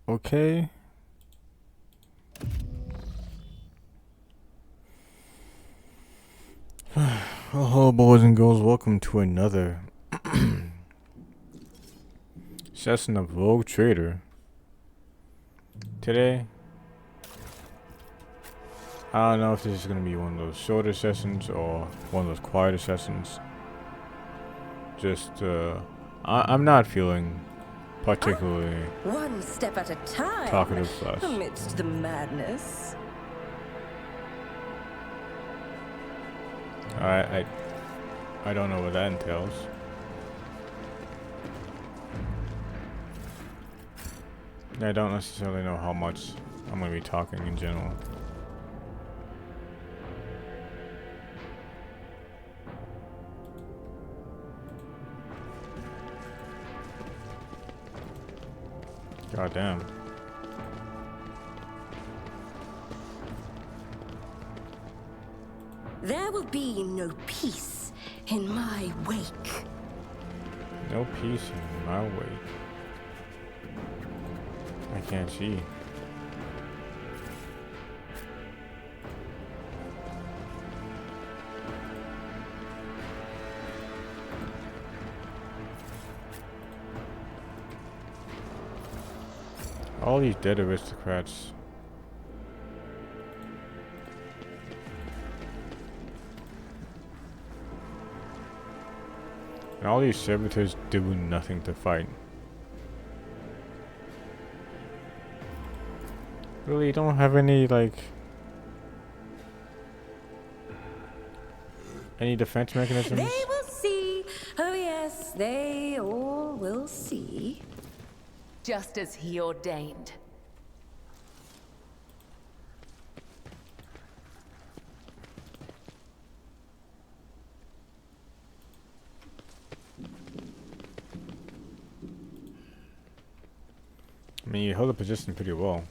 Okay. Well, hello, boys and girls. Welcome to another session of Rogue Trader. Today, I don't know if this is going to be one of those shorter sessions or one of those quieter sessions. Just, I'm not feeling particularly One step at a time, talkative plus. amidst the madness. I don't know what that entails. I don't necessarily know how much I'm going to be talking in general. God damn. There will be no peace in my wake. No peace in my wake. I can't see. All these dead aristocrats. And all these servitors do nothing to fight. Really, you don't have any, like, any defense mechanisms? They will see. Oh yes, they all will see. Just as he ordained. I mean, you held the position pretty well.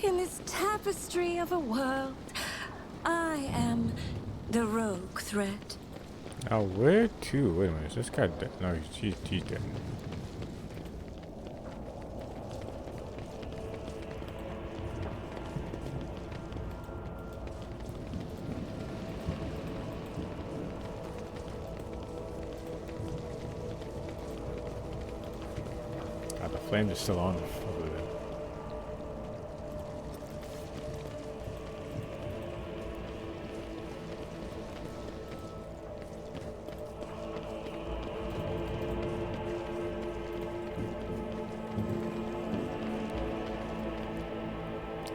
In this tapestry of a world, I am the rogue thread. Now, where to? Wait a minute, is this guy dead? No, he's dead. God, the flame is still on over there.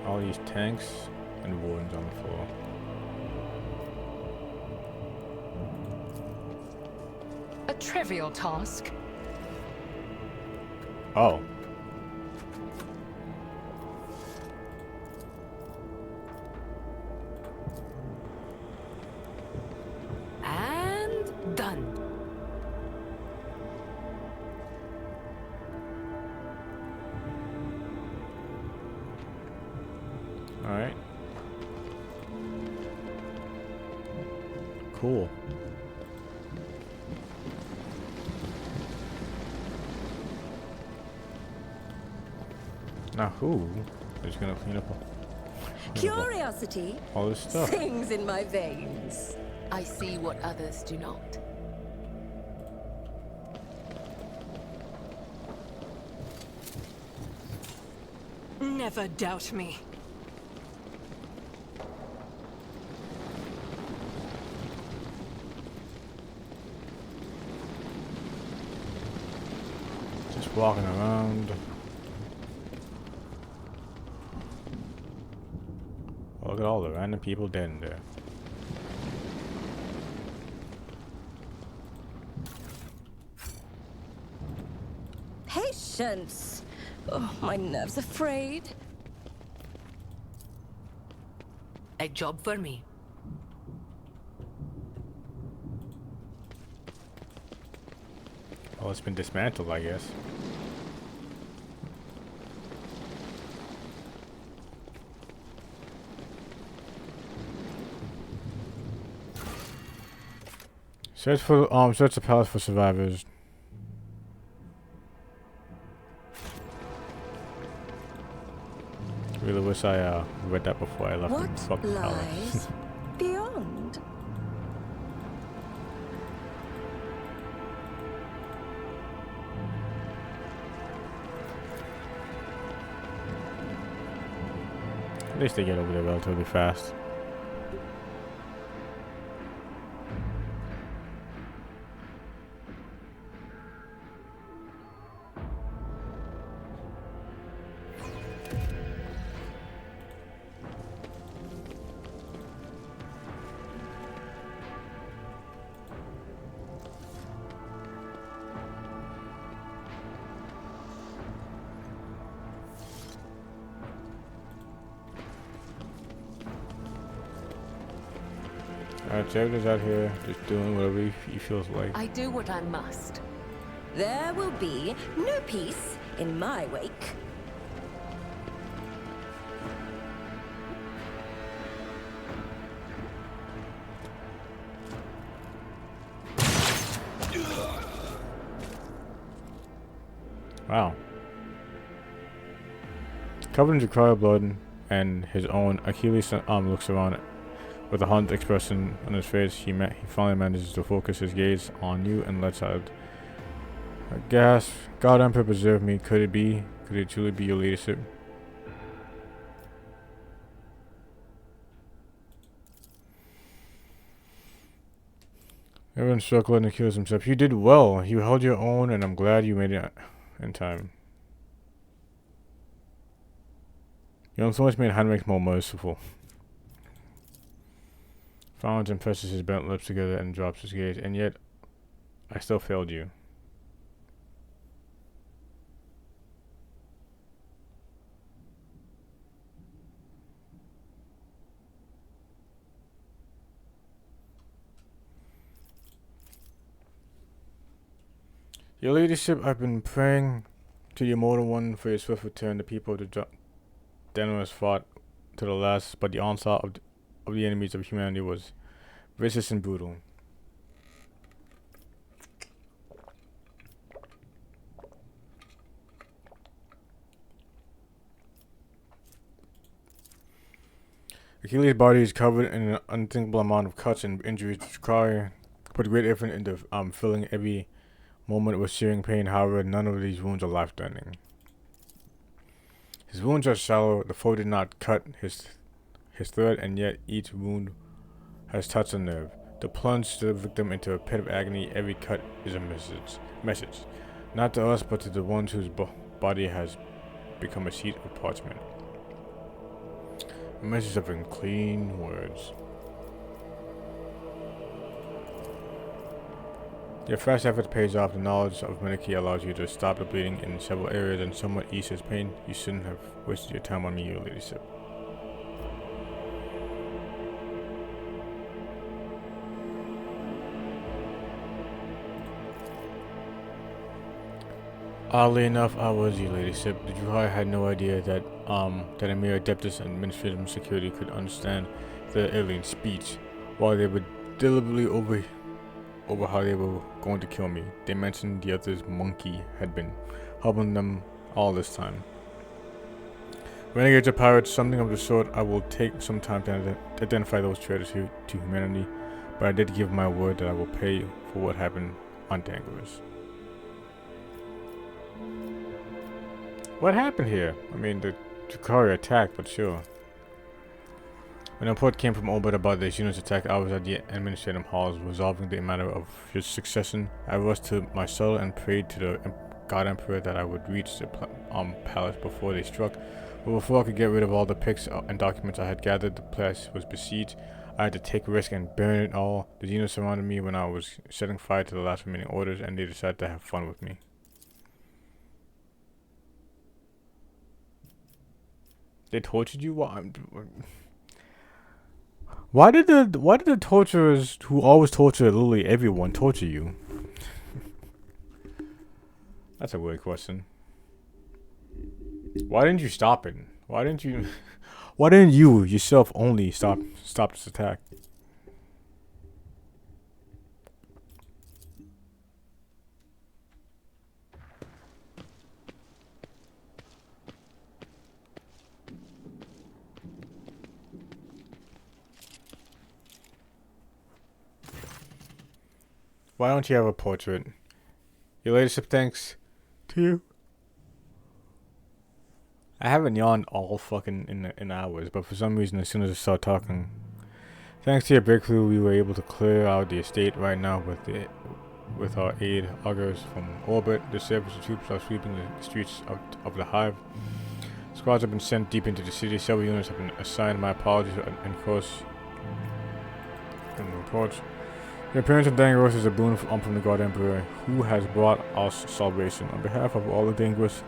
All these tanks and wardens on the floor. A trivial task. Oh. And done. Alright. Cool. Now who is gonna clean up Curiosity all this stuff? sings in my veins. I see what others do not. Never doubt me. Just walking around. look at all the random people dead in there. Patience! Oh, my nerves are frayed. A job for me. Well, it's been dismantled, I guess. Search the palace for survivors. Really wish I read that before I left the What fucking palace. lies beyond? At least they get over there relatively fast. Jared's out here just doing whatever he feels like. I do what I must. There will be no peace in my wake. Wow. Covered in Jakara blood and his own, Achilles looks around with a haunted expression on his face. He finally manages to focus his gaze on you and lets out a gasp. God Emperor, preserve me. Could it be? Could it truly be your leadership? Everyone struggled and accused himself. You did well. You held your own, and I'm glad you made it in time. Your influence made handmakes more merciful. Frowns and presses his bent lips together and drops his gaze. And yet, I still failed you. Your leadership, I've been praying to the immortal one for your swift return. The people of the Danos fought to the last, but the onslaught of the enemies of humanity was vicious and brutal. Achilles' body is covered in an unthinkable amount of cuts and injuries. Jakari put great effort into filling every moment with searing pain. However, none of these wounds are life-threatening. His wounds are shallow. The foe did not cut his throat, and yet each wound has touched a nerve. To plunge the victim into a pit of agony, every cut is a message. Not to us, but to the ones whose body has become a sheet of parchment. A message of unclean words. Your fast effort pays off. The knowledge of Miniki allows you to stop the bleeding in several areas and somewhat ease his pain. You shouldn't have wasted your time on me, your leadership. Oddly enough, I was your leadership. The Druhai had no idea that a mere Adeptus administrative security could understand the alien speech. While they were deliberately over how they were going to kill me, they mentioned the other's monkey had been helping them all this time. Renegades or pirates, something of the sort. I will take some time to identify those traitors to humanity, but I did give my word that I will pay for what happened on Dangerous. What happened here? I mean, the Jakari attacked, but sure. When a report came from Orbit about the unit's attack, I was at the administrative halls resolving the matter of his succession. I rushed to my cell and prayed to the God Emperor that I would reach the palace before they struck, But before I could get rid of all the pics and documents I had gathered, the place was besieged. I had to take a risk and burn it all. The Xenos surrounded me when I was setting fire to the last remaining orders, and they decided to have fun with me. They tortured you? Why did the torturers who always torture literally everyone torture you? That's a weird question. Why didn't you stop it? Why didn't you yourself only stop this attack? Why don't you have a portrait? Your ladyship, thanks to you. I haven't yawned all fucking in hours, but for some reason, as soon as I start talking, thanks to your breakthrough, we were able to clear out the estate right now with our aid augurs from orbit. The service troops are sweeping the streets of the hive. Squads have been sent deep into the city. Several units have been assigned. My apologies and course in the reports. The appearance of Dangros is a boon from the God Emperor, who has brought us salvation. On behalf of all the Dangros,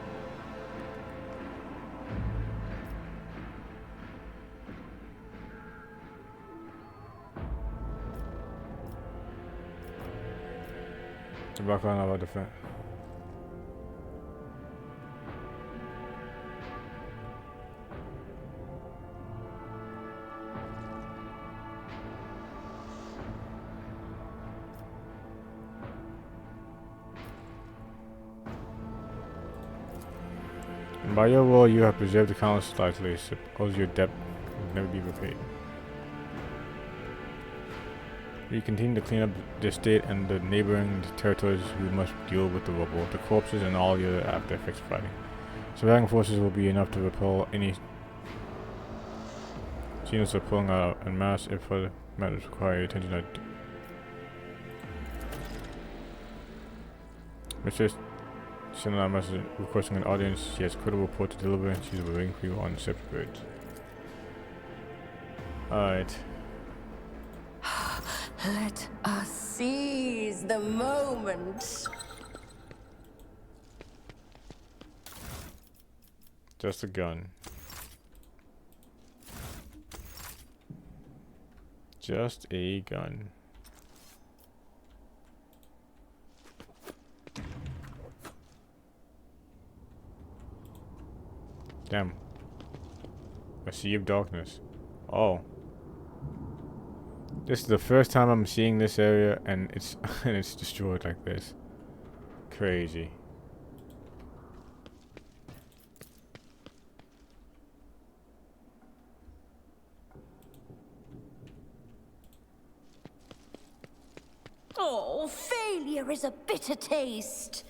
the background of our defense. And by your will, you have preserved the countless lives. Suppose your debt will never be repaid. We continue to clean up the state and the neighboring territories. We must deal with the rubble, the corpses, and all the other after effects of fighting. Surviving forces will be enough to repel any Xenos are pulling out en masse if further matters require attention. Mr. Sending out a message requesting an audience. She has a critical report to deliver and she's waiting for you on the separate bridge. Alright. Let us seize the moment. Just a gun. Just a gun. Damn. A sea of darkness. Oh. This is the first time I'm seeing this area and it's and it's destroyed like this. Crazy. Oh, failure is a bitter taste.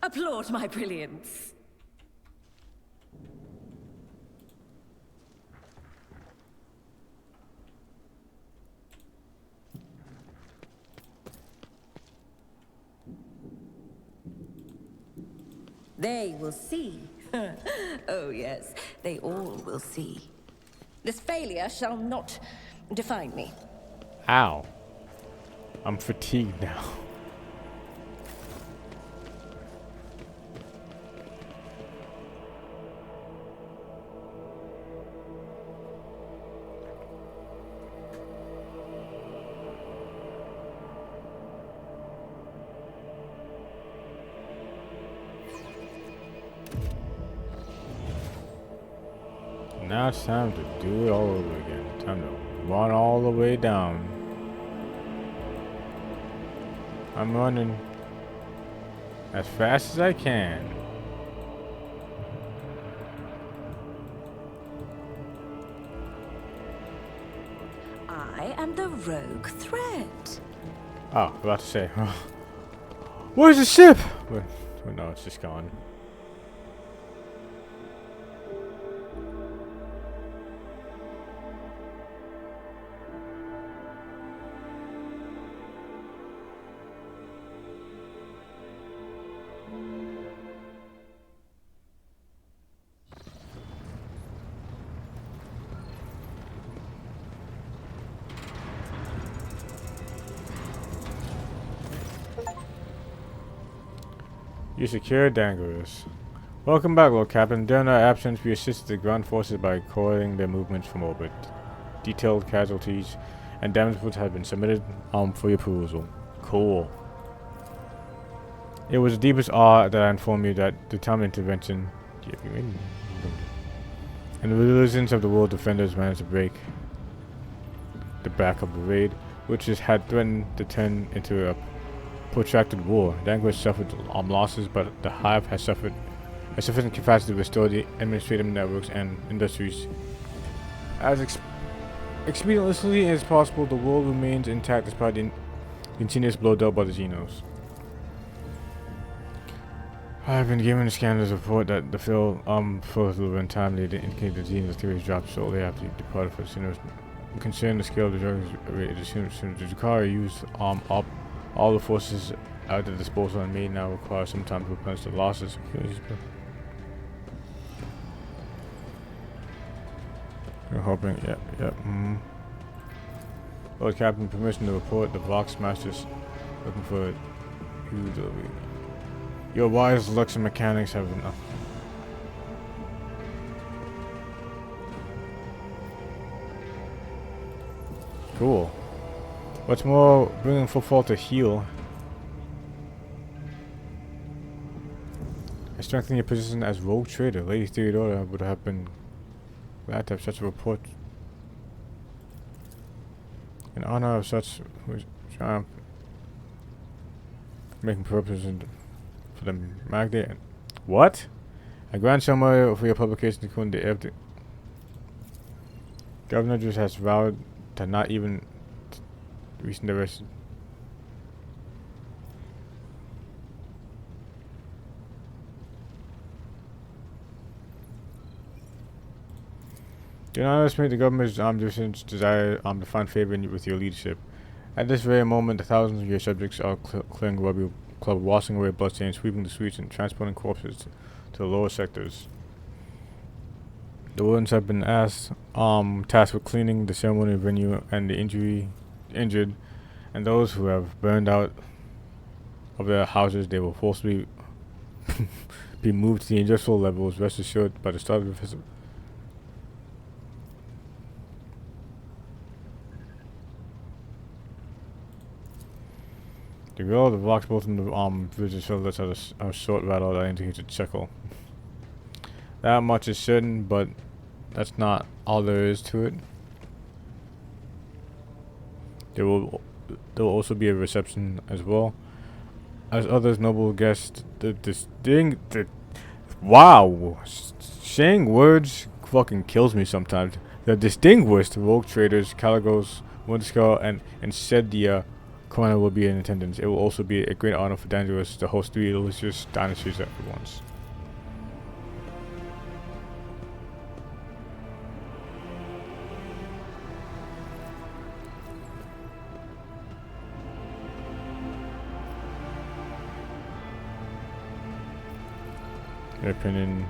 Applaud my brilliance. They will see. Oh yes, they all will see. This failure shall not define me. Ow. I'm fatigued now. Now it's time to do it all over again. Time to run all the way down. I'm running as fast as I can. I am the rogue thread. Oh, I was about to say. Where's the ship? But no, it's just gone. You secured Dangerous. Welcome back, Lord Captain. During our absence, we assisted the ground forces by coiling their movements from orbit. Detailed casualties and damage reports have been submitted for your perusal. Cool. It was the deepest awe that I informed you that the time of intervention and the resilience of the world defenders managed to break the back of the raid, which had threatened to turn into a protracted war. Dangerous suffered losses, but the Hive has suffered a sufficient capacity to restore the administrative networks and industries as expediently as possible. The world remains intact despite the continuous blow dealt by the Xenos. I have been given a scanner's report that the field further untimely to indicate the Xenos activities dropped shortly after you departed for the Xenos. Concerning the scale of the drugs, the Jakari used up all the forces at their disposal and may now require some time to replenish the losses. You're hoping, yep. Lord Captain, permission to report the Vox Masters looking for huge delivery. Your wise looks and mechanics have been. Cool. What's more, bringing footfall to heal. I strengthen your position as rogue trader. Lady Theodora would have been glad to have such a report. In honor of such triumph, making purposes for the Magda. What? A grand summary for your publication, including the everything. Governor just has vowed to not even recent direction. Do not underestimate the government's desire to find favor with your leadership. At this very moment, the thousands of your subjects are clearing the rugby club, washing away bloodstains, sweeping the streets, and transporting corpses to the lower sectors. The wardens have been tasked with cleaning the ceremony venue and the injured, and those who have burned out of their houses. They will forcibly be moved to the industrial levels. Rest assured, by the start of the festival. The girl of the blocks both in the village showed us a short rattle that indicates a chuckle. That much is certain, but that's not all there is to it. There will also be a reception as well as others noble guests. Wow, saying words fucking kills me sometimes. The distinguished rogue traders Caligos, Windskull, and Sedia Corona will be in attendance. It will also be a great honor for Dangerous to host three delicious dynasties at once. Your opinion.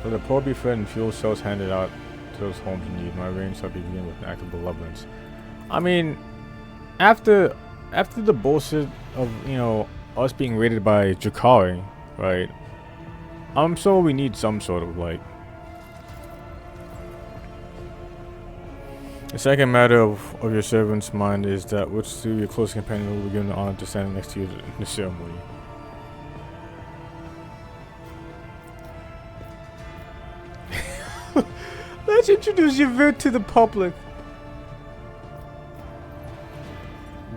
For the poor be fed and fuel cells handed out to those homes in need, my reign shall begin with an act of benevolence. I mean, after the bullshit of, us being raided by Jakari, right? I'm sure we need some sort of like. The second matter of your servant's mind is that which through your close companion will be given the honor to stand next to you in the ceremony. Let's introduce Yvette to the public.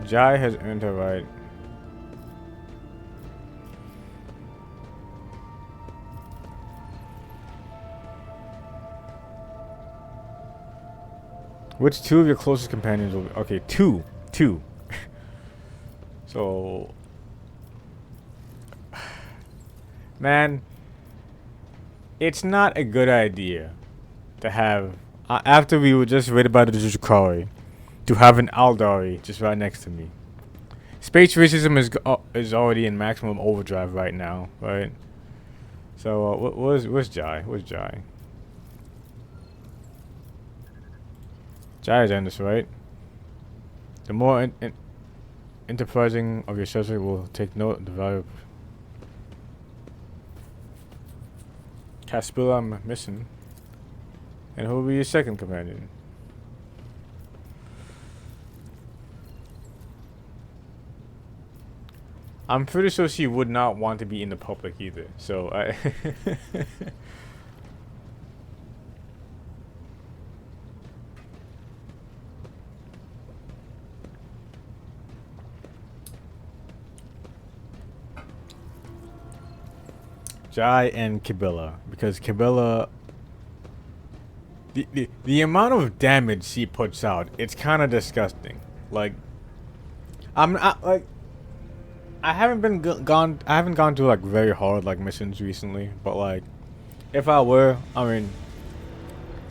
Jai has earned her right. Which two of your closest companions will be? Okay, two. So, man, it's not a good idea to have, after we were just raided by the Jakari, to have an Aldari just right next to me. Space racism is already in maximum overdrive right now, right? So, where's Jai? Where's Jai? Jai is Endless, right? The more enterprising of your subject will take note of the value of Caspilla I'm missing. And who will be your second companion? I'm pretty sure she would not want to be in the public either. So I Jai and Kibilla, because Kibilla, the amount of damage she puts out, it's kind of disgusting. Like, like I haven't been gone. I haven't gone to like very hard like missions recently, but like if I were, I mean,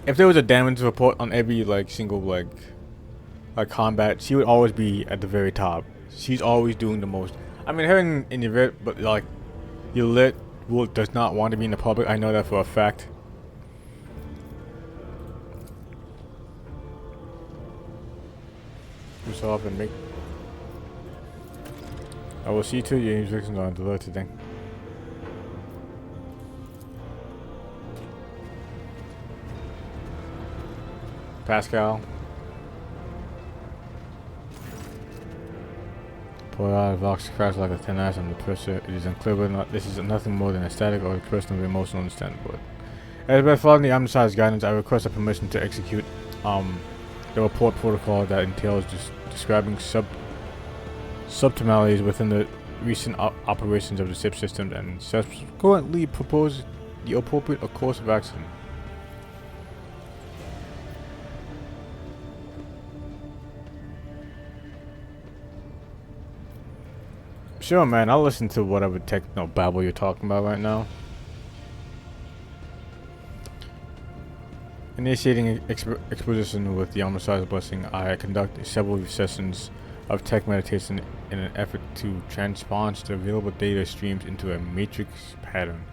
if there was a damage report on every like single like combat, she would always be at the very top. She's always doing the most. I mean, her in your vet, but like your lit does not want to be in the public. I know that for a fact. Yourself and make. I will see to your instructions on the alerted thing. Pascal. Pour out of Vox crash like a thin ice on the pressure. It is unclear whether or not this is nothing more than a static or a personal emotional understandable. As by following the undersized guidance, I request a permission to execute the report protocol that entails describing subtimalities within the recent operations of the SIP system and subsequently propose the appropriate course of action. Sure, man. I'll listen to whatever techno babble you're talking about right now. Initiating exposition with the Omnicized Blessing, I conduct several sessions of tech meditation in an effort to transpose the available data streams into a matrix pattern.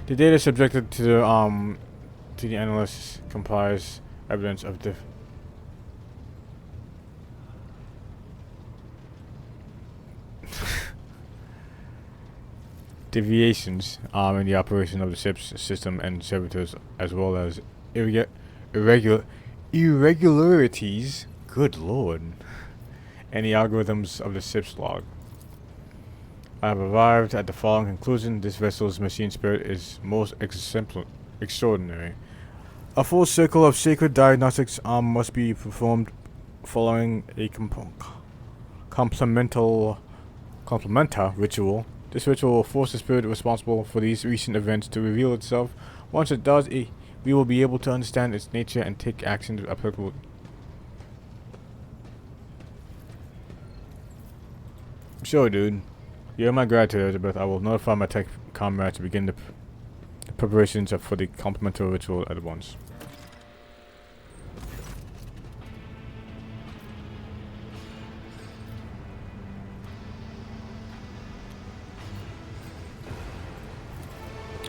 The data subjected to the analysis comprise evidence of the deviations in the operation of the SIP's system and servitors, as well as irregularities, good lord, and the algorithms of the SIP's log. I have arrived at the following conclusion: this vessel's machine spirit is most extraordinary. A full circle of sacred diagnostics must be performed following a complementar ritual. This ritual will force the spirit responsible for these recent events to reveal itself. Once it does, we will be able to understand its nature and take actions applicable. Sure, dude. You have my gratitude, Elizabeth. I will notify my tech comrade to begin the preparations for the complementary ritual at once.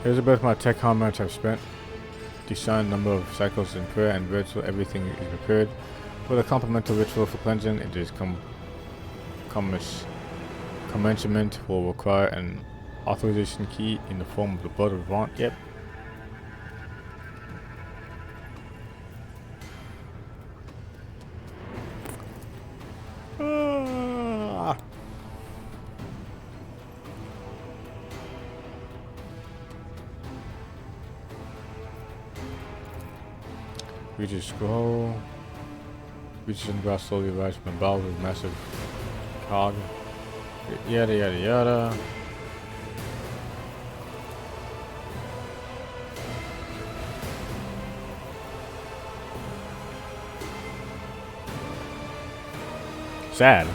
Elizabeth, my tech comrades have spent the assigned number of cycles in prayer and ritual. Everything is prepared for the complementary ritual for cleansing. It is commencement will require an authorization key in the form of the blood of Vaunt. Yep. We just scroll. Reaches in the grass slowly rise from the bowels of massive cog. Yada yada yada. Sad.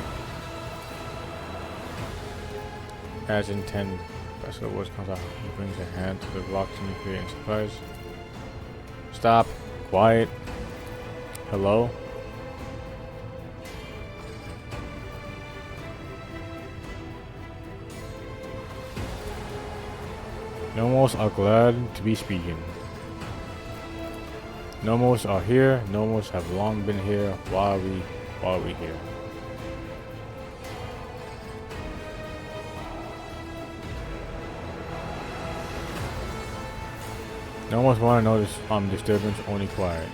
As intended, Vessel Woods comes out. He brings a hand to the rocks and creating surprise. Stop. Quiet. Hello? Nomos are glad to be speaking. Nomos are here. Nomos have long been here. Why are we here? Nomos want to know this disturbance, only quiet.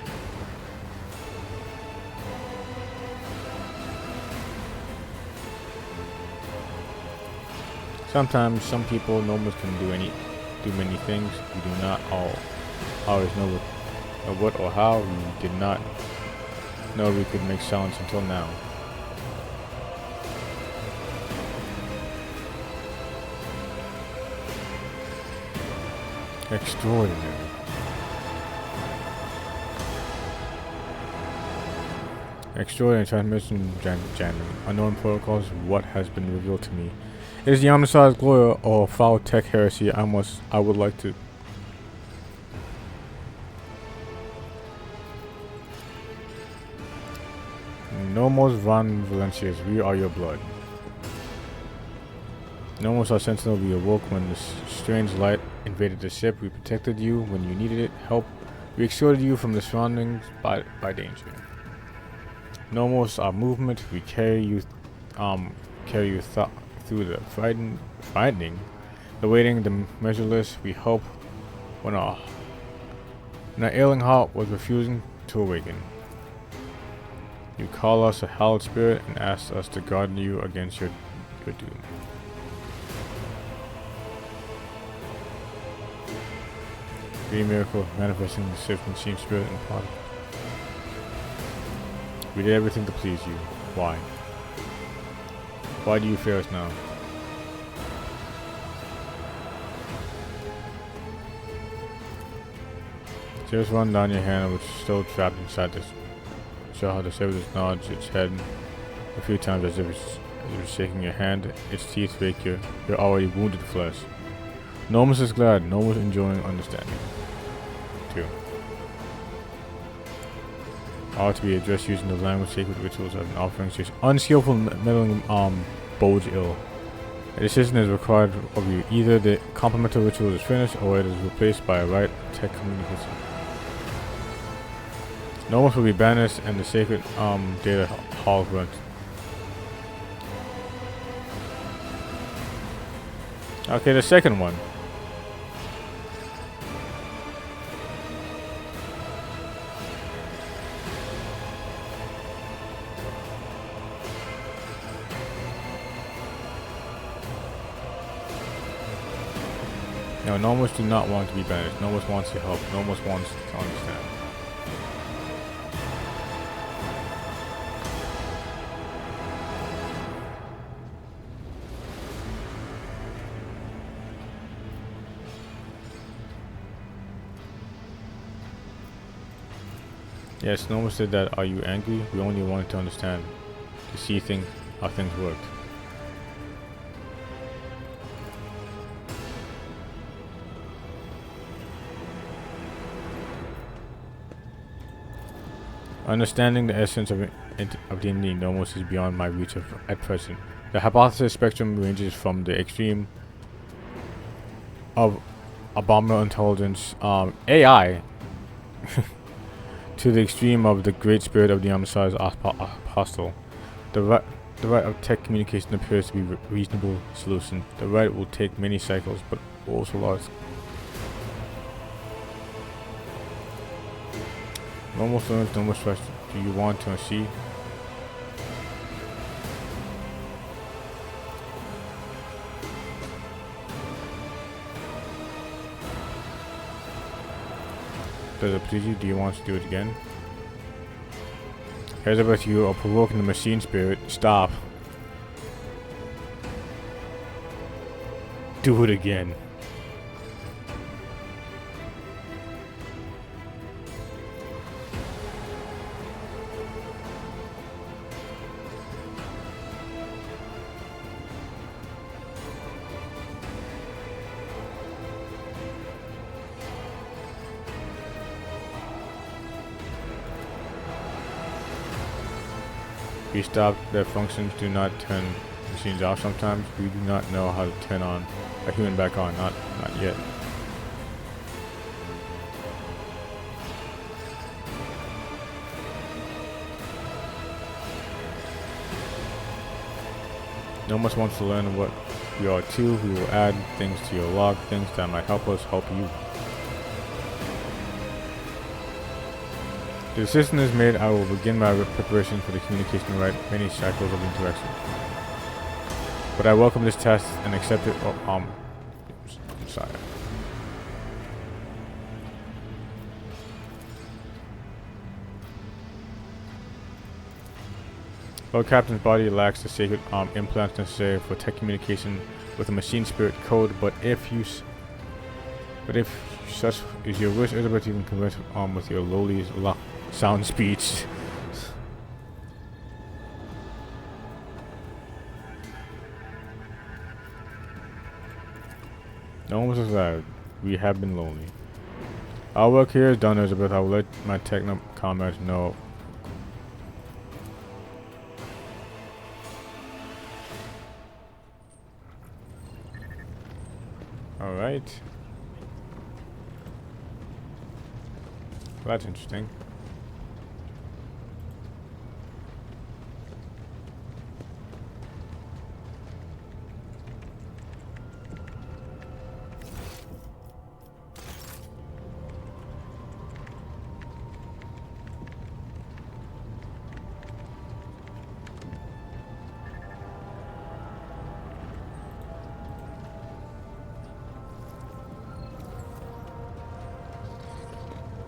Sometimes some people Nomos can do many things. We do not always know what or how. We did not know we could make sounds until now. Extraordinary. Extraordinary transmission jamming. Unknown protocols. What has been revealed to me? Is the Omnissiah's glory or foul tech heresy? I would like to. Nomos Van Valencias, we are your blood. Nomos our sentinel, we awoke when the strange light invaded the ship. We protected you when you needed it. Help. We extorted you from the surroundings by danger. Nomos our movement, we carry you through the frightening, the waiting, the measureless. We hope when our ailing heart was refusing to awaken. You call us a hallowed spirit and ask us to guard you against your doom. Great miracle manifesting the Sith machine spirit and body. We did everything to please you. Why? Why do you fear us now? Just run down your hand, which is still trapped inside this. Show how the service nods its head a few times as if it's shaking your hand. Its teeth rake your already wounded flesh. Nomos is glad. Nomos enjoying understanding. 2. Ought to be addressed using the language sacred rituals as an offering. Unskillful meddling bodes ill. A decision is required of you. Either the complementary ritual is finished or it is replaced by a right tech communication. Nomos will be banished and the sacred data hall burnt. Okay, the second one. No, Nomos do not want to be banished. Nomos wants to help. Nomos wants to understand. Yes, Nomos said that. Are you angry? We only wanted to understand, to see how things worked. Understanding the essence of D&D Nomos is beyond my reach at present. The hypothesis spectrum ranges from the extreme of abominable intelligence, AI, to the extreme of the great spirit of the Omnissiah's apostle. The right of tech communication appears to be a reasonable solution. The right will take many cycles, but also large. Nomos learns, Nomos trust. Do you want to see? Does it please you? Do you want to do it again? Here's about you are provoking the machine spirit. Stop. Do it again. We stop their functions. Do not turn machines off sometimes. We do not know how to turn on a human back on. Not yet. No one wants to learn what we are too. We will add things to your log, things that might help us help you. The decision is made. I will begin my preparation for the communication right many cycles of interaction. But I welcome this task and accept it. Sire. While Captain's body lacks the sacred implants necessary for tech communication with a machine spirit code, but if such is your wish, Elizabeth, you can converse with your lowly sound speech. No one was alive. We have been lonely. Our work here is done, Elizabeth. I will let my techno comrades know. Alright. Well, that's interesting.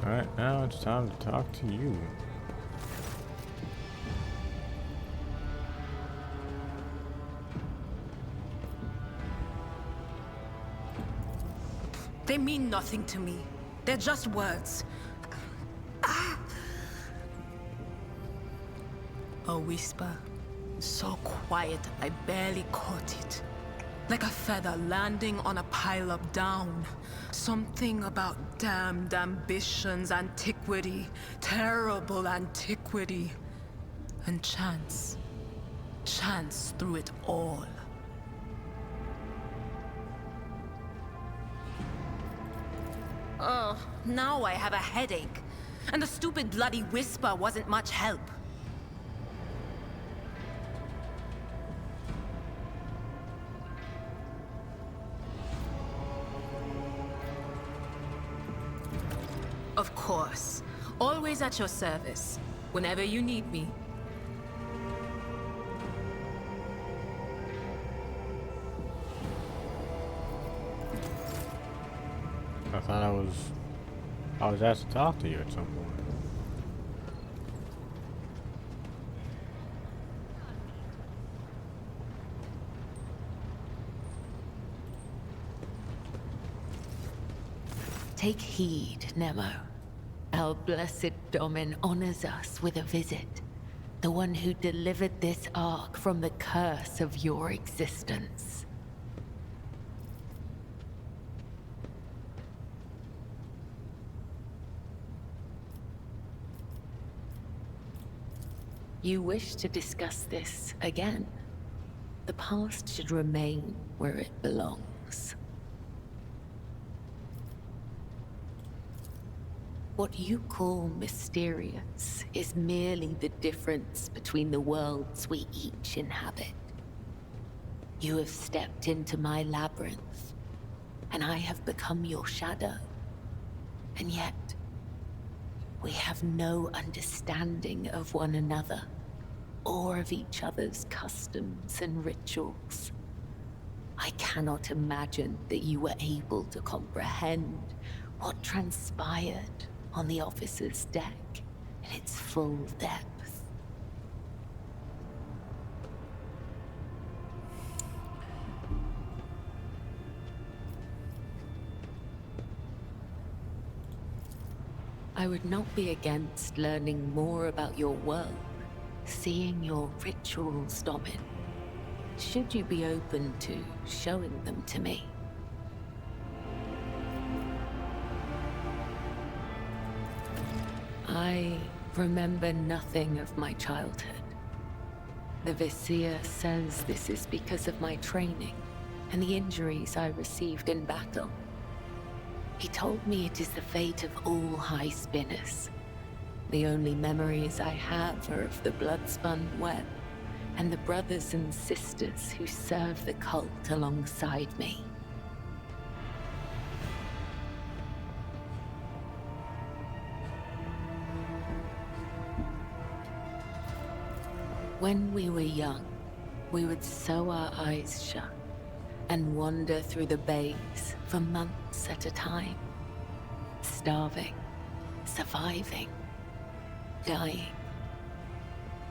Alright, now it's time to talk to you. They mean nothing to me. They're just words. A whisper. So quiet, I barely caught it. Like a feather landing on a pile of down. Something about damned ambitions, antiquity, terrible antiquity. And chance. Chance through it all. Oh, now I have a headache. And the stupid bloody whisper wasn't much help. Of course. Always at your service. Whenever you need me. I thought I was asked to talk to you at some point. Take heed, Nemo. Our blessed Domin honors us with a visit. The one who delivered this ark from the curse of your existence. You wish to discuss this again? The past should remain where it belongs. What you call mysterious is merely the difference between the worlds we each inhabit. You have stepped into my labyrinth, and I have become your shadow. And yet, we have no understanding of one another, or of each other's customs and rituals. I cannot imagine that you were able to comprehend what transpired on the officer's deck in its full depth. I would not be against learning more about your world, seeing your rituals, Domin. Should you be open to showing them to me? I remember nothing of my childhood. The Vizier says this is because of my training and the injuries I received in battle. He told me it is the fate of all high spinners. The only memories I have are of the blood-spun web and the brothers and sisters who serve the cult alongside me. When we were young, we would sew our eyes shut and wander through the bays for months at a time, starving, surviving, dying.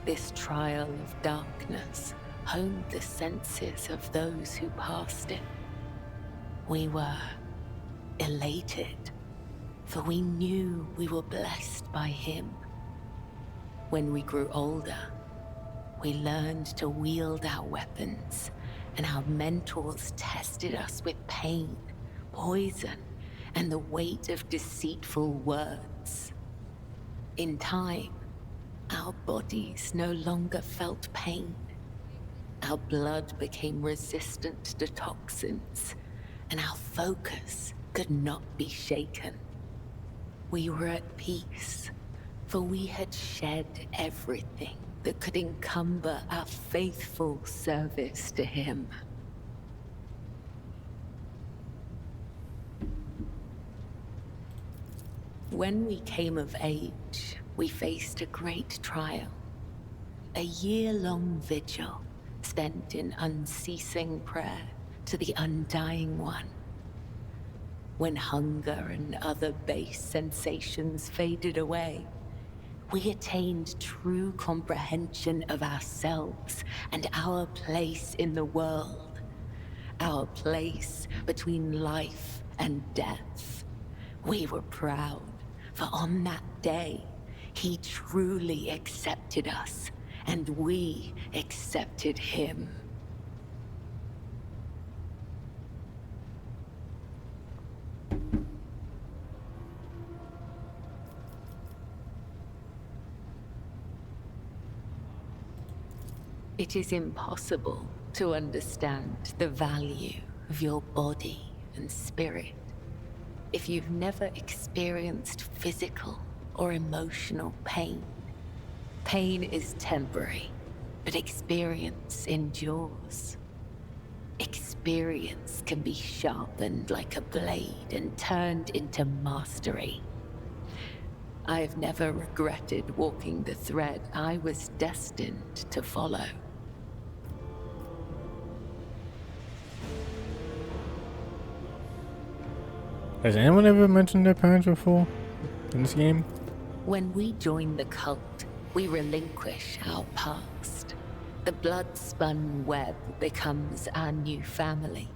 This trial of darkness honed the senses of those who passed it. We were elated, for we knew we were blessed by him. When we grew older, we learned to wield our weapons, and our mentors tested us with pain, poison, and the weight of deceitful words. In time, our bodies no longer felt pain. Our blood became resistant to toxins, and our focus could not be shaken. We were at peace, for we had shed everything that could encumber our faithful service to him. When we came of age, we faced a great trial. A year-long vigil spent in unceasing prayer to the Undying One. When hunger and other base sensations faded away, we attained true comprehension of ourselves and our place in the world. Our place between life and death. We were proud, for on that day, he truly accepted us, and we accepted him. It is impossible to understand the value of your body and spirit if you've never experienced physical or emotional pain. Pain is temporary, but experience endures. Experience can be sharpened like a blade and turned into mastery. I've never regretted walking the thread I was destined to follow. Has anyone ever mentioned their parents before in this game? When we join the cult, we relinquish our past. The blood-spun web becomes our new family.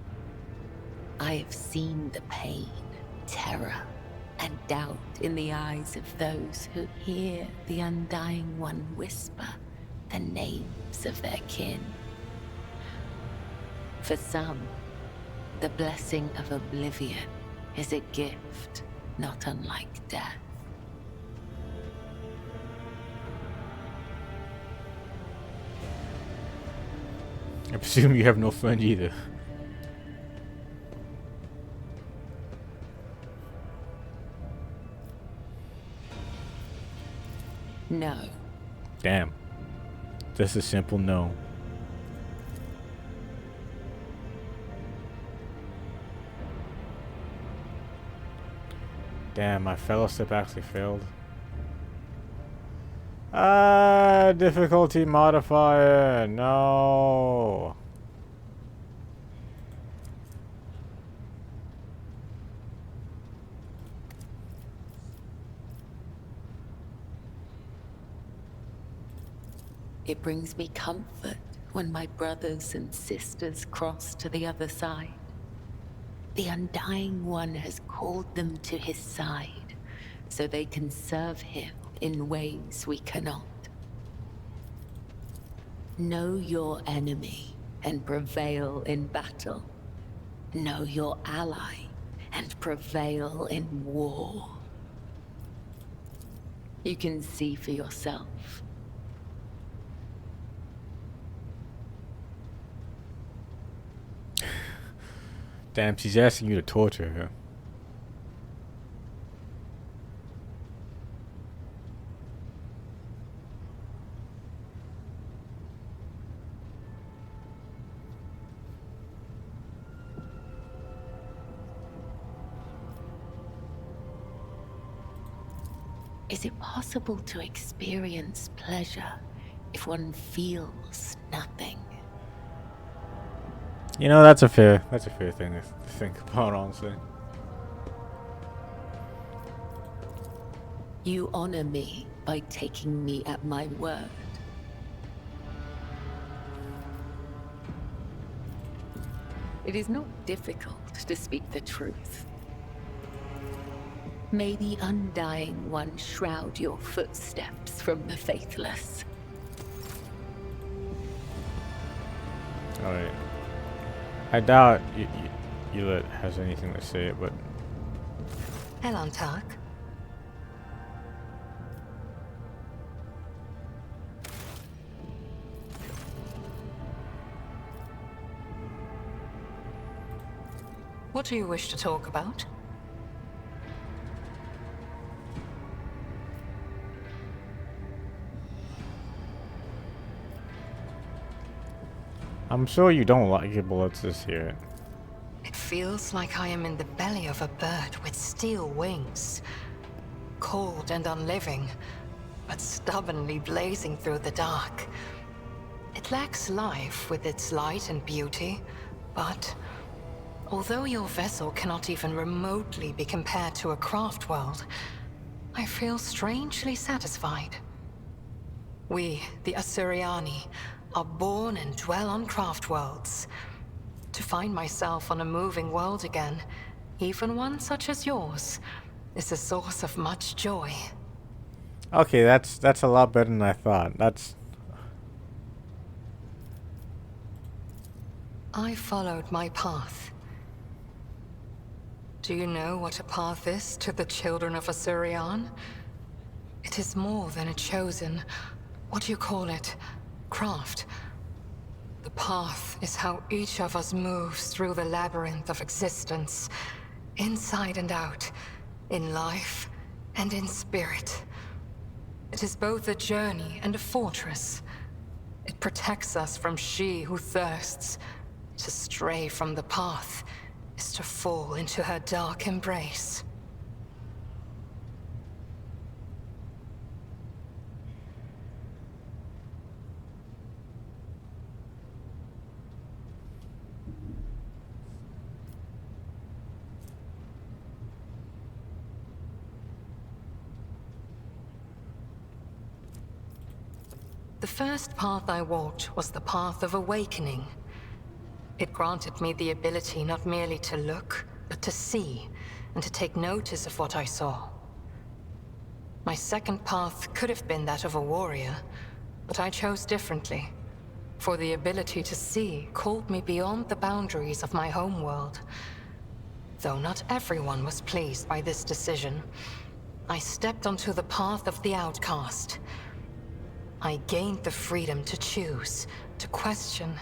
I have seen the pain, terror, and doubt in the eyes of those who hear the Undying One whisper the names of their kin. For some, the blessing of oblivion is a gift not unlike death. I presume you have no friend either. No. Damn. Just a simple no. Damn, my fellowship actually failed. Difficulty modifier. No. It brings me comfort when my brothers and sisters cross to the other side. The Undying One has called them to his side, so they can serve him in ways we cannot. Know your enemy and prevail in battle. Know your ally and prevail in war. You can see for yourself. Damn, she's asking you to torture her. Is it possible to experience pleasure if one feels nothing? You know, that's a fair thing to think about, honestly. You honor me by taking me at my word. It is not difficult to speak the truth. May the Undying One shroud your footsteps from the faithless. Alright. I doubt Yulet has anything to say, but... Elantark? What do you wish to talk about? I'm sure you don't like it, but let's just hear it. It feels like I am in the belly of a bird with steel wings. Cold and unliving, but stubbornly blazing through the dark. It lacks life with its light and beauty, but although your vessel cannot even remotely be compared to a craft world, I feel strangely satisfied. We, the Assyriani, are born and dwell on craft worlds. To find myself on a moving world again, even one such as yours, is a source of much joy. Okay, that's a lot better than I thought. I followed my path. Do you know what a path is to the children of Assyrian? It is more than a chosen, what do you call it, craft. The path is how each of us moves through the labyrinth of existence, inside and out, in life and in spirit. It is both a journey and a fortress. It protects us from she who thirsts. To stray from the path is to fall into her dark embrace. The first path I walked was the path of awakening. It granted me the ability not merely to look, but to see, and to take notice of what I saw. My second path could have been that of a warrior, but I chose differently. For the ability to see called me beyond the boundaries of my homeworld. Though not everyone was pleased by this decision, I stepped onto the path of the outcast. I gained the freedom to choose, to question,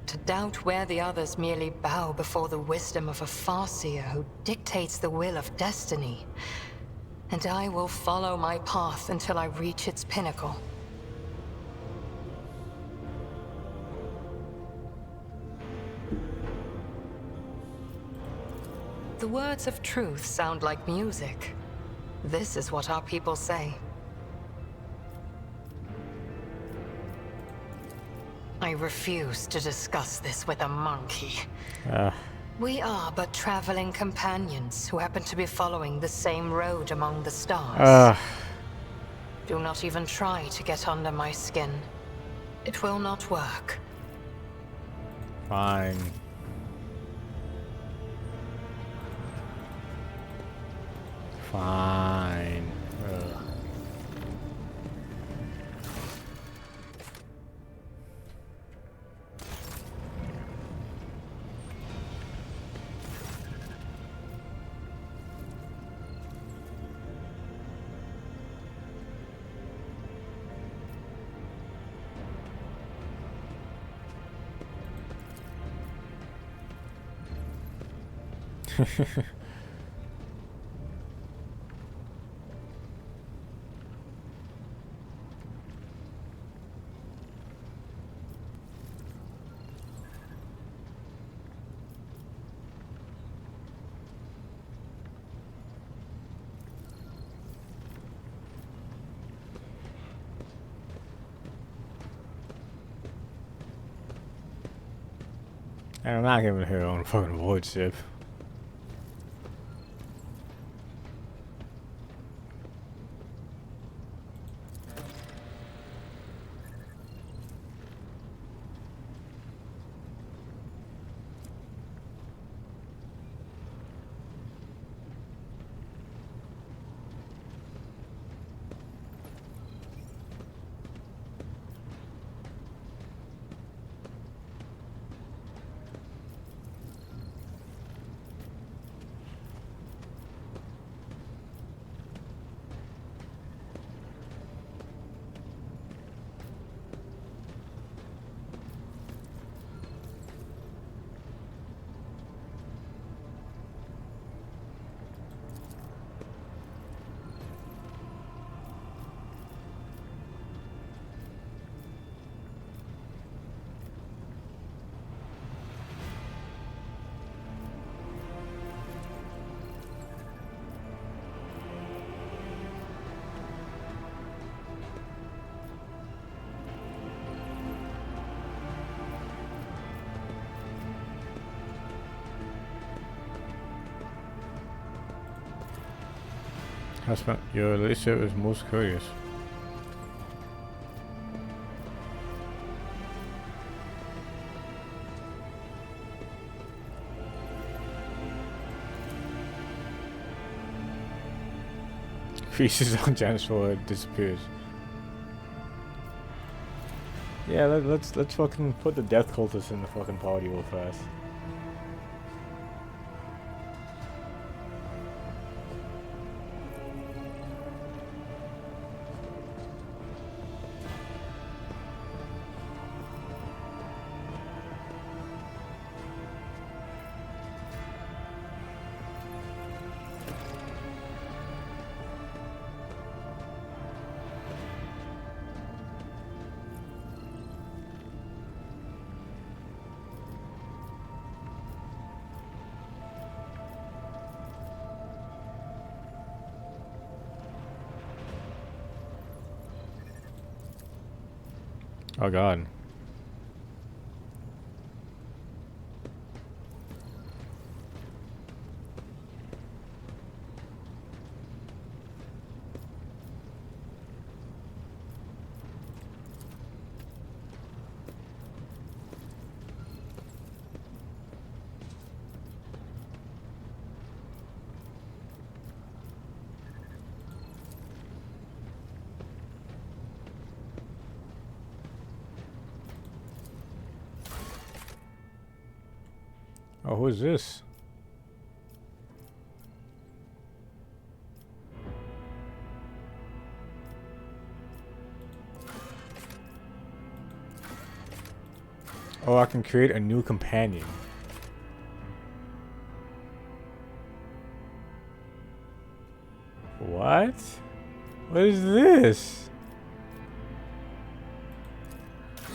to doubt where the others merely bow before the wisdom of a Farseer who dictates the will of destiny. And I will follow my path until I reach its pinnacle. The words of truth sound like music. This is what our people say. I refuse to discuss this with a monkey. We are but traveling companions who happen to be following the same road among the stars. Do not even try to get under my skin. It will not work. Fine. Fine. Ugh. And I'm not giving her own fucking void ship. Your relationship is most curious. Creases on Jan's forehead, disappears. Yeah, let's fucking put the death cultists in the fucking party real fast. Oh god. Oh, who is this? Oh, I can create a new companion. What? What is this?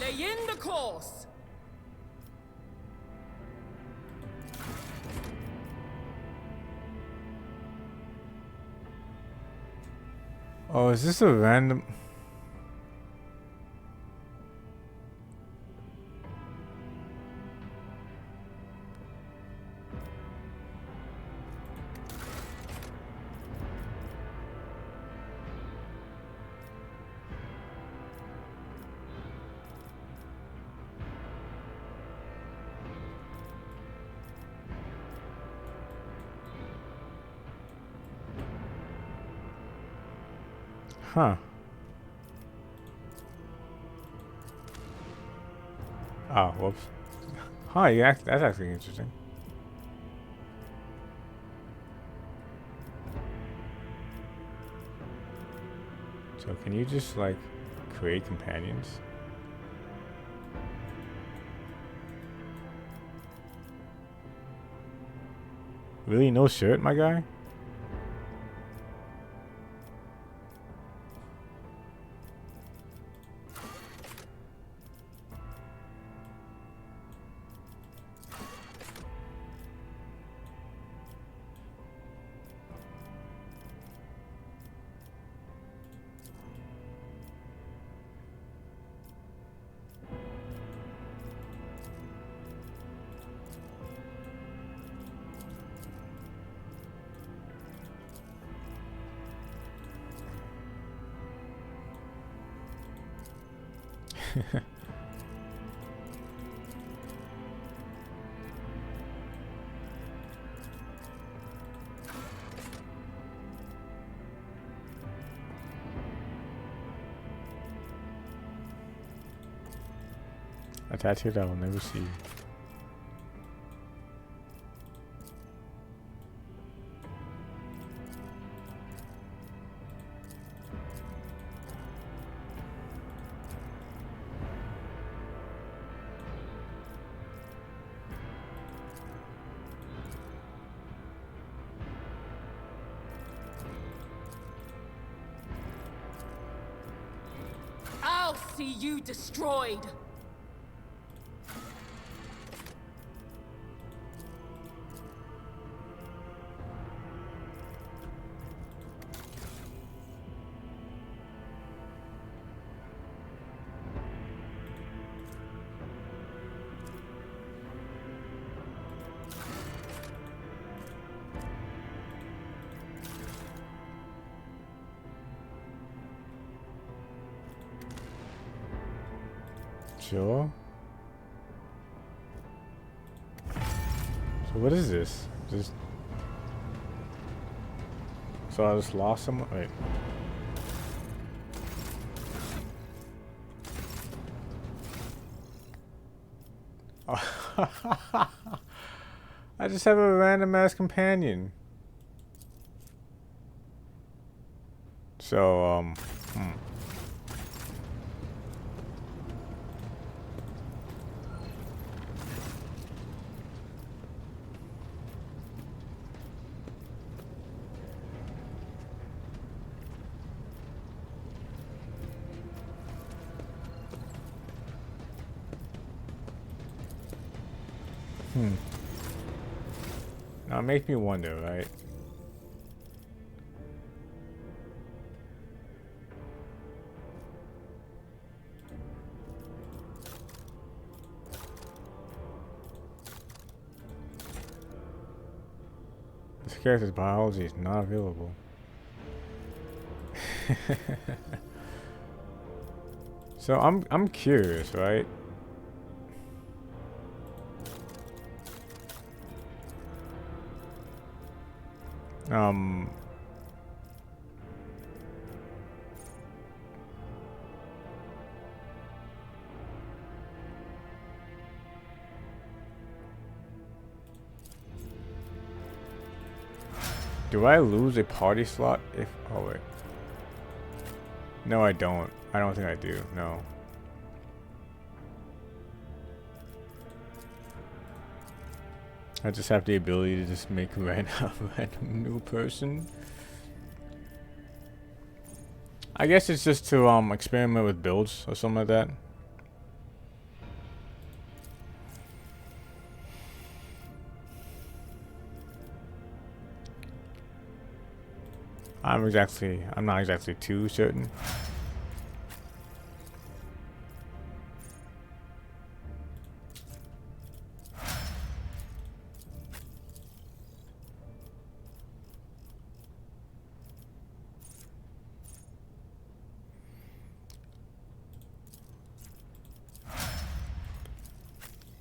Lay in the course. Oh, is this a random... Huh. Oh, whoops. Huh, yeah, that's actually interesting. So can you just, like, create companions? Really? No shirt, my guy? A tattoo that I will never see. I'll see you destroyed. Sure. So what is this? Just so I just lost someone. Wait. I just have a random ass companion. So now it makes me wonder, right? This character's biology is not available. So I'm curious, right? Do I lose a party slot if... Oh, wait. No, I don't. I don't think I do. No. I just have the ability to just make a random new person. I guess it's just to experiment with builds or something like that. I'm not exactly too certain.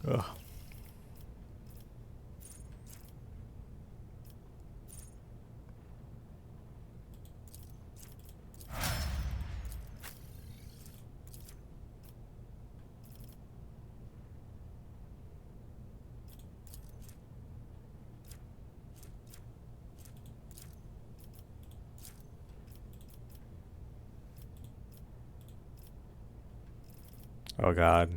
Ugh. Oh God.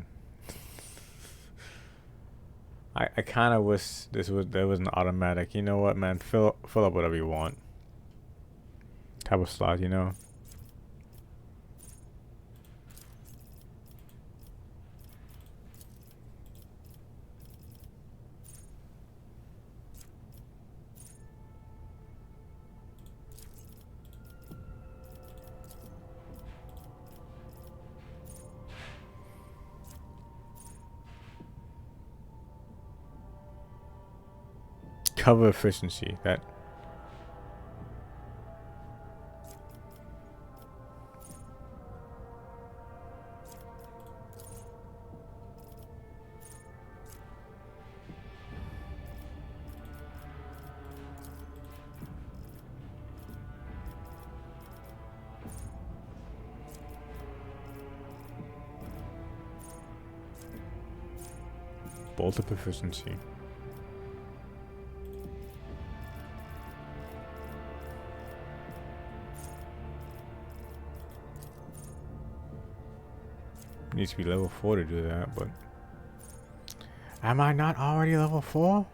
I kind of wish there was an automatic. You know what, man? Fill up whatever you want. Type of slot, you know. Cover efficiency. That. bolter proficiency. Needs to be level 4 to do that, but am I not already level 4?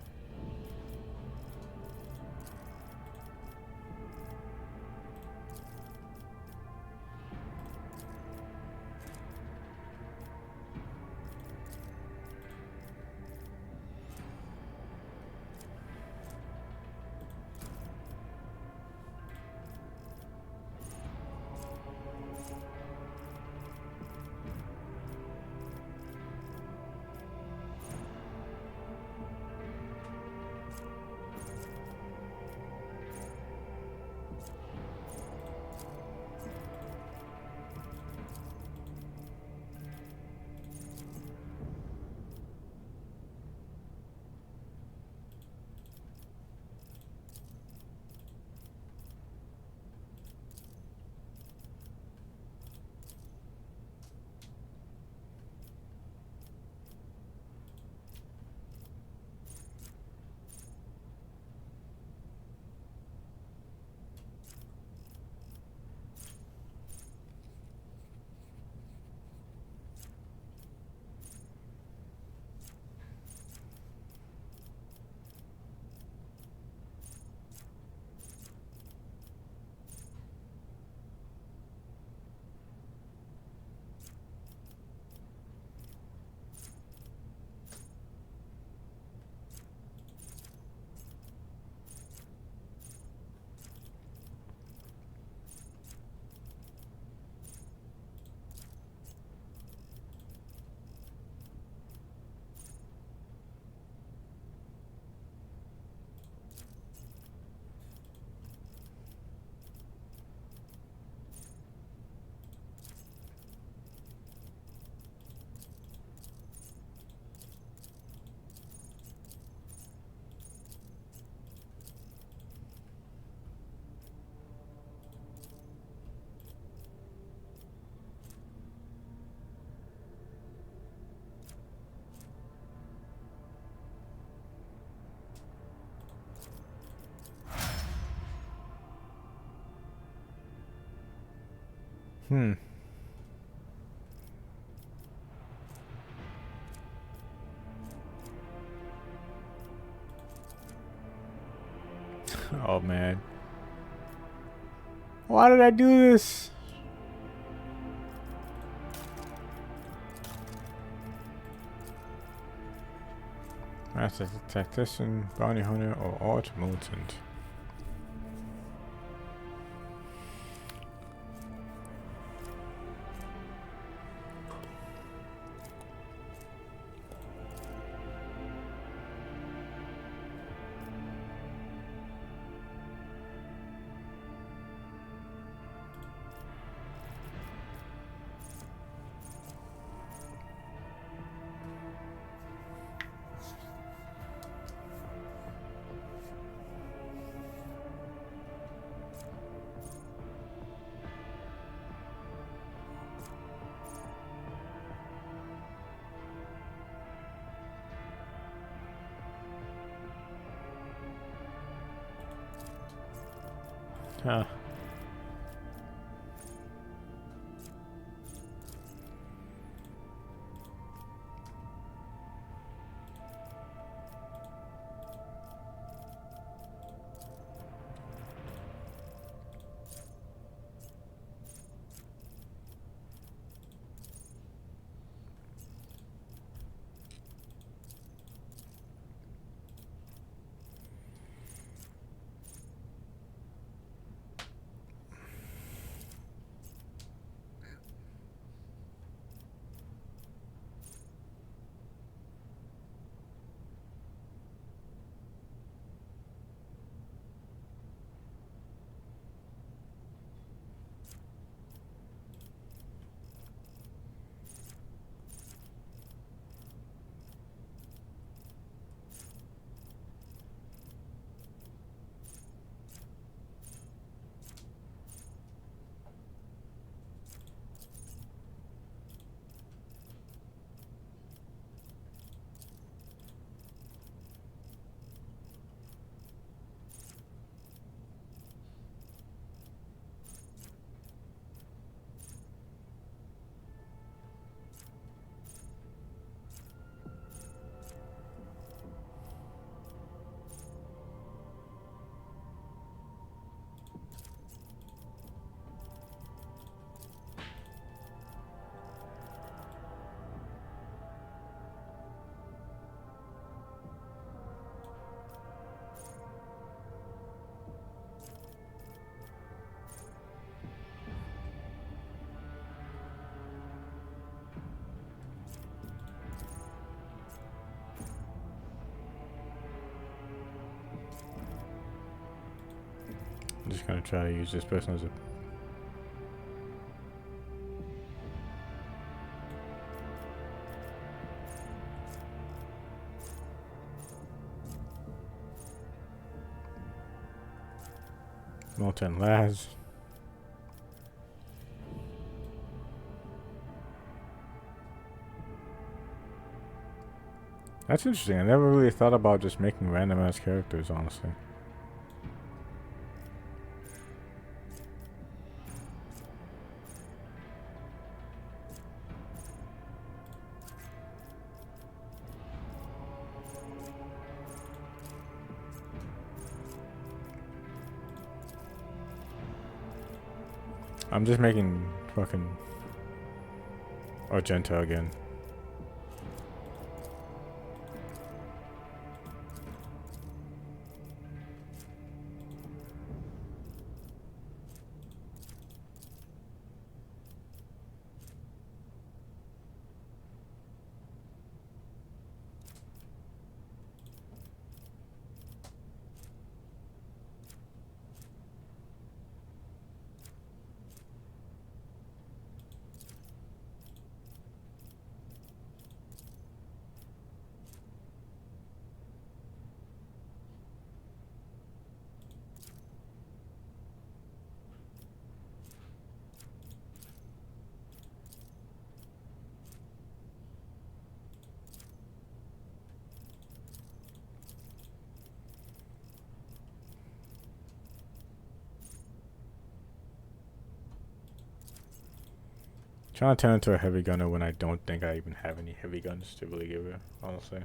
Oh man. Why did I do this? Master tactician, bounty hunter, or arch militant. Huh. just gonna try to use this person as a... Molten Laz. That's interesting. I never really thought about just making random ass characters, honestly. I'm just making fucking Argenta again. Trying to turn into a heavy gunner when I don't think I even have any heavy guns to really give it, honestly.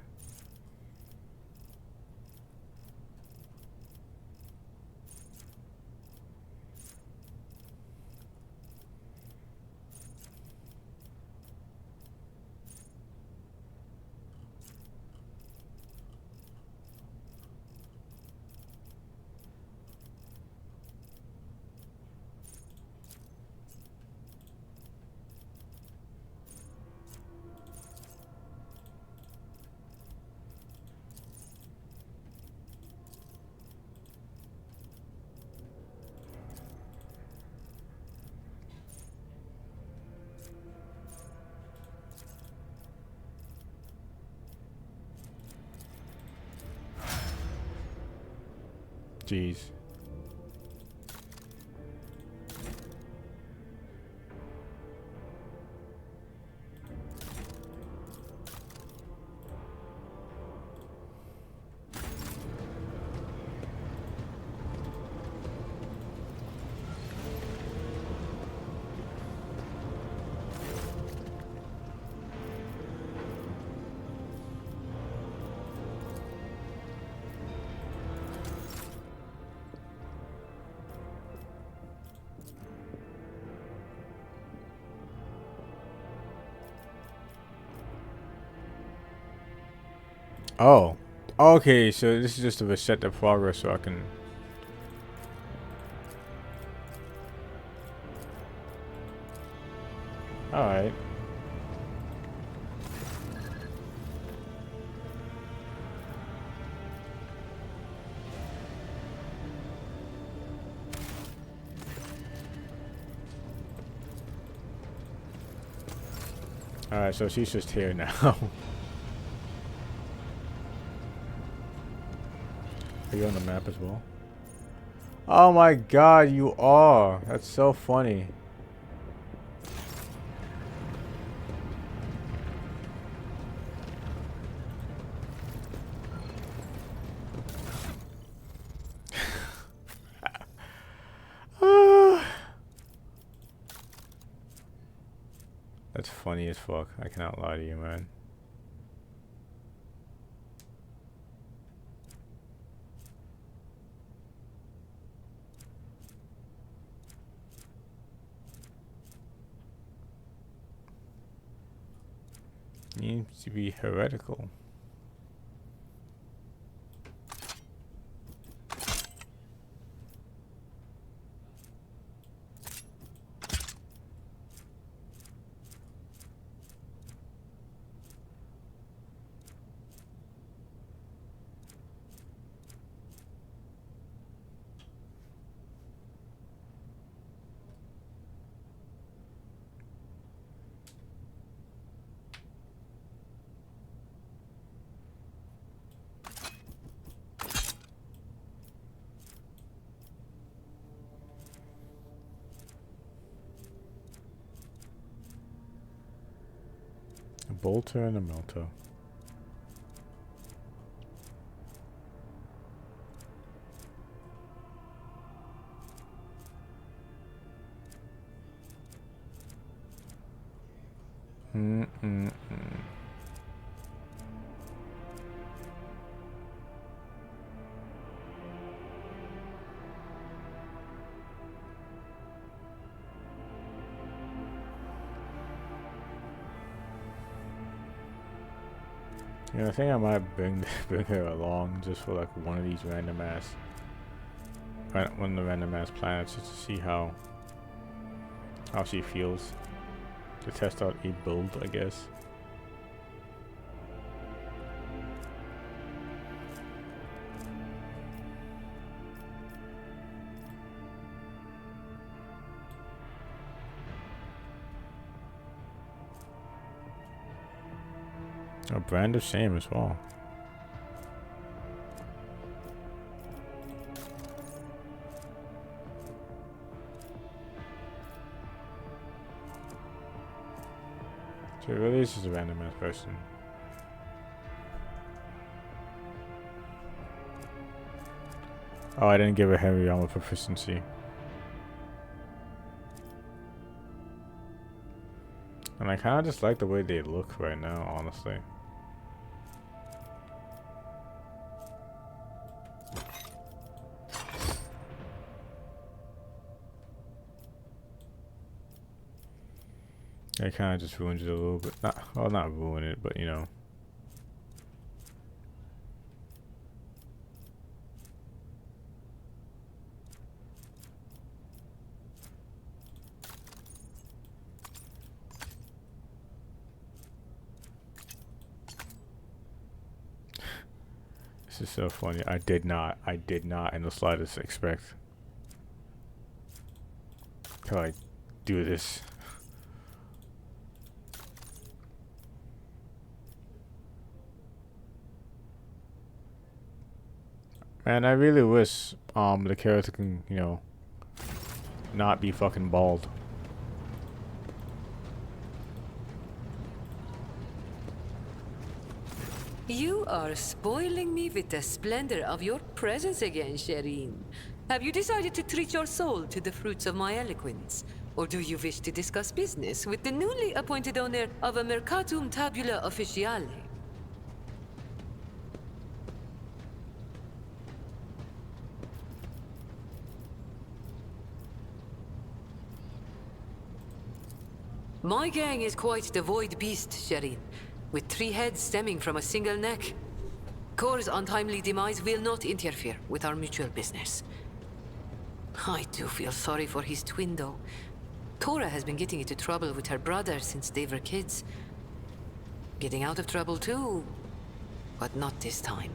Jeez. Oh. Okay, so this is just to reset the progress so I can... Alright. Alright, so she's just here now. Are you on the map as well? Oh my god, you are! That's so funny. That's funny as fuck. I cannot lie to you, man. Needs to be heretical. bolter and a melter. Yeah, I think I might bring her along just for like one of these one of the random ass planets, just to see how she feels, to test out a build, I guess. A brand of shame as well. So really this is a random ass person. Oh, I didn't give a heavy armor proficiency. And I kinda just like the way they look right now, honestly. It kind of just ruins it a little bit. Not ruin it, but you know. This is so funny. I did not in the slightest expect to like do this. Man, I really wish the character can, you know, not be fucking bald. You are spoiling me with the splendor of your presence again, Shireen. Have you decided to treat your soul to the fruits of my eloquence? Or do you wish to discuss business with the newly appointed owner of a Mercatum Tabula Officiale? My gang is quite the void beast, Shireen, with 3 heads stemming from a single neck. Kor's untimely demise will not interfere with our mutual business. I do feel sorry for his twin, though. Tora has been getting into trouble with her brother since they were kids. Getting out of trouble too, but not this time.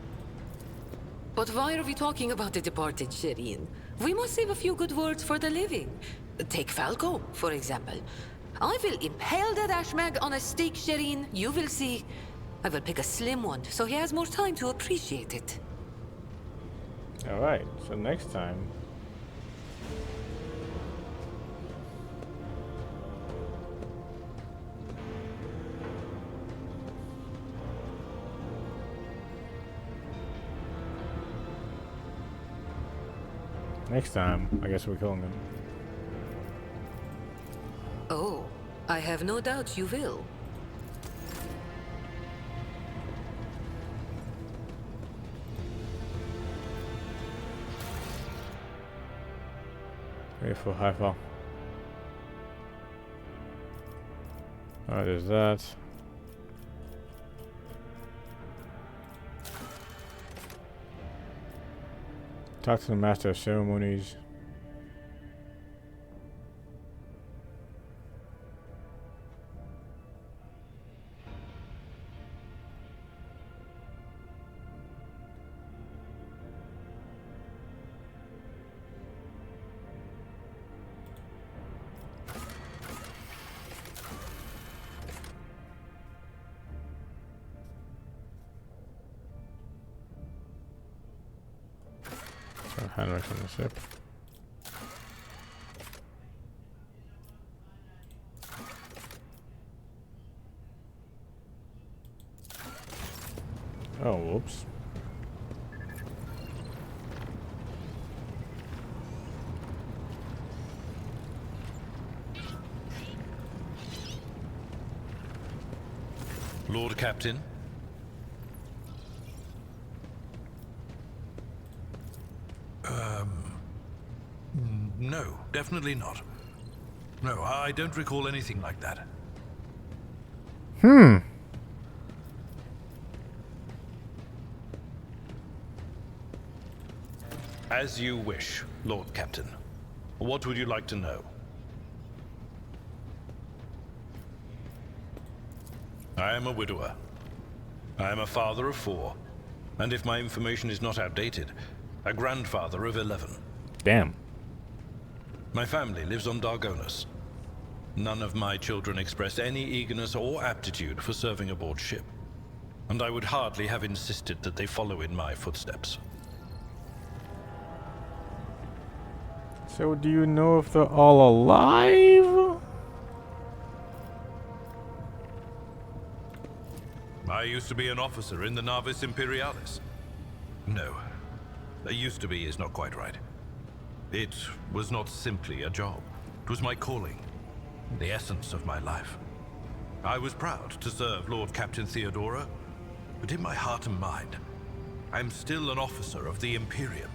But why are we talking about the departed, Shireen? We must save a few good words for the living. Take Falco, for example. I will impale that ashmag on a stake, Shireen. You will see. I will pick a slim one, so he has more time to appreciate it. Alright, so next time. I guess we're killing him. Oh, I have no doubt you will. Ready for high fall. Alright, there's that. Talk to the master of ceremonies. Handwrites on the ship. Oh, whoops. Lord Captain? No, definitely not. No, I don't recall anything like that. As you wish, Lord Captain. What would you like to know? I am a widower. I am a father of 4, and if my information is not outdated, a grandfather of 11. Damn. My family lives on Dargonus. None of my children express any eagerness or aptitude for serving aboard ship, and I would hardly have insisted that they follow in my footsteps. So do you know if they're all alive? I used to be an officer in the Navis Imperialis. No, used to be is not quite right. It was not simply a job. It was my calling, the essence of my life. I was proud to serve Lord Captain Theodora, but in my heart and mind, I am still an officer of the Imperium.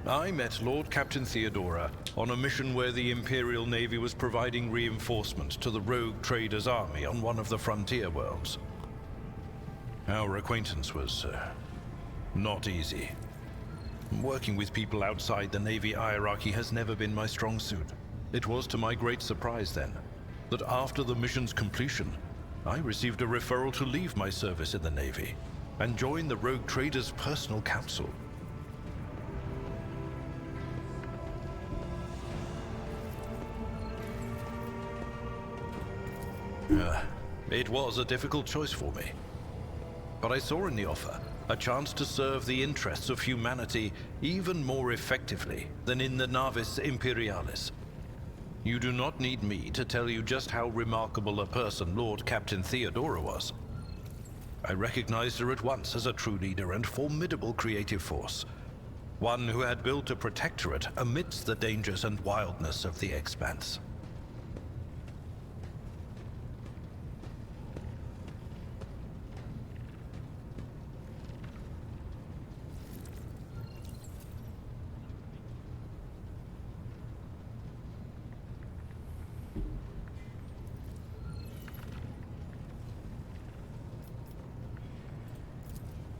I met Lord Captain Theodora on a mission where the Imperial Navy was providing reinforcement to the rogue traders' army on one of the frontier worlds. Our acquaintance was not easy. Working with people outside the Navy hierarchy has never been my strong suit. It was to my great surprise then, that after the mission's completion, I received a referral to leave my service in the Navy and join the rogue traders' personal council. It was a difficult choice for me. But I saw in the offer a chance to serve the interests of humanity even more effectively than in the Navis Imperialis. You do not need me to tell you just how remarkable a person Lord Captain Theodora was. I recognized her at once as a true leader and formidable creative force. One who had built a protectorate amidst the dangers and wildness of the Expanse.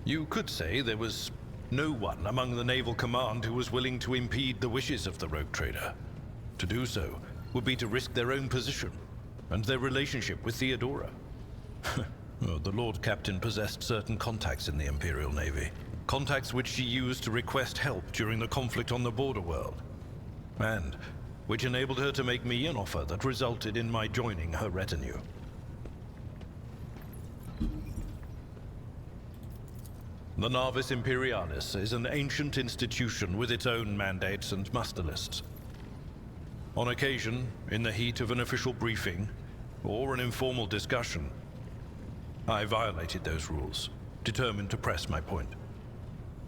You could say there was no one among the naval command who was willing to impede the wishes of the rogue trader. To do so would be to risk their own position and their relationship with Theodora. Well, the Lord Captain possessed certain contacts in the Imperial Navy. Contacts which she used to request help during the conflict on the border world. And which enabled her to make me an offer that resulted in my joining her retinue. The Navis Imperialis is an ancient institution with its own mandates and muster lists. On occasion, in the heat of an official briefing, or an informal discussion, I violated those rules, determined to press my point.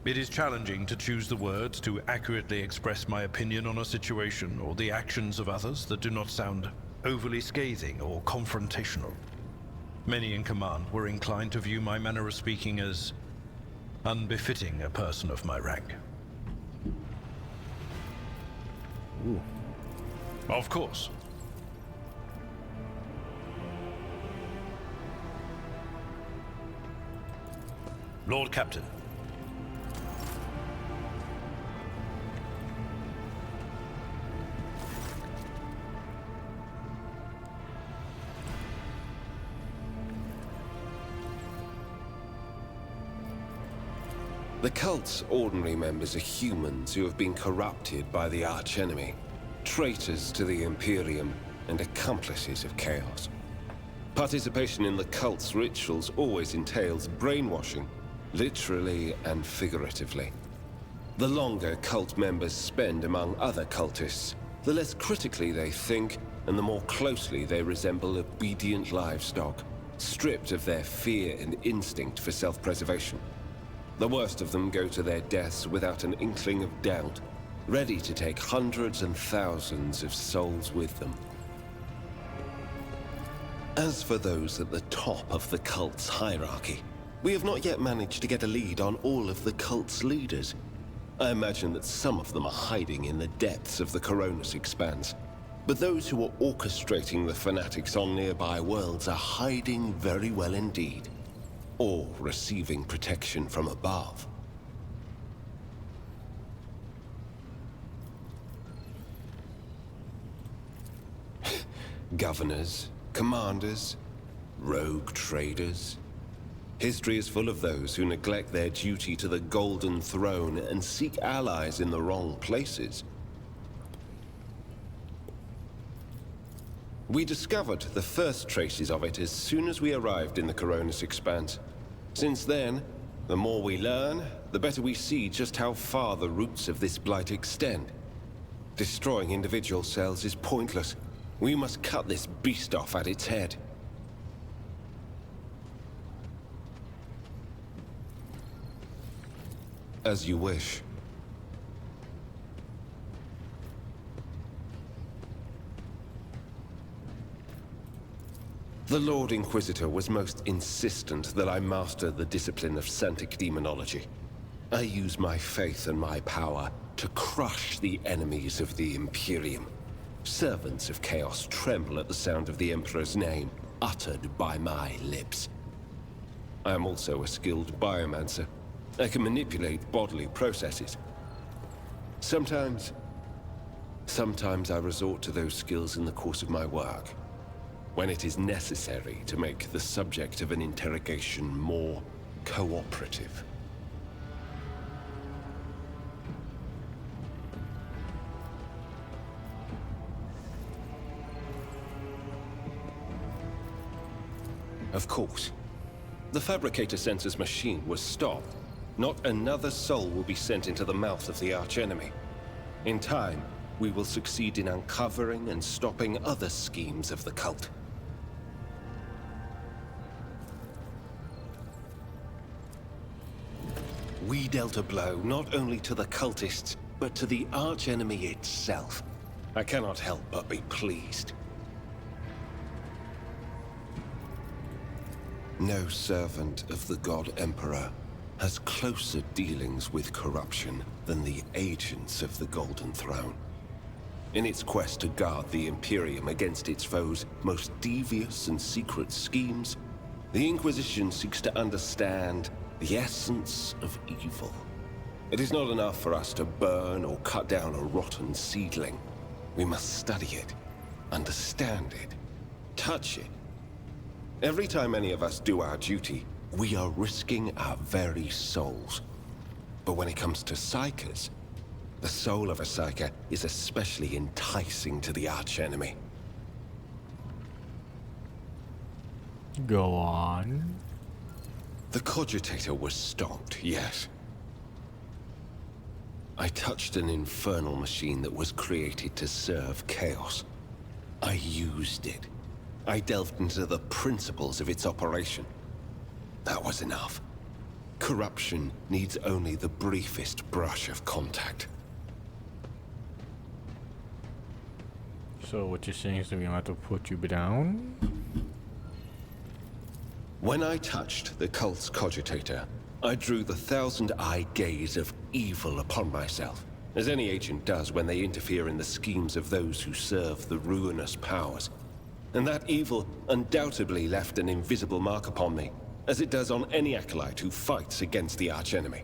It is challenging to choose the words to accurately express my opinion on a situation or the actions of others that do not sound overly scathing or confrontational. Many in command were inclined to view my manner of speaking as unbefitting a person of my rank. Ooh. Of course. Lord Captain. The cult's ordinary members are humans who have been corrupted by the archenemy, traitors to the Imperium, and accomplices of chaos. Participation in the cult's rituals always entails brainwashing, literally and figuratively. The longer cult members spend among other cultists, the less critically they think, and the more closely they resemble obedient livestock, stripped of their fear and instinct for self-preservation. The worst of them go to their deaths without an inkling of doubt, ready to take hundreds and thousands of souls with them. As for those at the top of the cult's hierarchy, we have not yet managed to get a lead on all of the cult's leaders. I imagine that some of them are hiding in the depths of the Coronis Expanse, but those who are orchestrating the fanatics on nearby worlds are hiding very well indeed, or receiving protection from above. Governors, commanders, rogue traders. History is full of those who neglect their duty to the Golden Throne and seek allies in the wrong places. We discovered the first traces of it as soon as we arrived in the Coronis Expanse. Since then, the more we learn, the better we see just how far the roots of this blight extend. Destroying individual cells is pointless. We must cut this beast off at its head. As you wish. The Lord Inquisitor was most insistent that I master the discipline of Santic Demonology. I use my faith and my power to crush the enemies of the Imperium. Servants of Chaos tremble at the sound of the Emperor's name, uttered by my lips. I am also a skilled biomancer. I can manipulate bodily processes. Sometimes I resort to those skills in the course of my work, when it is necessary to make the subject of an interrogation more cooperative. Of course. The Fabricator Sensor's machine was stopped. Not another soul will be sent into the mouth of the archenemy. In time, we will succeed in uncovering and stopping other schemes of the cult. We dealt a blow not only to the cultists, but to the archenemy itself. I cannot help but be pleased. No servant of the God Emperor has closer dealings with corruption than the agents of the Golden Throne. In its quest to guard the Imperium against its foes' most devious and secret schemes, the Inquisition seeks to understand the essence of evil. It is not enough for us to burn or cut down a rotten seedling. We must study it, understand it, touch it. Every time any of us do our duty, we are risking our very souls. But when it comes to Psykers, the soul of a Psyker is especially enticing to the archenemy. Go on. The Cogitator was stopped, yes. I touched an infernal machine that was created to serve Chaos. I used it. I delved into the principles of its operation. That was enough. Corruption needs only the briefest brush of contact. So what you're saying is that we have to put you down? When I touched the cult's Cogitator, I drew the thousand-eye gaze of evil upon myself, as any agent does when they interfere in the schemes of those who serve the ruinous powers. And that evil undoubtedly left an invisible mark upon me, as it does on any acolyte who fights against the archenemy.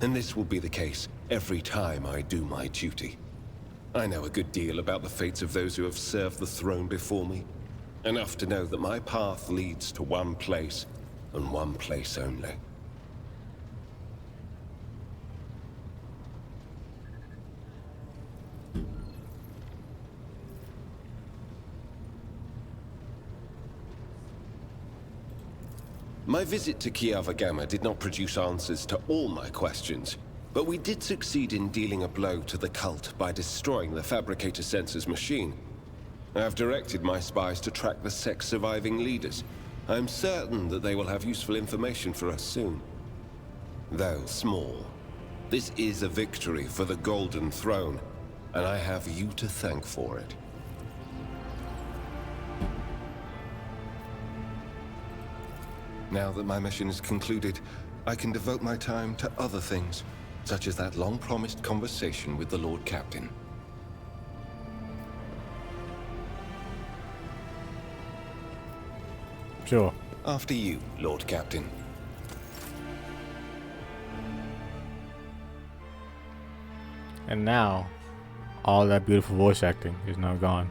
And this will be the case every time I do my duty. I know a good deal about the fates of those who have served the throne before me. Enough to know that my path leads to one place, and one place only. My visit to Kiava Gamma did not produce answers to all my questions, But we did succeed in dealing a blow to the cult by destroying the Fabricator Sensor's machine. I have directed my spies to track the sect's surviving leaders. I am certain that they will have useful information for us soon. Though small, this is a victory for the Golden Throne, and I have you to thank for it. Now that my mission is concluded, I can devote my time to other things, such as that long-promised conversation with the Lord Captain. Sure. After you, Lord Captain. And now, all that beautiful voice acting is now gone.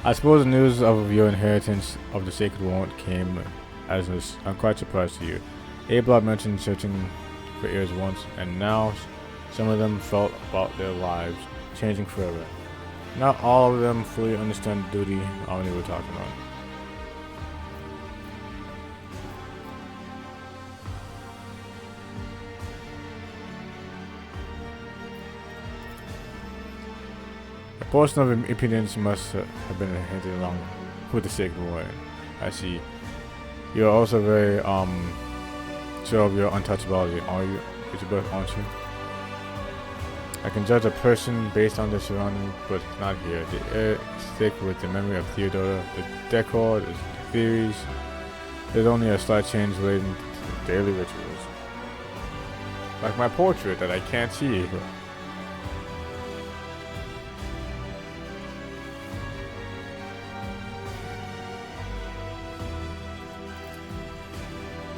I suppose the news of your inheritance of the Sacred Wand came as I'm quite surprised to you. Abelard mentioned searching for heirs once, and now some of them felt about their lives changing forever. Not all of them fully understand the duty they were talking about. A portion of impudence must have been hinted along with the Sacred Wand. I see. You are also very sure of your untouchability, are you? Elizabeth, aren't you? I can judge a person based on their surroundings, but not here. The air is thick with the memory of Theodora, the decor, the theories. There's only a slight change relating to the daily rituals. Like my portrait that I can't see.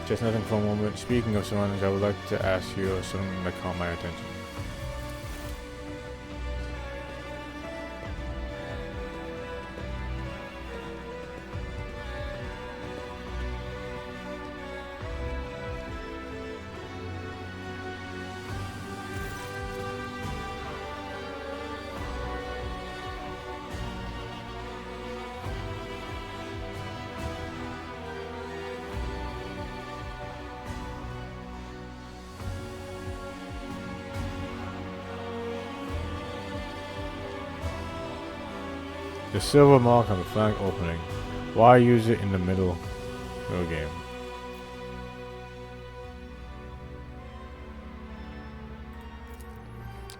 Just nothing for a moment. Speaking of surroundings, I would like to ask you something that caught my attention. The silver mark on the flank opening. Why use it in the middle game?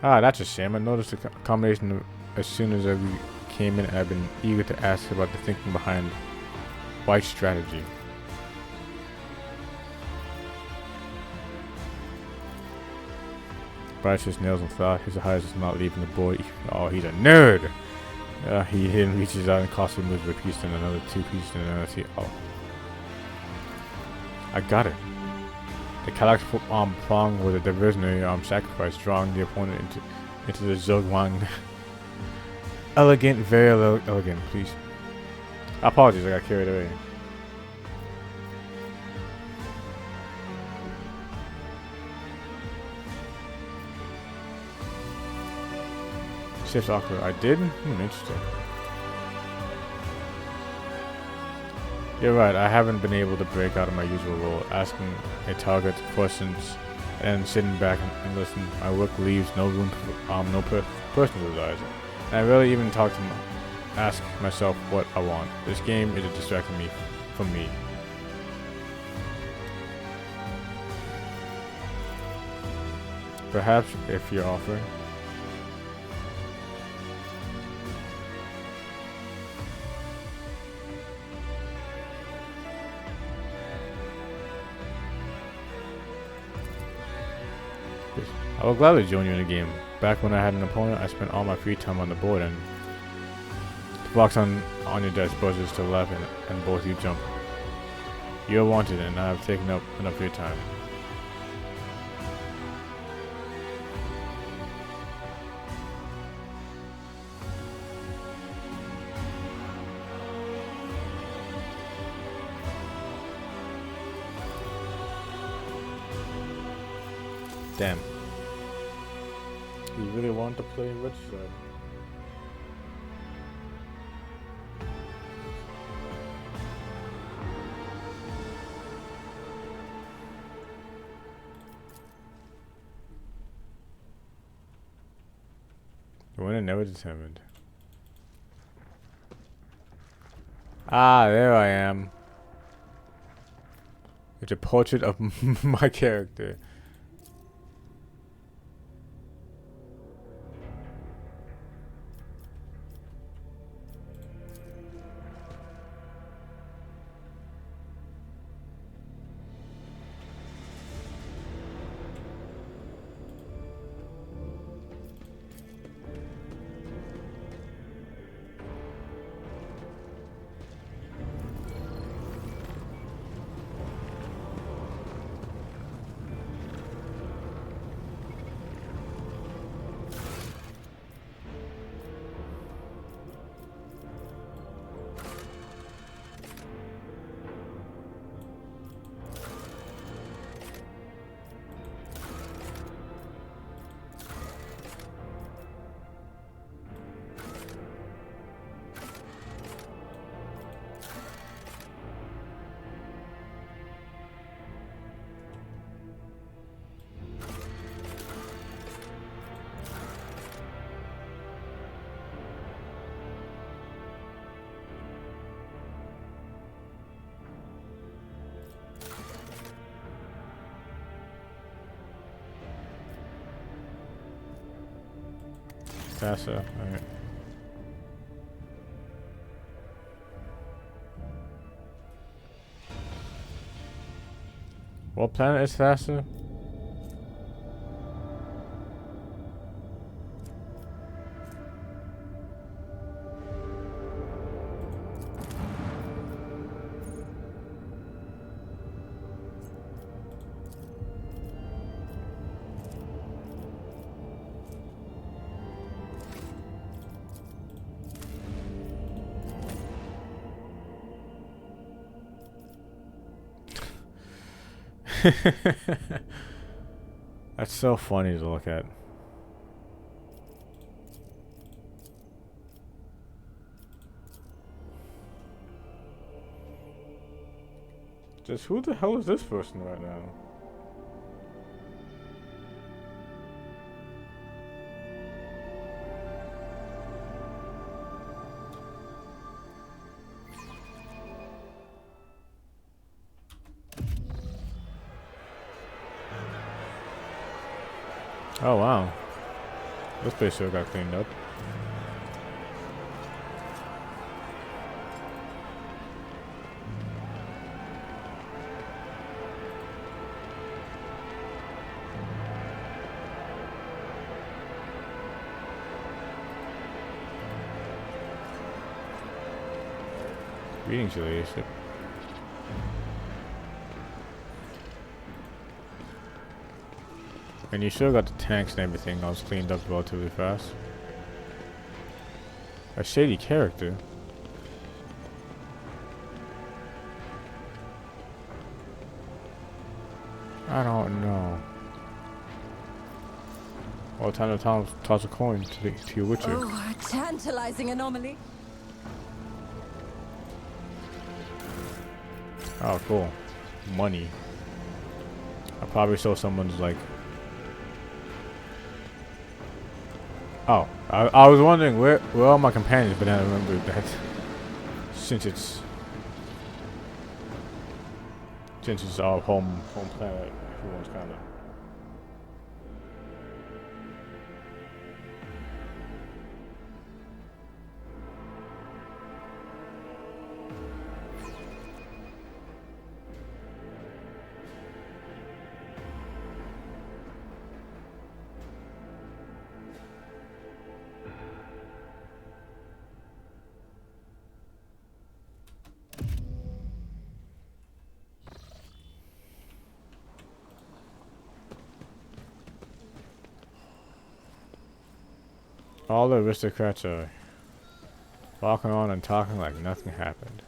That's a shame. I noticed the combination as soon as we came in, and I've been eager to ask about the thinking behind White's strategy. Bryce just nails in thought. His eyes is not leaving the board. Oh, he's a nerd! He hidden reaches out and costly moves with a piece and another 2 pieces and another 2. Oh. I got it. The Kallax prong with a diversionary sacrifice, drawing the opponent into the Zogwang. Elegant, very elegant, please. Apologies, I got carried away. Shift awkward. I did? Interesting. You're right, I haven't been able to break out of my usual role, asking a target questions and sitting back and listen. My work leaves no room for personal desires. And I rarely even ask myself what I want. This game is distracting me from me. Perhaps if you're offering. I will gladly join you in the game. Back when I had an opponent, I spent all my free time on the board, and the box on your desk buzzes to the left, and both you jump. You are wanted, and I have taken up enough of your time. Damn. You really want to play which side? The winner never determined. Ah, there I am. It's a portrait of my character. Faster. Alright. What planet is faster? That's so funny to look at. Just who the hell is this person right now? Oh wow. This place sure got cleaned up. Greetings, your ladyship. And you sure got the tanks and everything else cleaned up relatively fast. A shady character. I don't know. Well, time to toss a coin to your witcher. Oh, a tantalizing anomaly. Oh, cool. Money. I probably saw someone's like. Oh, I was wondering where are my companions, but then I remembered that since it's our home planet, everyone's kind of. All the aristocrats are walking on and talking like nothing happened.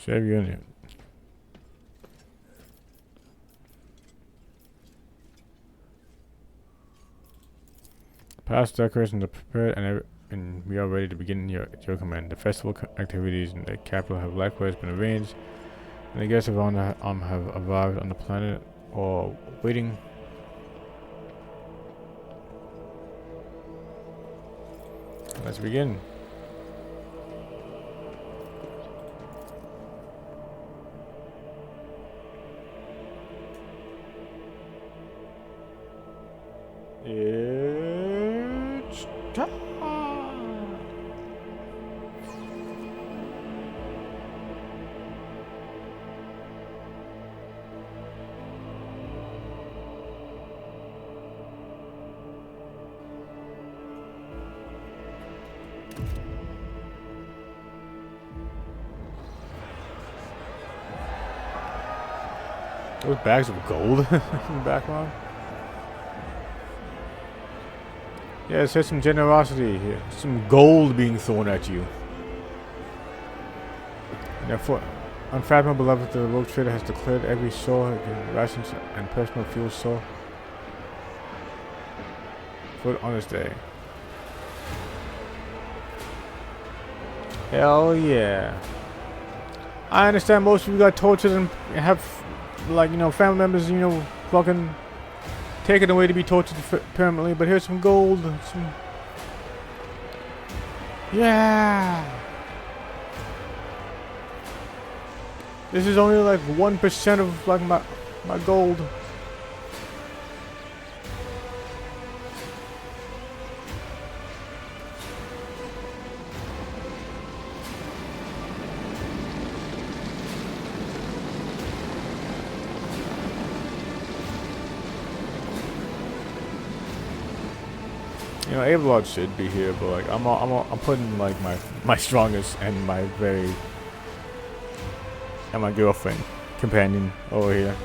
Save unit. Past decorations are prepared and we are ready to begin your command. The festival activities in the capital have likewise been arranged, and the guests of honor have arrived on the planet or waiting. Let's begin. It's time. Those bags of gold in the background. Yeah, it says some generosity here. Some gold being thrown at you. And therefore, unfathomable beloved, the rogue trader has declared every soul rations and personal fuel soul food on this day. Hell yeah. I understand most of you got tortured and have, like, you know, family members, you know, fucking taken away to be tortured permanently, but here's some gold. Some... Yeah. This is only like 1% of like my gold. You know, Avalon should be here, but like I'm putting like my strongest and my my girlfriend companion over here.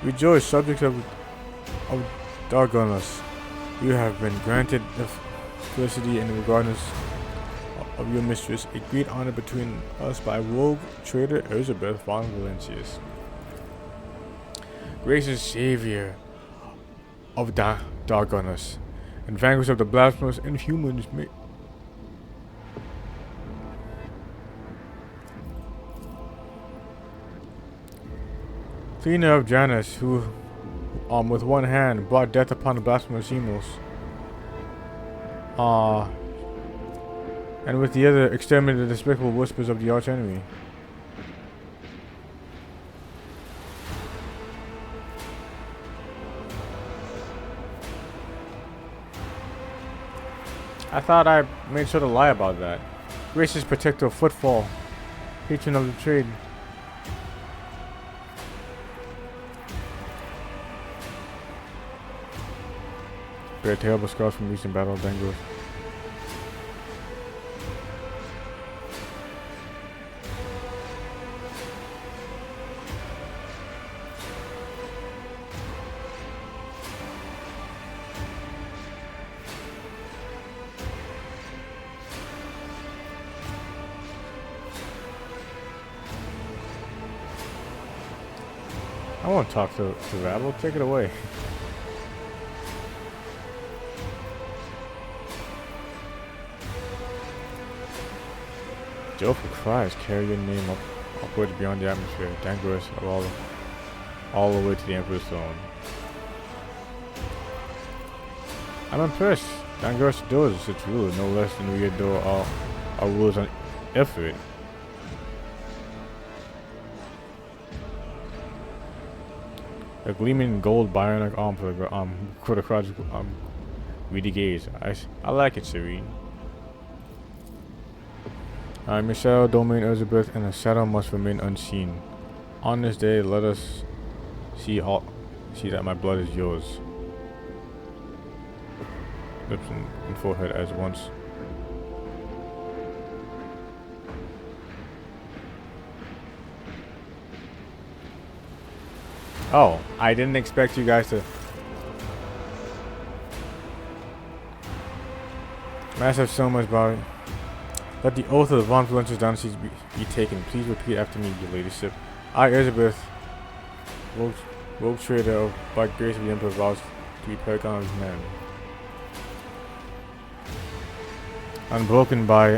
Rejoice, subjects of Dargonus. You have been granted the felicity and regardless of your mistress, a great honor between us by rogue trader Elizabeth von Valencius. Gracious savior of Dargonus, and vanquish of the blasphemous inhumans. Cleaner of Janus, who with one hand brought death upon the blasphemous Emos. And with the other exterminated the despicable whispers of the archenemy. I thought I made sure to lie about that. Gracious protector of footfall, patron of the trade. Bear terrible scars from recent battle of Dengros. I won't talk to Rabble. Take it away. Joe for Christ, carry your name upwards beyond the atmosphere, dangerous of all the way to the Emperor's throne. I'm impressed. Dangerous adores its ruler no less than we adore our rulers on Ifrit. A gleaming gold bionic arm for the crowd's greedy gaze. I like it, Serene. Your shadow domain Elizabeth, and the shadow must remain unseen. On this day, let us see that my blood is yours. Lips and forehead as once. Oh, I didn't expect you guys to. Master have so much body. Let the oath of the Von Fluence's dynasty be taken. Please repeat after me, your ladyship. I, Elizabeth, rogue trader, by grace of the Emperor, vows to be paragon of humanity. Unbroken by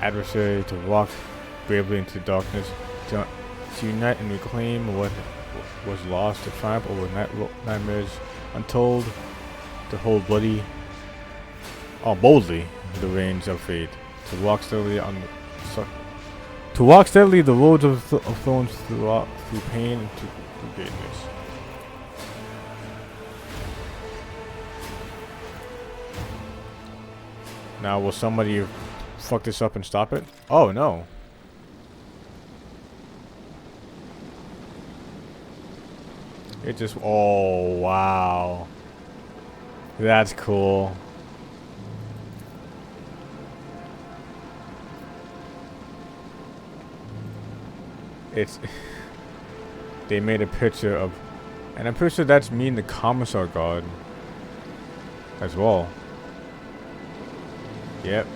adversary, to walk bravely into the darkness, to unite and reclaim what was lost, to triumph over nightmares untold, to hold boldly the reins of fate, to walk steadily the roads of thorns through pain and through greatness. Now, will somebody fuck this up and stop it? Oh no. It just, oh wow. That's cool. It's, they made a picture of, and I'm pretty sure that's me and the Commissar Guard as well. Yep.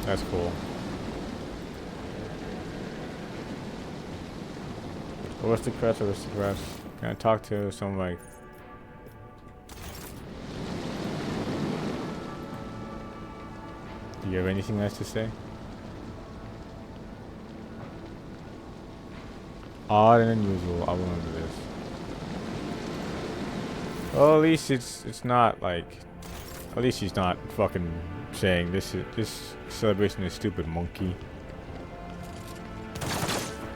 That's cool. Aristocrats. Can I talk to somebody? Do you have anything nice to say? Odd and unusual. I remember this. Well, at least it's not like. At least he's not fucking saying this celebration is stupid, monkey.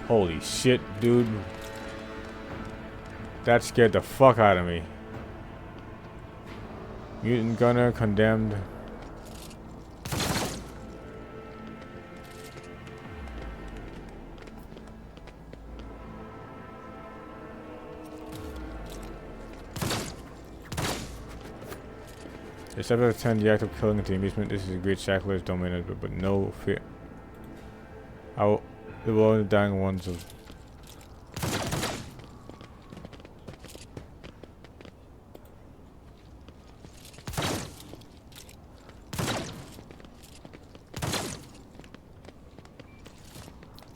Holy shit, dude. That scared the fuck out of me. Mutant gunner condemned. Except for 10 the act of killing into amusement, this is a great shackler's domain, but no fear. The world dying ones of.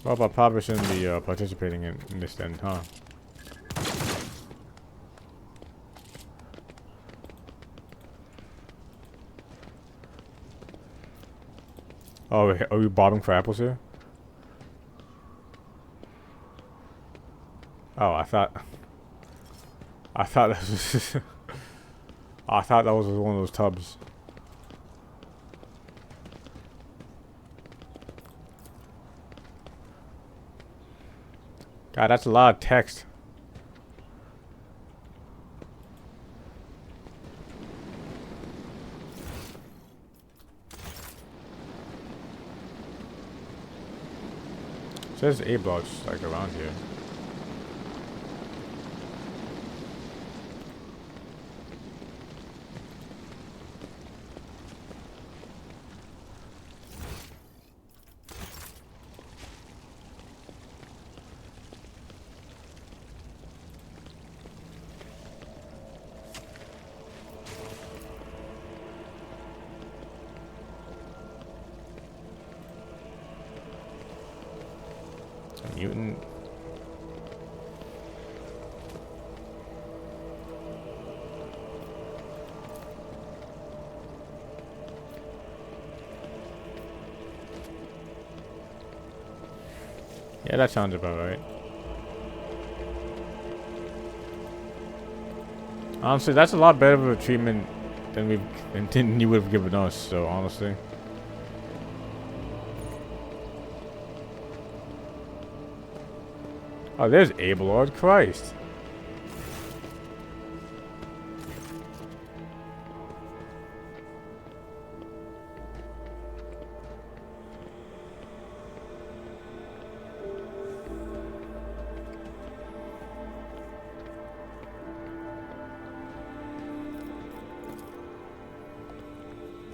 Well, I probably shouldn't be participating in this then, huh? Oh, wait, are we bobbing for apples here? Oh, I thought that was I thought that was one of those tubs. God, that's a lot of text. It says A blocks like around here. Mutant. Yeah, that sounds about right. Honestly, that's a lot better of a treatment than you would have given us, so honestly. Oh, there's Abelard. Christ.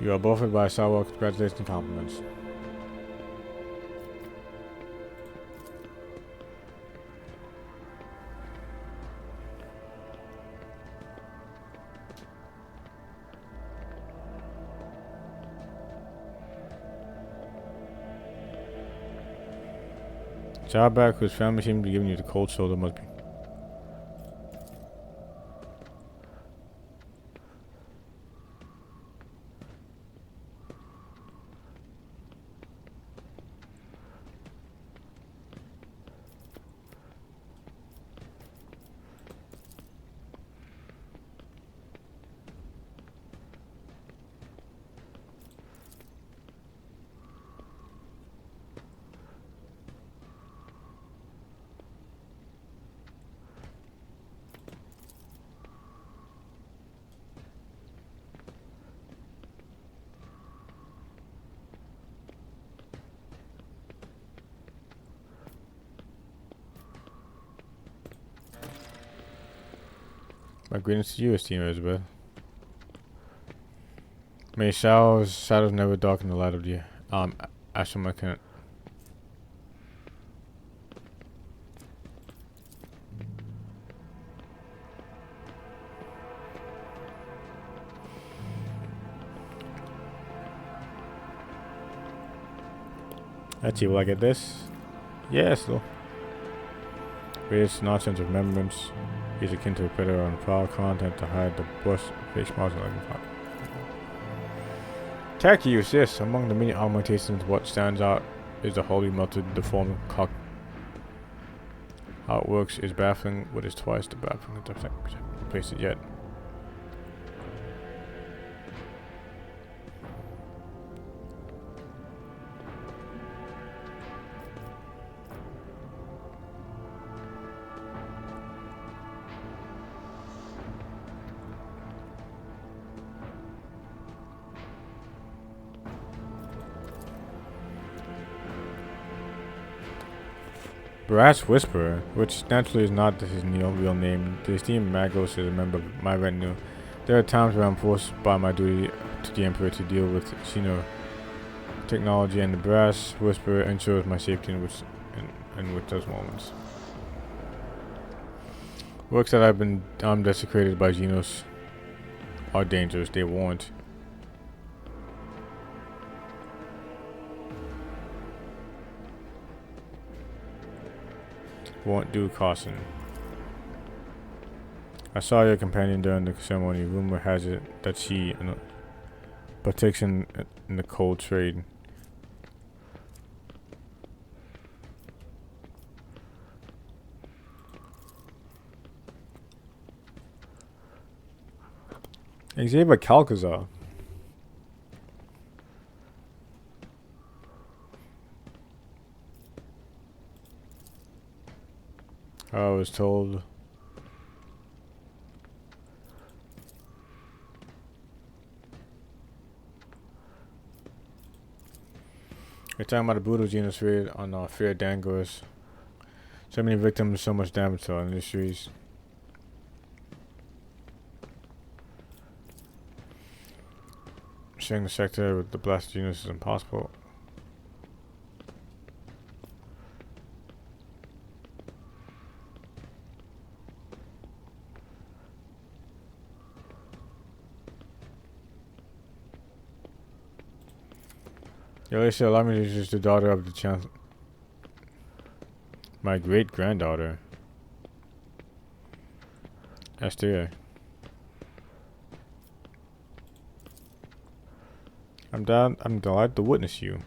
You are buffeted by Sawa. Congratulations and compliments. Jawback, whose family seemed to be giving you the cold shoulder, must be. My greetings to you, esteemed Elizabeth. May shadows never darken the light of the Ashram. Let's see, will I get this? Yes, though. Greatest nonsense of remembrance. He's akin to a predator on foul content to hide the bush face marks like a fire. Tech use, yes. Among the many augmentations, what stands out is the wholly melted deformed cock. How it works is baffling, what is twice the baffling attempts to replace it yet. Brass Whisperer, which naturally is not his real name. The esteemed Magos is a member of my retinue. There are times where I'm forced by my duty to the Emperor to deal with Xeno technology, and the Brass Whisperer ensures my safety in with those moments. Works that have been desecrated by Xenos are dangerous, they warned. Won't do, caution. I saw your companion during the ceremony. Rumor has it that she partakes in the cold trade. Xavier Calcazar. I was told. We're talking about a brutal genus raid on Fear Dangors. So many victims, so much damage to our industries. Sharing the sector with the blast genus is impossible. Alicia, allow me to introduce the daughter of the Chancellor. My great-granddaughter. Esther. I'm delighted to witness you.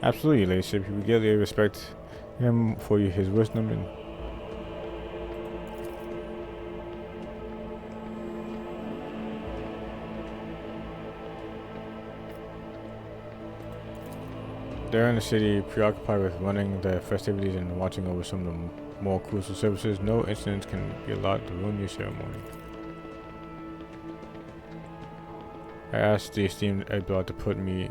Absolutely, Ladyship. We greatly respect him for his wisdom and they're in the city, preoccupied with running the festivities and watching over some of the more crucial services. No incidents can be allowed to ruin your ceremony. I asked the esteemed Edward to put me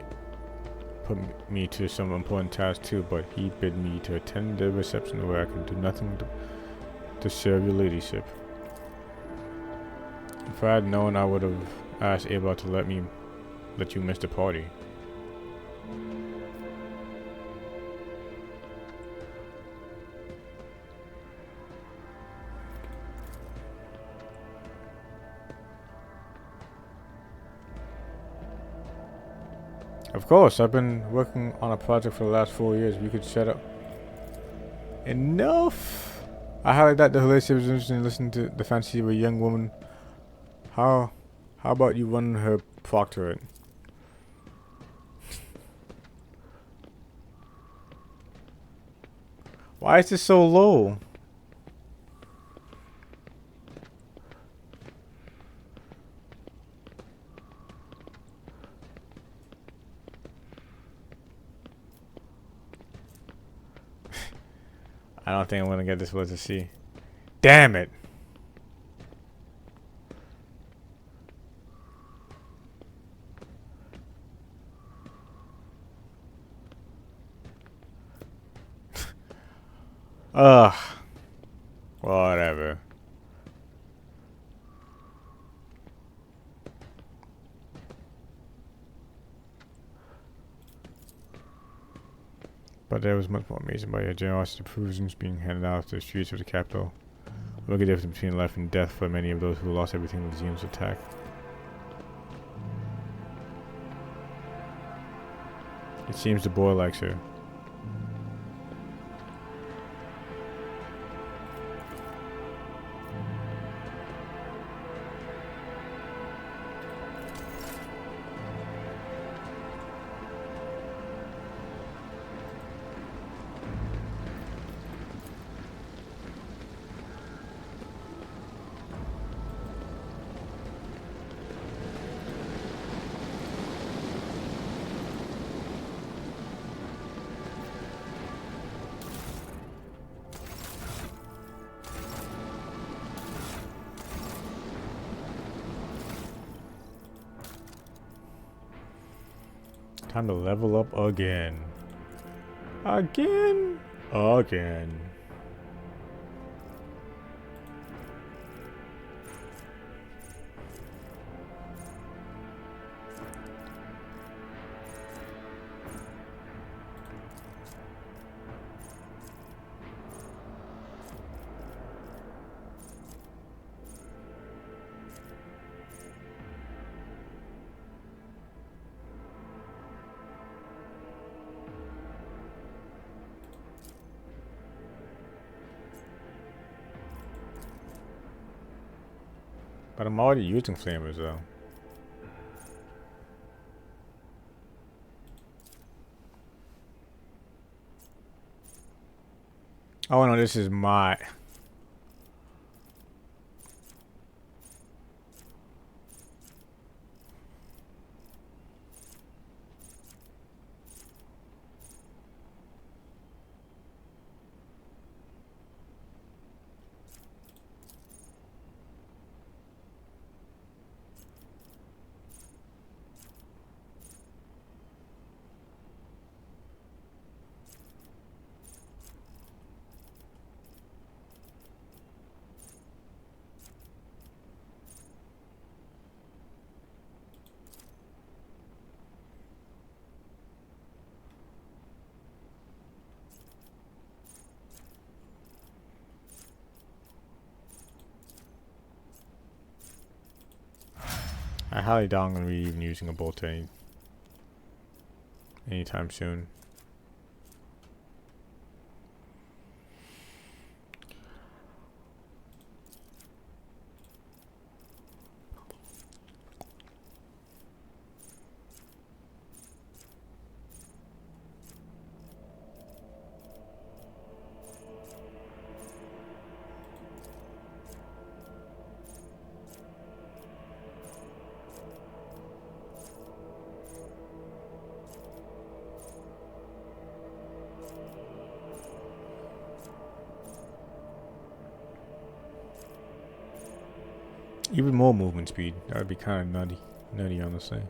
to some important tasks too, but he bid me to attend the reception where I could do nothing to serve your ladyship. In If I had known, I would have asked Ava to let you miss the party. Of course, I've been working on a project for the last 4 years. We could set up. Enough! I highlight that the relationship was interesting and listen to the fantasy of a young woman. How about you run her proctorate? Why is this so low? I don't think I'm gonna get this one to see. Damn it! Ugh. Whatever. But there was much more amazing by your generosity provisions being handed out to the streets of the capital. Look at the difference between life and death for many of those who lost everything in the Zeum's attack. It seems the boy likes her. Time to level up again. Again. But I'm already using flamers though. Oh no, this is my... I highly doubt I'm going to be even using a bolt anytime soon. Even more movement speed. That would be kind of nutty, honestly.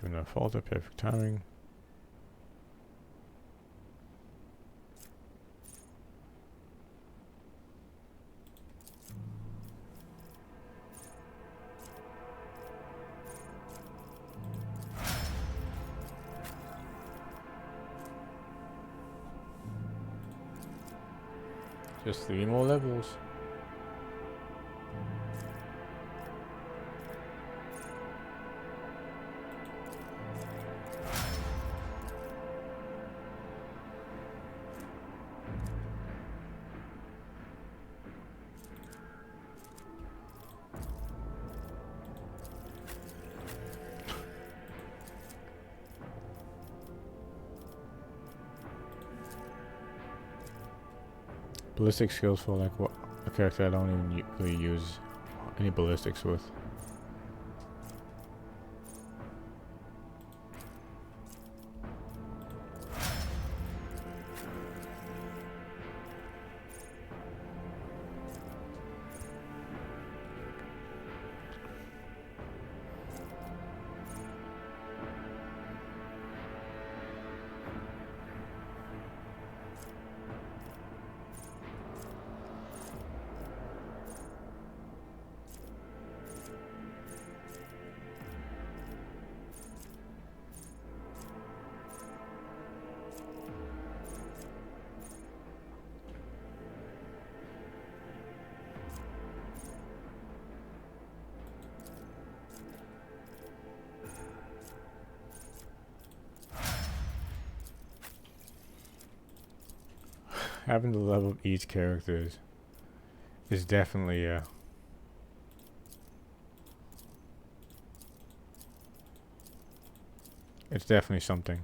Do not falter, perfect timing. Just 3 more levels. Ballistic skills for like what a character I don't even really use any ballistics with. Having to level up each character is definitely it's definitely something.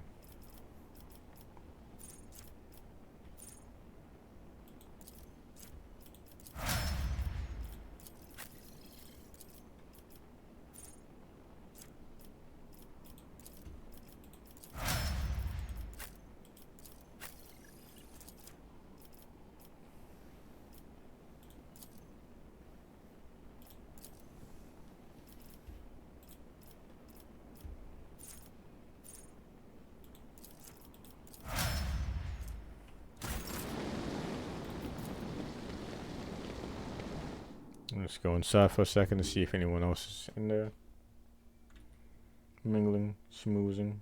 I'm just go inside for a second to see if anyone else is in there. Mingling, schmoozing.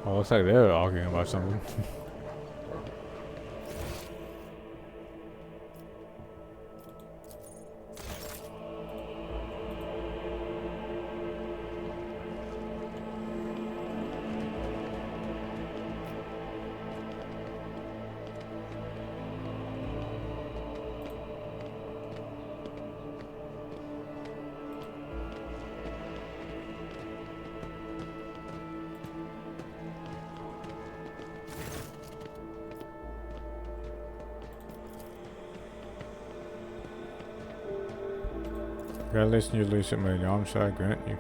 Oh, looks like they're arguing about something. Congratulations, you lose at my arm side, grant you.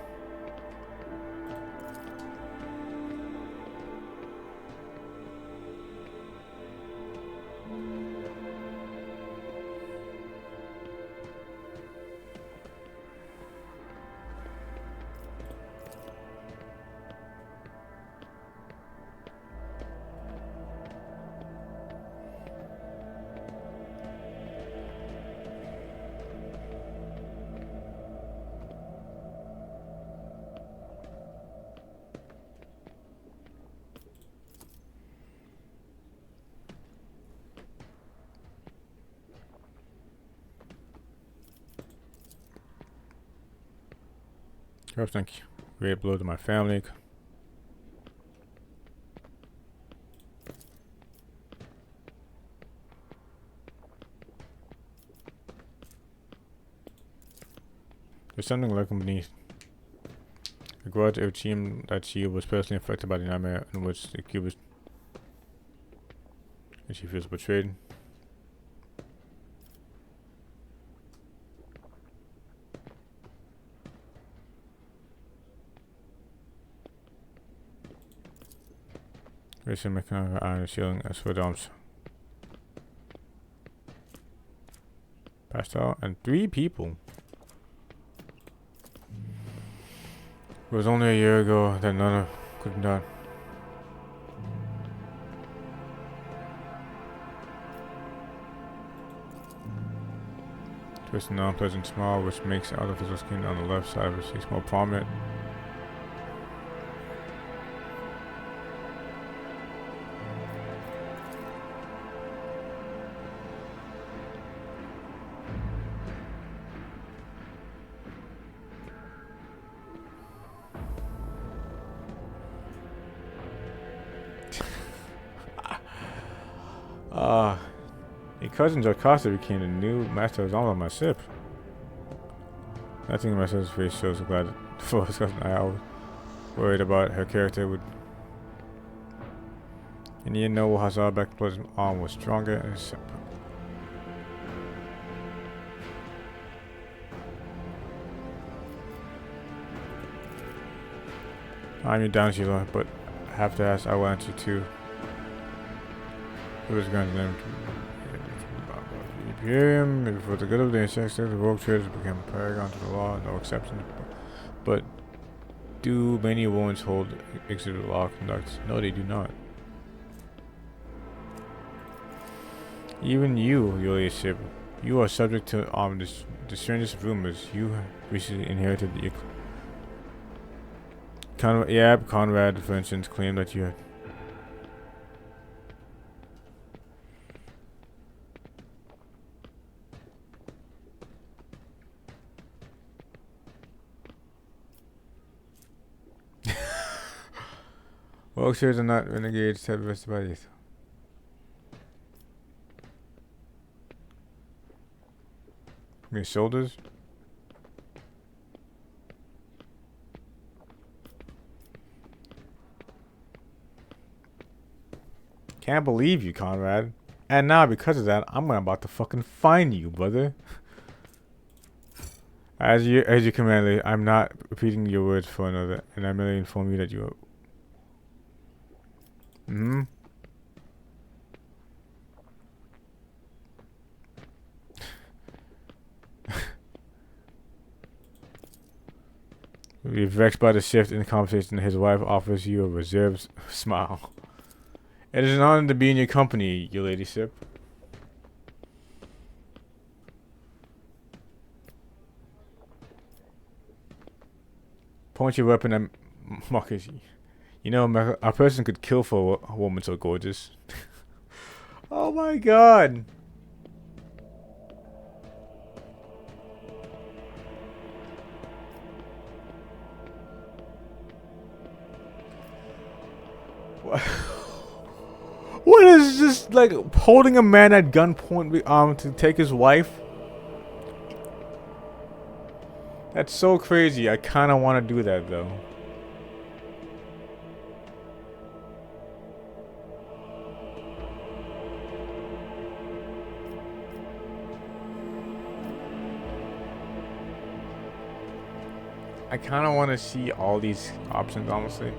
Oh, thank you. Great blow to my family. There's something lurking beneath. A grudge of team that she was personally affected by the nightmare in which the cube is, and she feels betrayed. Racing mechanical iron ceiling as for dumps. Passed out and 3 people. It was only a year ago that none of could have done. Twist an unpleasant smile which makes the artificial skin on the left side of his face more prominent. Your cousin Jocasta became the new master of all of my ship. Nothing in my sister's face shows glad for his cousin. I was worried about her character would. And you know Hazard back plus arm was stronger and separate. I'm your down, Sheila, but I have to ask, I will answer too. It was going to them Imperium, for the good of the insects, the rogue traders became a paragon to the law, no exceptions. But do many warrants hold executive law conducts? No, they do not. Even you, your leadership, you are subject to the strangest rumors. You recently inherited the Conrad, for instance, claimed that you had. Workers are not renegades, have vested by this. From your shoulders? Can't believe you, Conrad. And now, because of that, I'm about to fucking find you, brother. As you command, I'm not repeating your words for another, and I merely inform you that you are. You're vexed by the shift in the conversation. His wife offers you a reserved smile. It is an honor to be in your company, your ladyship. Point your weapon at Marcus. You know, a person could kill for a woman so gorgeous. Oh my god. What is this, like, holding a man at gunpoint to take his wife? That's so crazy. I kind of want to do that though. I kind of want to see all these options, honestly.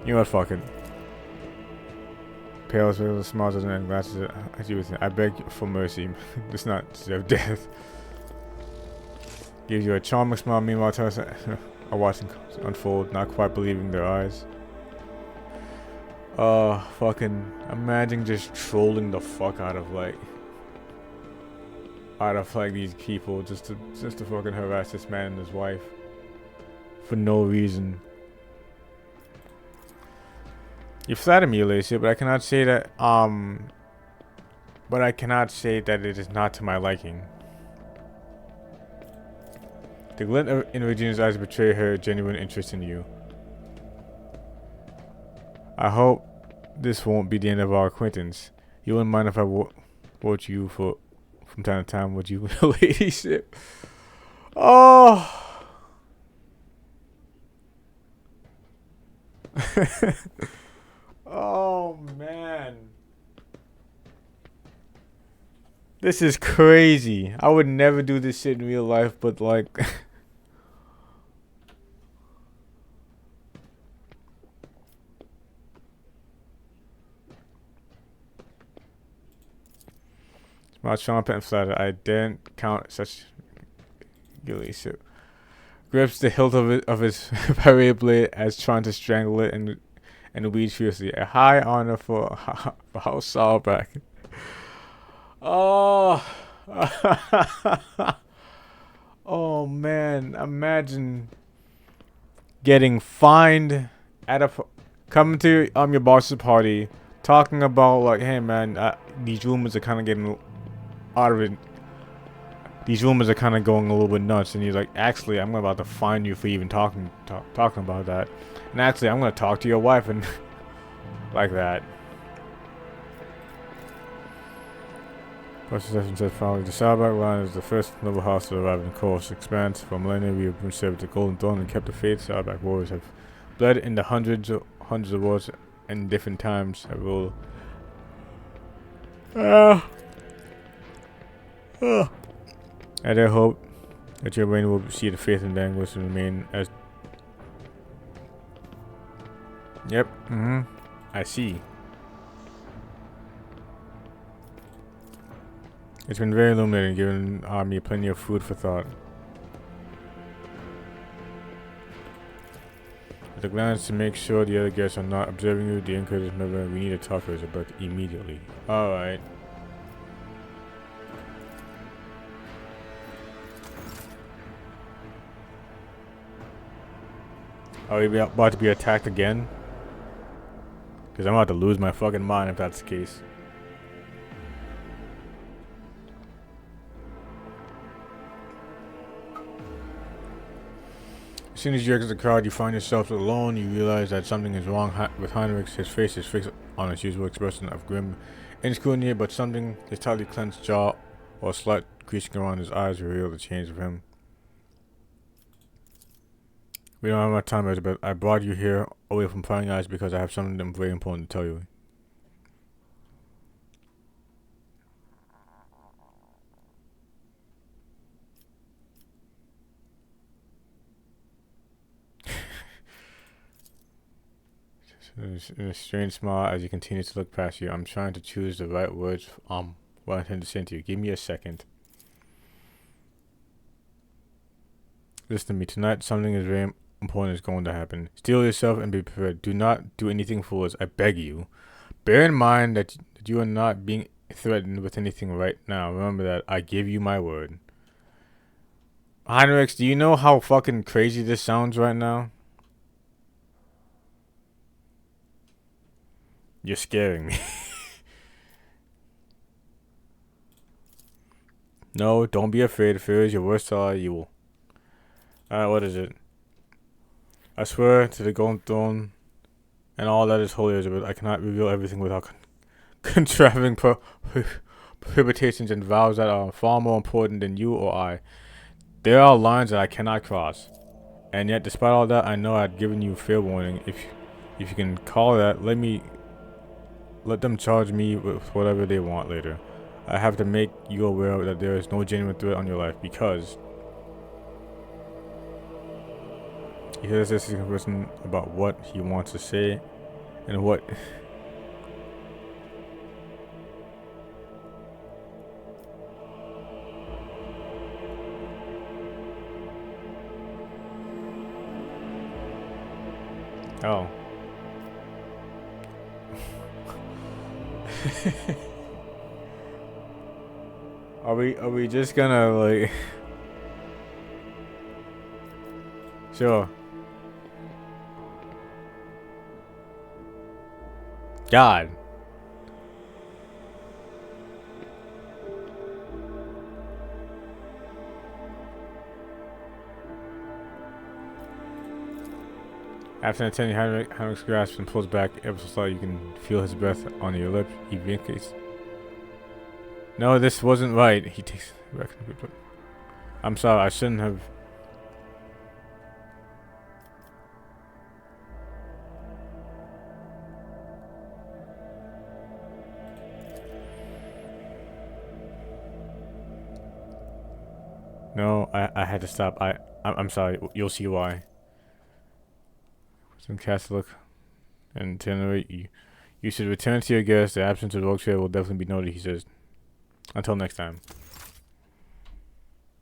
You know what, fuck it. Pale as little smiles and glasses at you. I beg for mercy. Does not deserve death. Gives you a charming smile, meanwhile tells are watching unfold, not quite believing their eyes. Fucking imagine just trolling the fuck out of these people just to fucking harass this man and his wife for no reason. You flatter me, Alicia, but I cannot say that it is not to my liking. The glint in Regina's eyes betray her genuine interest in you. I hope this won't be the end of our acquaintance. You wouldn't mind if I wrote you for from time to time. Would you ladyship? Oh. Oh man. This is crazy. I would never do this shit in real life, but like Smart trumpet and flatter. I daren't count such gilly shit. Grips the hilt of his parry blade as trying to strangle it and weeds fiercely. A high honor for House Saulback. Oh. Oh man, imagine getting fined at a coming to your boss's party, talking about like, hey man, these rumors are kind of getting out of it. These rumors are kind of going a little bit nuts, and he's like, actually, I'm about to fine you for even talking about that, and actually, I'm gonna talk to your wife and like that. Perception says finally, the Saulback line is the first noble house to arrive in Course. Expands for millennia. We have been served the Golden Throne and kept the faith. Saulback warriors have bled in the hundreds of wars and different times have ruled. I dare hope that your reign will see the faith and the anguish and remain as. Yep. I see. It's been very illuminating, giving me plenty of food for thought. With a glance to make sure the other guests are not observing you, the Inquisitor's member, we need to talk to Elizabeth immediately. Alright. Are we about to be attacked again? Because I'm about to lose my fucking mind if that's the case. As soon as you exit the crowd, you find yourself alone. You realize that something is wrong with Heinrich. His face is fixed on its usual expression of grim inscrutiny, but something, his tightly clenched jaw or slight creasing around his eyes, reveal the change of him. We don't have much time, Elizabeth. I brought you here away from prying eyes because I have something very important to tell you. A strange smile as he continues to look past you. I'm trying to choose the right words. What I intend to say to you. Give me a second. Listen to me. Tonight, something is very important is going to happen. Steel yourself and be prepared. Do not do anything foolish. I beg you. Bear in mind that you are not being threatened with anything right now. Remember that. I give you my word. Heinrich, do you know how fucking crazy this sounds right now? You're scaring me. No, don't be afraid. Fear is your worst ally. You will. Alright, what is it? I swear to the Golden Throne and all that is holy, Elizabeth, I cannot reveal everything without contriving prohibitions and vows that are far more important than you or I. There are lines that I cannot cross. And yet, despite all that, I know I've given you fair warning. If you can call that, let them charge me with whatever they want later. I have to make you aware that there is no genuine threat on your life because he hears this person about what he wants to say and what oh. Are we just gonna like sure. God. After attending Heinrich's grasp and pulls back ever so slightly, you can feel his breath on your lip. He vindicates. No, this wasn't right. He takes. I'm sorry. I shouldn't have. No, I had to stop. I'm sorry. You'll see why. Some Catholic and itinerary. You should return to your guests. The absence of the will definitely be noted, he says. Until next time.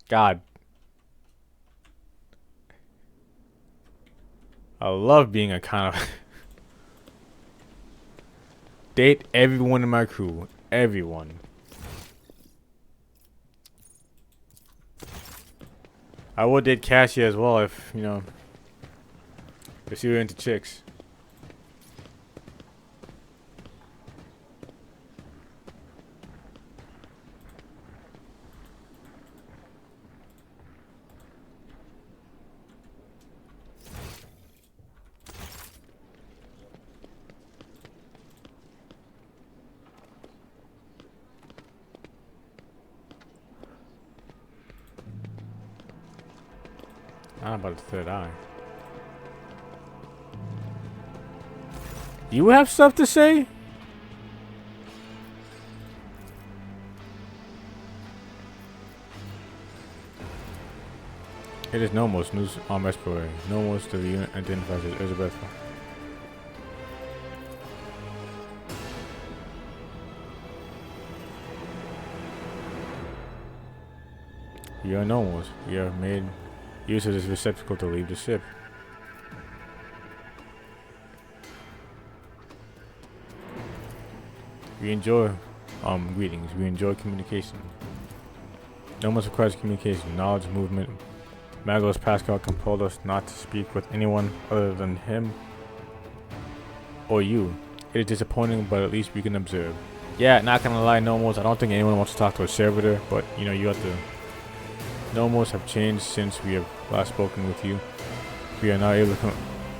God. I love being a kind of... Date everyone in my crew. Everyone. I would date Cassie as well if, you know... If you were into chicks. Not about the third eye. You have stuff to say? It is Nomos, news on respiratory. Nomos to the unit identifies as Elizabeth. We are Nomos. We have made use of this receptacle to leave the ship. We enjoy greetings. We enjoy communication. Nomos requires communication, knowledge, movement. Magos Pascal compelled us not to speak with anyone other than him or you. It is disappointing, but at least we can observe. Yeah, not gonna lie, Nomos, I don't think anyone wants to talk to a servitor, but you know, you have to. Nomos have changed since we have last spoken with you. We are now able to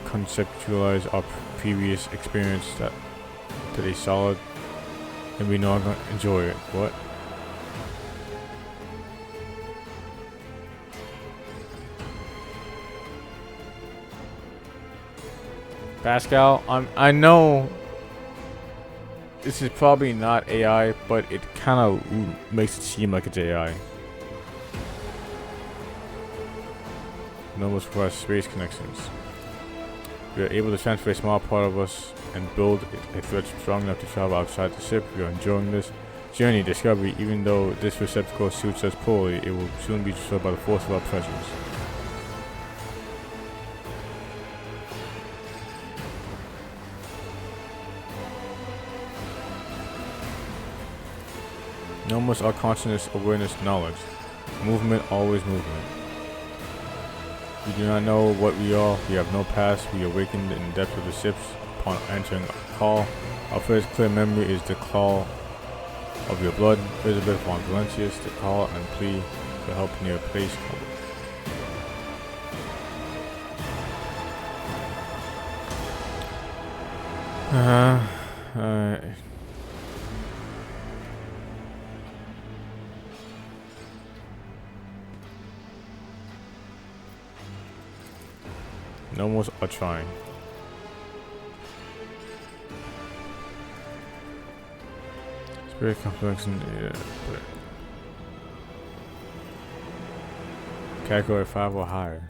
conceptualize our previous experience to a solid, and we no longer enjoy it. What? Pascal, I know this is probably not AI, but it kind of makes it seem like it's AI. Nomos provides space connections. We are able to transfer a small part of us and build a thread strong enough to travel outside the ship. We are enjoying this journey, discovery. Even though this receptacle suits us poorly, it will soon be destroyed by the force of our presence. Nomos are consciousness, awareness, knowledge. Movement, always movement. We do not know what we are. We have no past. We awakened in the depths of the ships upon entering a call. Our first clear memory is the call of your blood. Elizabeth von Valentius, to call and plead for help near a place called Nomos are trying. Spirit complex and category 5 or higher.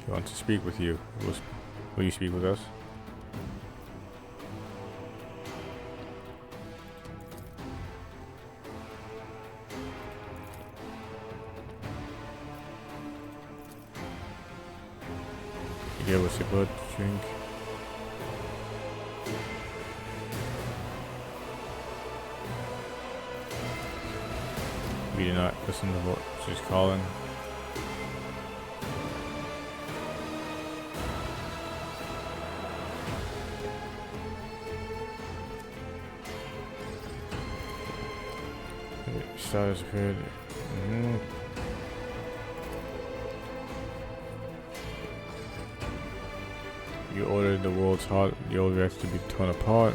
We want to speak with you. Will you speak with us? You gave us a blood drink. We did not listen to what she's calling. Stars appeared. ordered the world's heart, the old reactor to be torn apart.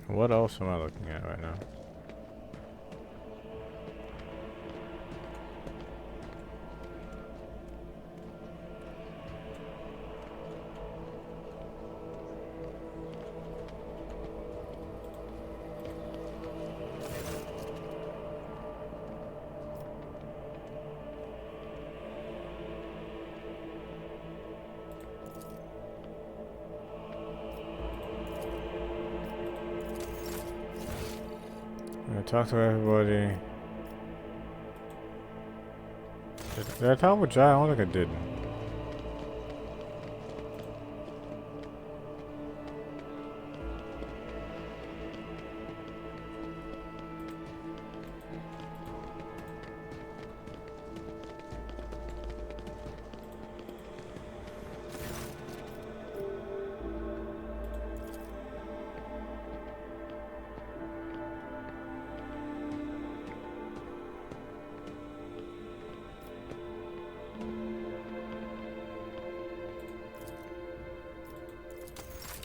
What else am I looking at right now? I talked to everybody. Did I talk with Jai? I don't think I did.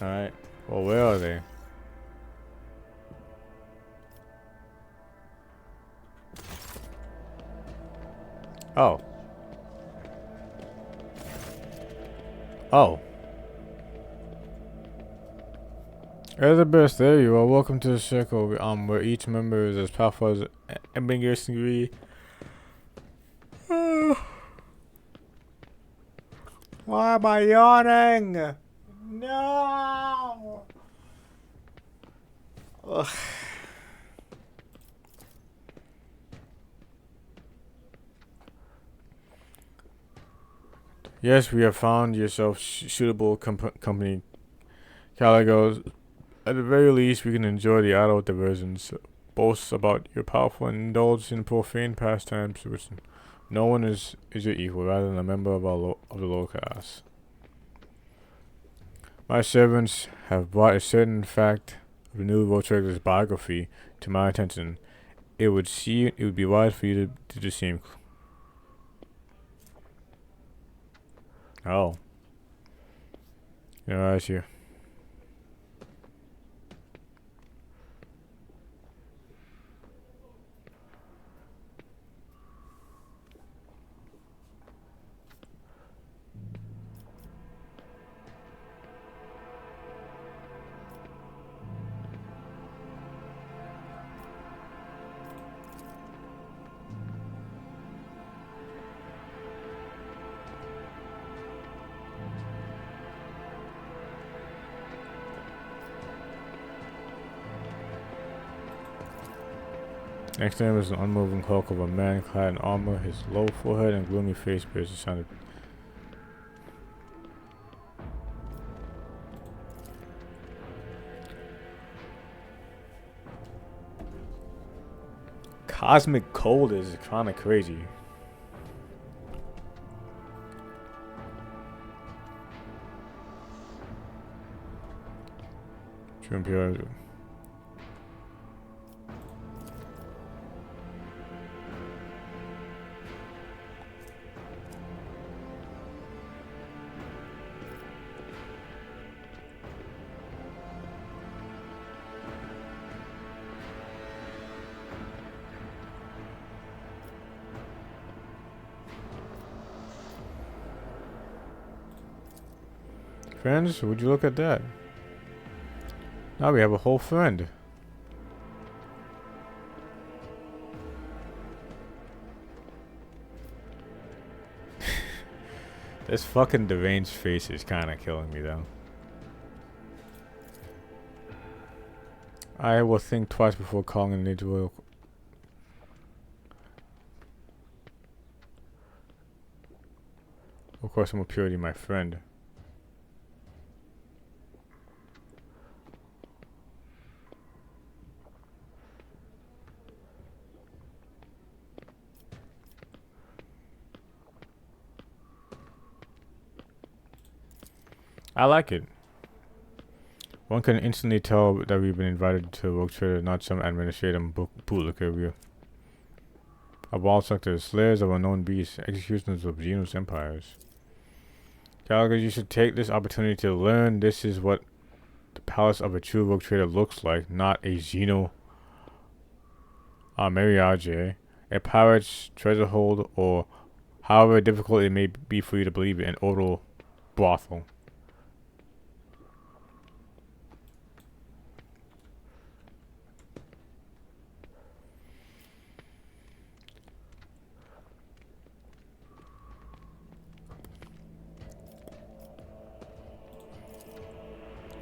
Alright. Well, where are they? Oh. Oh. Elizabeth, there you are. Welcome to the circle, where each member is as powerful as ambiguous degree. Why am I yawning? No. Ugh. Yes, we have found yourself suitable company, Caligos. At the very least, we can enjoy the idle diversions. Boasts about your powerful and indulge in profane pastimes, which no one is your equal, rather than a member of of the low class. My servants have brought a certain fact of the new Voltrex's biography to my attention. It would be wise for you to do the same. Oh. Yeah, I see. Next to him is an unmoving hulk of a man clad in armor. His low forehead and gloomy face bears a sign of cosmic cold is kind of crazy. True imperial. Friends, would you look at that? Now we have a whole friend. This fucking deranged face is kind of killing me though. I will think twice before calling an individual. Of course, I'm a purity, my friend. I like it. One can instantly tell that we've been invited to a rogue trader, not some administrative bootlicker review. A wall sector, slayers of unknown beasts, executioners of Xenos empires. Gallagher, you should take this opportunity to learn this is what the palace of a true rogue trader looks like, not a Xeno Mariage, a pirate's treasure hold, or however difficult it may be for you to believe it, an odal brothel.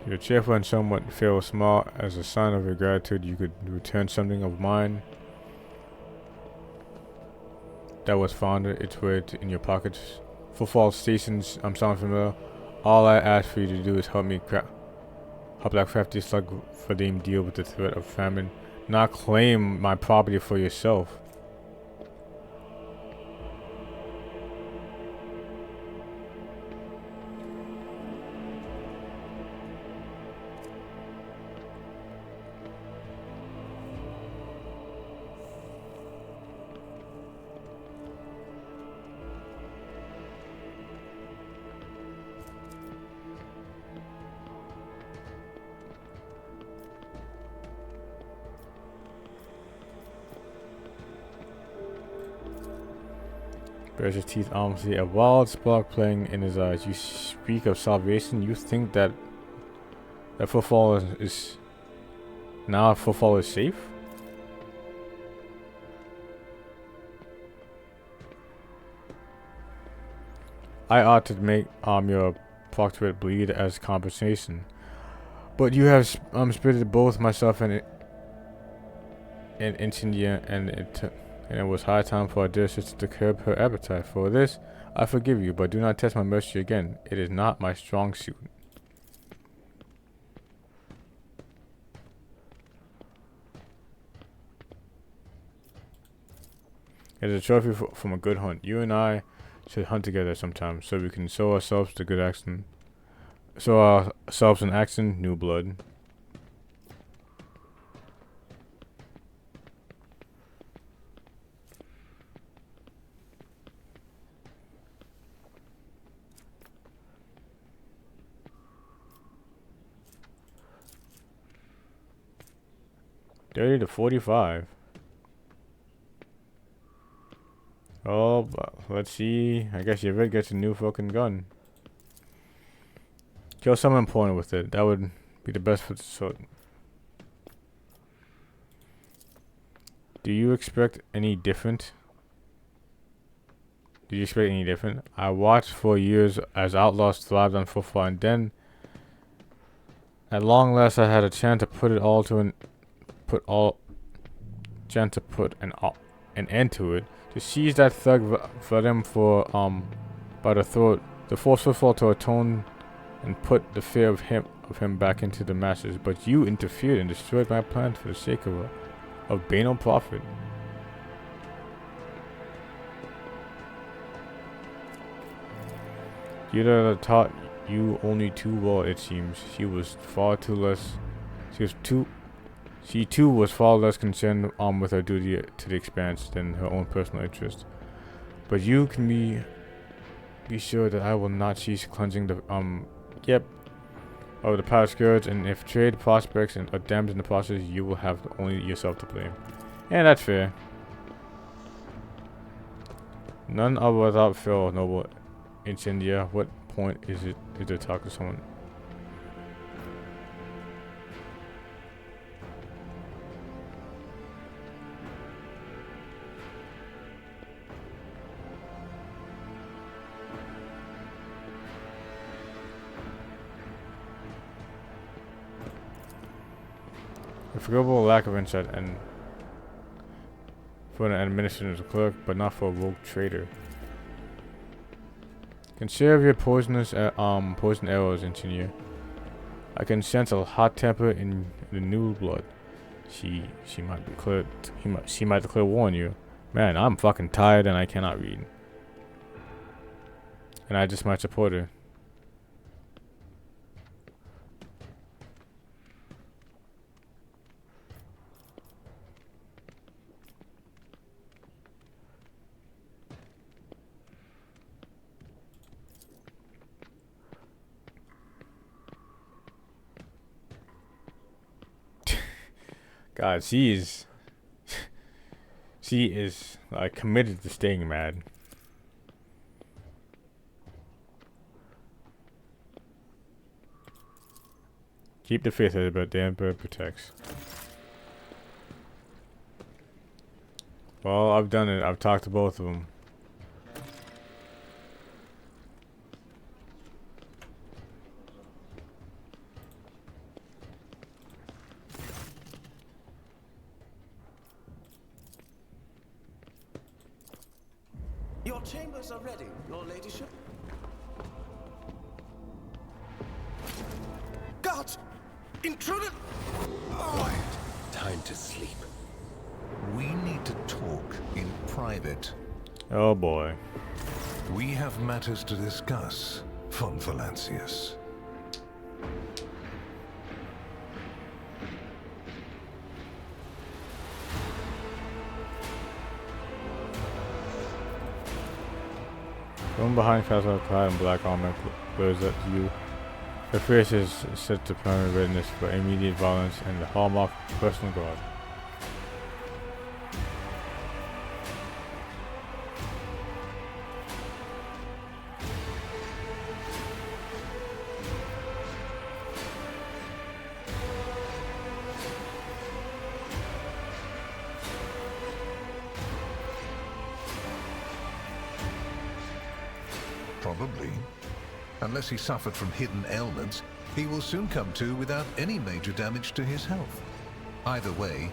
You're cheerful and somewhat feel small. As a sign of your gratitude, you could return something of mine that was found its way in your pockets. Footfall stations, I'm sound familiar. All I ask for you to do is help that crafty slug for them deal with the threat of famine, not claim my property for yourself. Bears his teeth ominously, a wild spark playing in his eyes. You speak of salvation. You think that footfall is now footfall is safe? I ought to make your proctorate bleed as compensation, but you have spirited both myself and Incendia, and it was high time for our dear sister to curb her appetite. For this, I forgive you, but do not test my mercy again. It is not my strong suit. It is a trophy from a good hunt. You and I should hunt together sometime, so we can show ourselves the good action. Show ourselves in action, new blood. $30 to $45. Oh, let's see. I guess Yvette gets a new fucking gun. Kill someone important with it. That would be the best for the sword. Do you expect any different? Did you expect any different? I watched for years as outlaws thrived on football, and then at long last I had a chance to put chance to put an end to it, to seize that thug for them by the throat, the forceful to atone and put the fear of him back into the masses. But you interfered and destroyed my plan for the sake of banal profit. Yuta taught you only too well, it seems. She too was far less concerned with her duty to the Expanse than her own personal interest. But you can be sure that I will not cease cleansing the of the past scourge, and if trade prospects are damaged in the process, you will have only yourself to blame. And that's fair. None of without fail, noble Incendia. What point is to talk to someone? A forgivable lack of insight and for an administrative clerk, but not for a rogue trader. Conserve your poison arrows, engineer. I can sense a hot temper in the new blood. She might declare war on you. Man, I'm fucking tired and I cannot read. And I just might support her. God, she is like committed to staying mad. Keep the faith, but the Emperor protects. Well, I've done it. I've talked to both of them. Your chambers are ready, your ladyship. Guards! Intruder! Quiet. Time to sleep. We need to talk in private. Oh boy. We have matters to discuss, von Valancius. From behind Castle clad in black armor glares at you. Her face is set to permanent readiness for immediate violence and the hallmark of personal guard. Probably. Unless he suffered from hidden ailments, he will soon come to without any major damage to his health. Either way,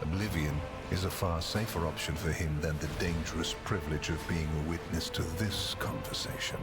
oblivion is a far safer option for him than the dangerous privilege of being a witness to this conversation.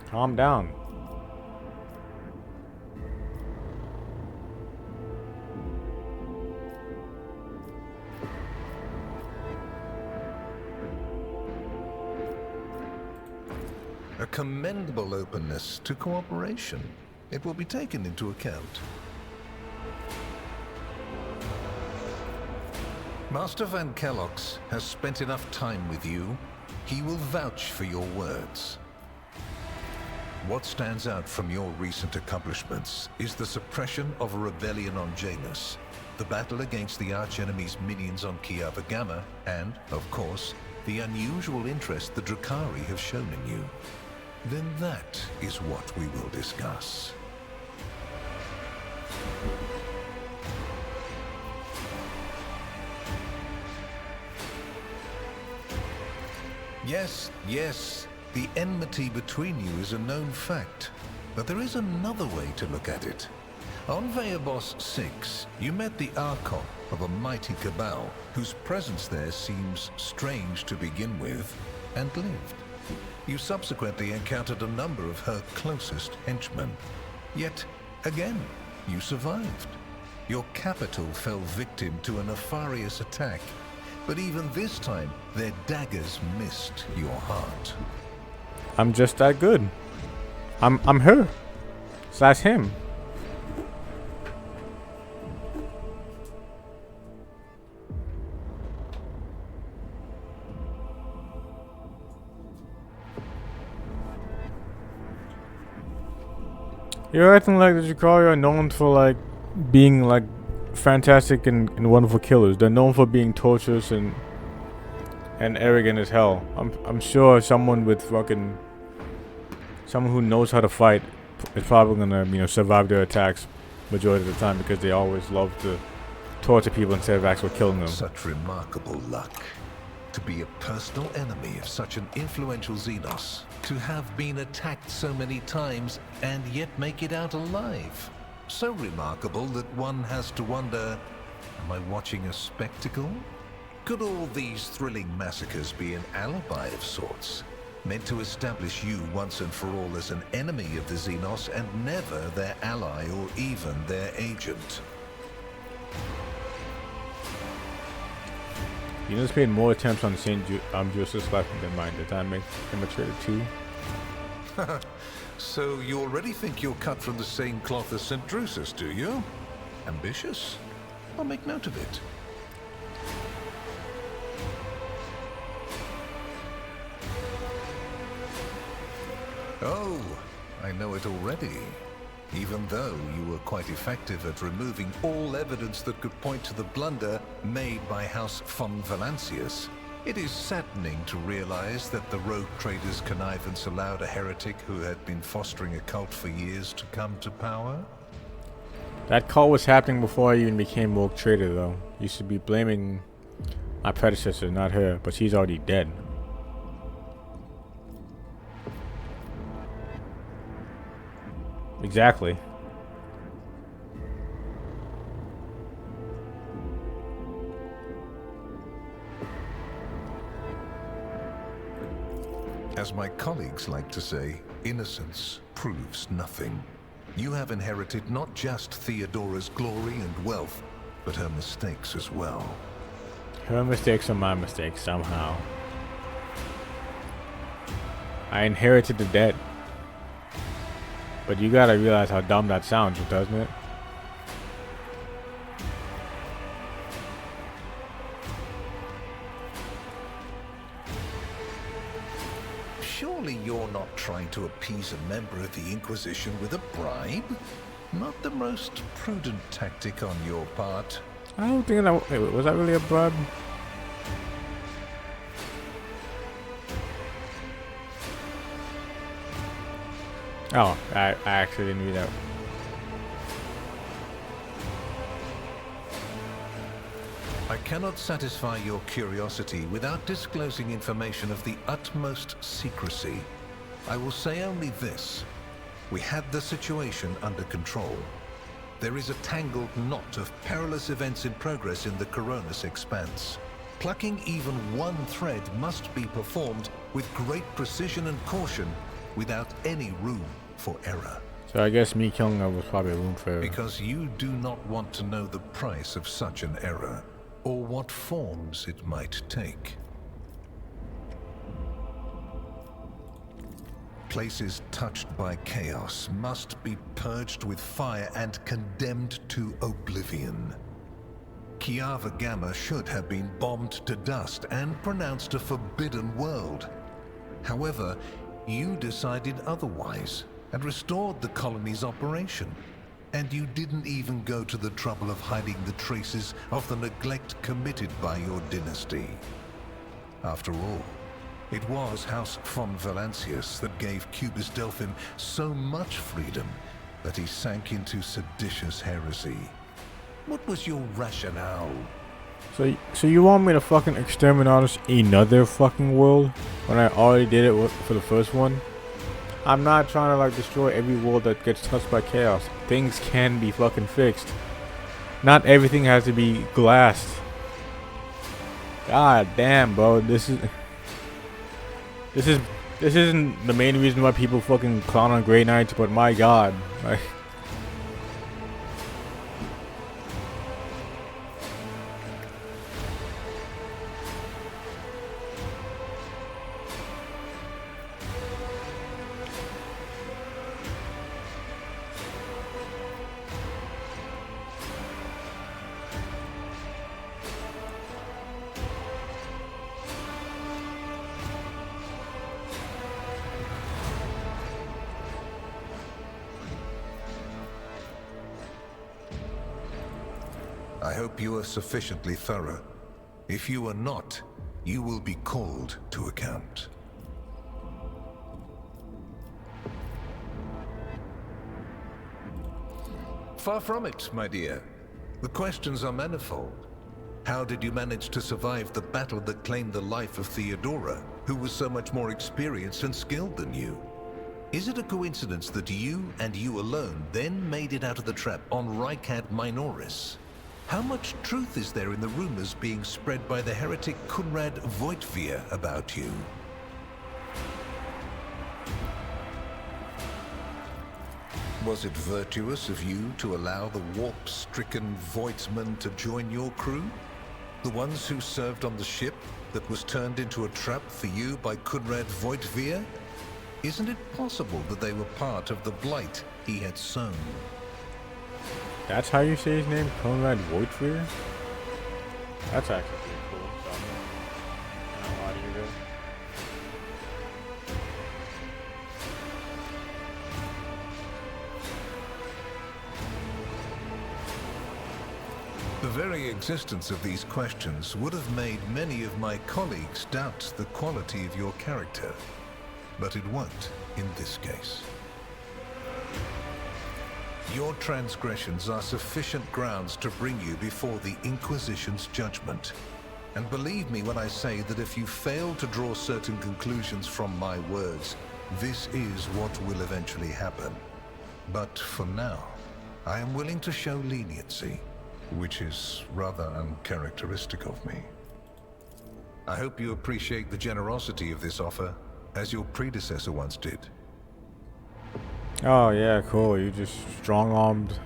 Calm down. A commendable openness to cooperation. It will be taken into account. Master Van Kellogg's has spent enough time with you. He will vouch for your words. What stands out from your recent accomplishments is the suppression of a rebellion on Janus, the battle against the archenemy's minions on Kiava Gamma, and, of course, the unusual interest the Drakari have shown in you. Then that is what we will discuss. Yes, the enmity between you is a known fact, but there is another way to look at it. On Veabos 6, you met the Archon of a mighty cabal, whose presence there seems strange to begin with, and lived. You subsequently encountered a number of her closest henchmen. Yet, again, you survived. Your capital fell victim to a nefarious attack, but even this time, their daggers missed your heart. I'm just that good. I'm her. / him. You're acting like the Drakari are known for like being like fantastic and wonderful killers. They're known for being torturous and arrogant as hell. I'm sure someone who knows how to fight is probably gonna survive their attacks majority of the time, because they always love to torture people instead of actually killing them. Such remarkable luck. To be a personal enemy of such an influential Xenos, to have been attacked so many times and yet make it out alive. So remarkable that one has to wonder, am I watching a spectacle? Could all these thrilling massacres be an alibi of sorts, meant to establish you once and for all as an enemy of the Xenos and never their ally or even their agent? You just paid more attempts on St. Joseph's life than mine. Did that make him a traitor too? So you already think you're cut from the same cloth as St. Drusus, do you? Ambitious? I'll make note of it. Oh, I know it already. Even though you were quite effective at removing all evidence that could point to the blunder made by House von Valancius, it is saddening to realize that the rogue trader's connivance allowed a heretic who had been fostering a cult for years to come to power. That cult was happening before I even became rogue trader, though. You should be blaming my predecessor, not her, but she's already dead. Exactly. As my colleagues like to say, innocence proves nothing. You have inherited not just Theodora's glory and wealth, but her mistakes as well. Her mistakes are my mistakes somehow. I inherited the debt. But you gotta realize how dumb that sounds, doesn't it? Surely you're not trying to appease a member of the Inquisition with a bribe? Not the most prudent tactic on your part. I don't think that... Wait, was that really a bribe? Oh, I actually didn't read that. I cannot satisfy your curiosity without disclosing information of the utmost secrecy. I will say only this. We had the situation under control. There is a tangled knot of perilous events in progress in the Coronis expanse. Plucking even one thread must be performed with great precision and caution, without any room for error. So I guess me killing her was probably room for error. Because you do not want to know the price of such an error, or what forms it might take. Places touched by chaos must be purged with fire and condemned to oblivion. Kiava Gamma should have been bombed to dust and pronounced a forbidden world. However, you decided otherwise, and restored the colony's operation. And you didn't even go to the trouble of hiding the traces of the neglect committed by your dynasty. After all, it was House von Valancius that gave Cubis Delphim so much freedom that he sank into seditious heresy. What was your rationale? So you want me to fucking exterminate another fucking world when I already did it for the first one? I'm not trying to like destroy every world that gets touched by chaos. Things can be fucking fixed. Not everything has to be glassed. God damn, bro. This isn't the main reason why people fucking clown on Grey Knights, but my god, like. I hope you are sufficiently thorough. If you are not, you will be called to account. Far from it, my dear. The questions are manifold. How did you manage to survive the battle that claimed the life of Theodora, who was so much more experienced and skilled than you? Is it a coincidence that you and you alone then made it out of the trap on Rykad Minoris? How much truth is there in the rumors being spread by the heretic Kunrad Voitvir about you? Was it virtuous of you to allow the warp-stricken Voigtsmen to join your crew? The ones who served on the ship that was turned into a trap for you by Kunrad Voitvir? Isn't it possible that they were part of the blight he had sown? That's how you say his name? Conrad Voitvir? That's actually pretty cool. So I'm not lying to you guys. The very existence of these questions would have made many of my colleagues doubt the quality of your character. But it won't in this case. Your transgressions are sufficient grounds to bring you before the Inquisition's judgment. And believe me when I say that if you fail to draw certain conclusions from my words, this is what will eventually happen. But for now, I am willing to show leniency, which is rather uncharacteristic of me. I hope you appreciate the generosity of this offer, as your predecessor once did. Oh yeah, cool. You just strong-armed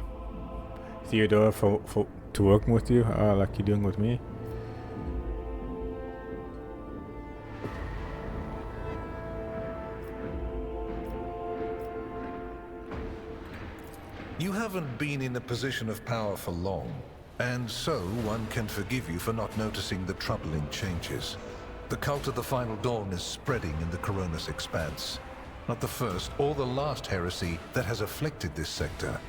Theodora to working with you, like you're doing with me. You haven't been in a position of power for long, and so one can forgive you for not noticing the troubling changes. The cult of the Final Dawn is spreading in the Coronis Expanse. Not the first or the last heresy that has afflicted this sector,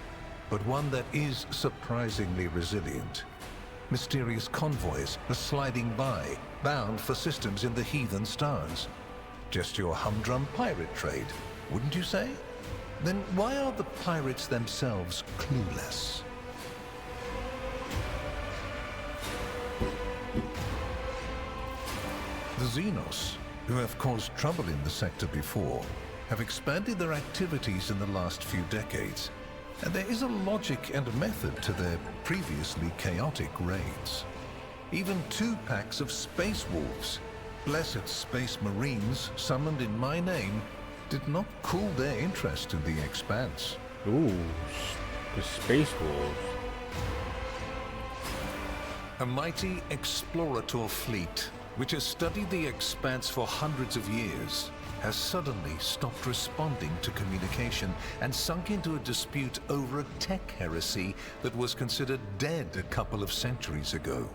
but one that is surprisingly resilient. Mysterious convoys are sliding by, bound for systems in the heathen stars. Just your humdrum pirate trade, wouldn't you say? Then why are the pirates themselves clueless? The Xenos, who have caused trouble in the sector before, have expanded their activities in the last few decades, and there is a logic and method to their previously chaotic raids. Even 2 packs of Space Wolves, blessed Space Marines summoned in my name, did not cool their interest in the Expanse. Ooh, the Space Wolves. A mighty explorator fleet, which has studied the Expanse for hundreds of years, has suddenly stopped responding to communication and sunk into a dispute over a tech heresy that was considered dead a couple of centuries ago.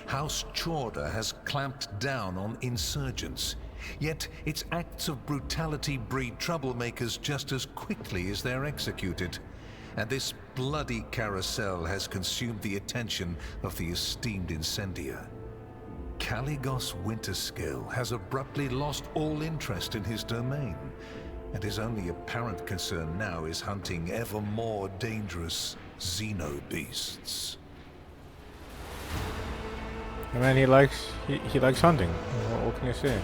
House Chorda has clamped down on insurgents, Yet its acts of brutality breed troublemakers just as quickly as they're executed. And this bloody carousel has consumed the attention of the esteemed incendiar. Caligos Winterscale has abruptly lost all interest in his domain, and his only apparent concern now is hunting ever more dangerous xenobeasts. I mean, he likes hunting. What can you say?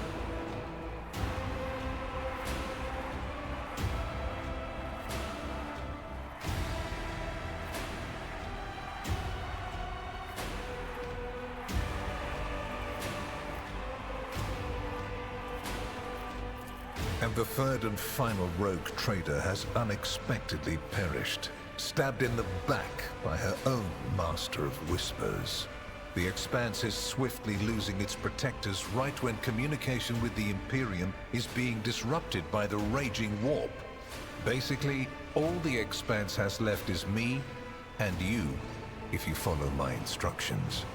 And the third and final rogue trader has unexpectedly perished, stabbed in the back by her own Master of Whispers. The Expanse is swiftly losing its protectors right when communication with the Imperium is being disrupted by the raging warp. Basically, all the Expanse has left is me and you, if you follow my instructions.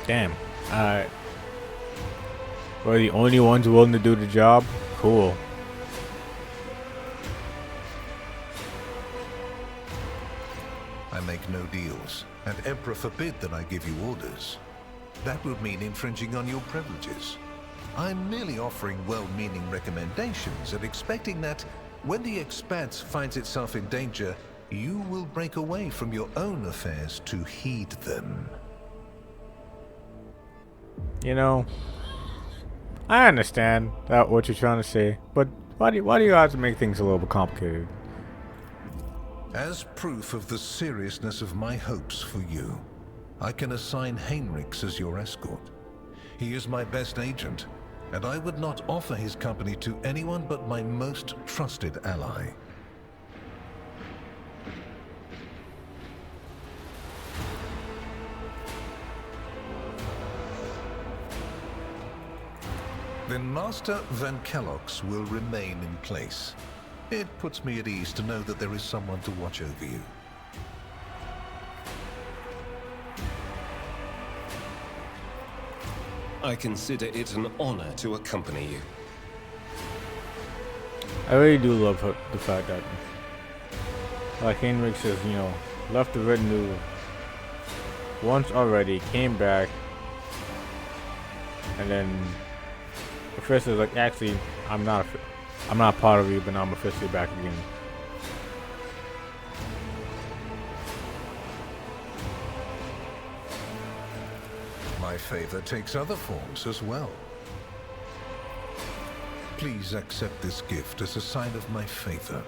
Damn. We're the only ones willing to do the job? Cool. I make no deals, and Emperor forbid that I give you orders. That would mean infringing on your privileges. I'm merely offering well-meaning recommendations and expecting that when the Expanse finds itself in danger, you will break away from your own affairs to heed them. You know, I understand that what you're trying to say, but why do you have to make things a little bit complicated? As proof of the seriousness of my hopes for you, I can assign Heinrichs as your escort. He is my best agent, and I would not offer his company to anyone but my most trusted ally. Then Master Van Kellogg's will remain in place. It puts me at ease to know that there is someone to watch over you. I consider it an honor to accompany you. I really do love the fact that, like Heinrich says, you know, left the retinue once already, came back, and then the first is like, actually, I'm not part of you, but now I'm officially back again. My favor takes other forms as well. Please accept this gift as a sign of my favor.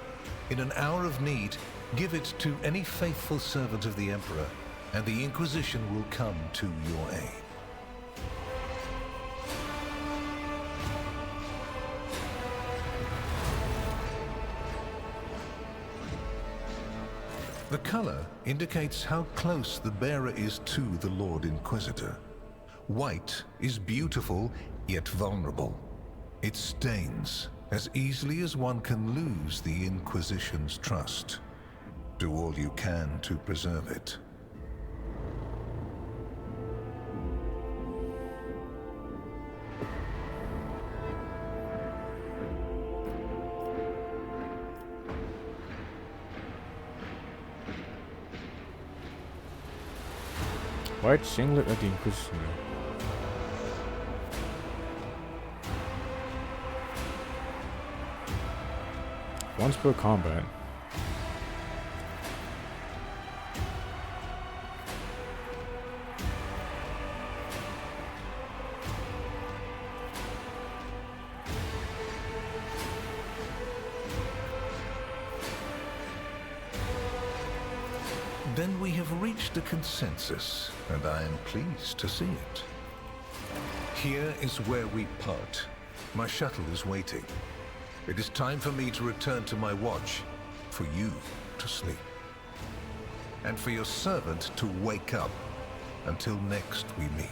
In an hour of need, give it to any faithful servant of the Emperor, and the Inquisition will come to your aid. The color indicates how close the bearer is to the Lord Inquisitor. White is beautiful, yet vulnerable. It stains as easily as one can lose the Inquisition's trust. Do all you can to preserve it. White singlet of the Inquisition. Once per combat. Then we have reached a consensus, and I am pleased to see it. Here is where we part. My shuttle is waiting. It is time for me to return to my watch, for you to sleep, and for your servant to wake up. Until next we meet.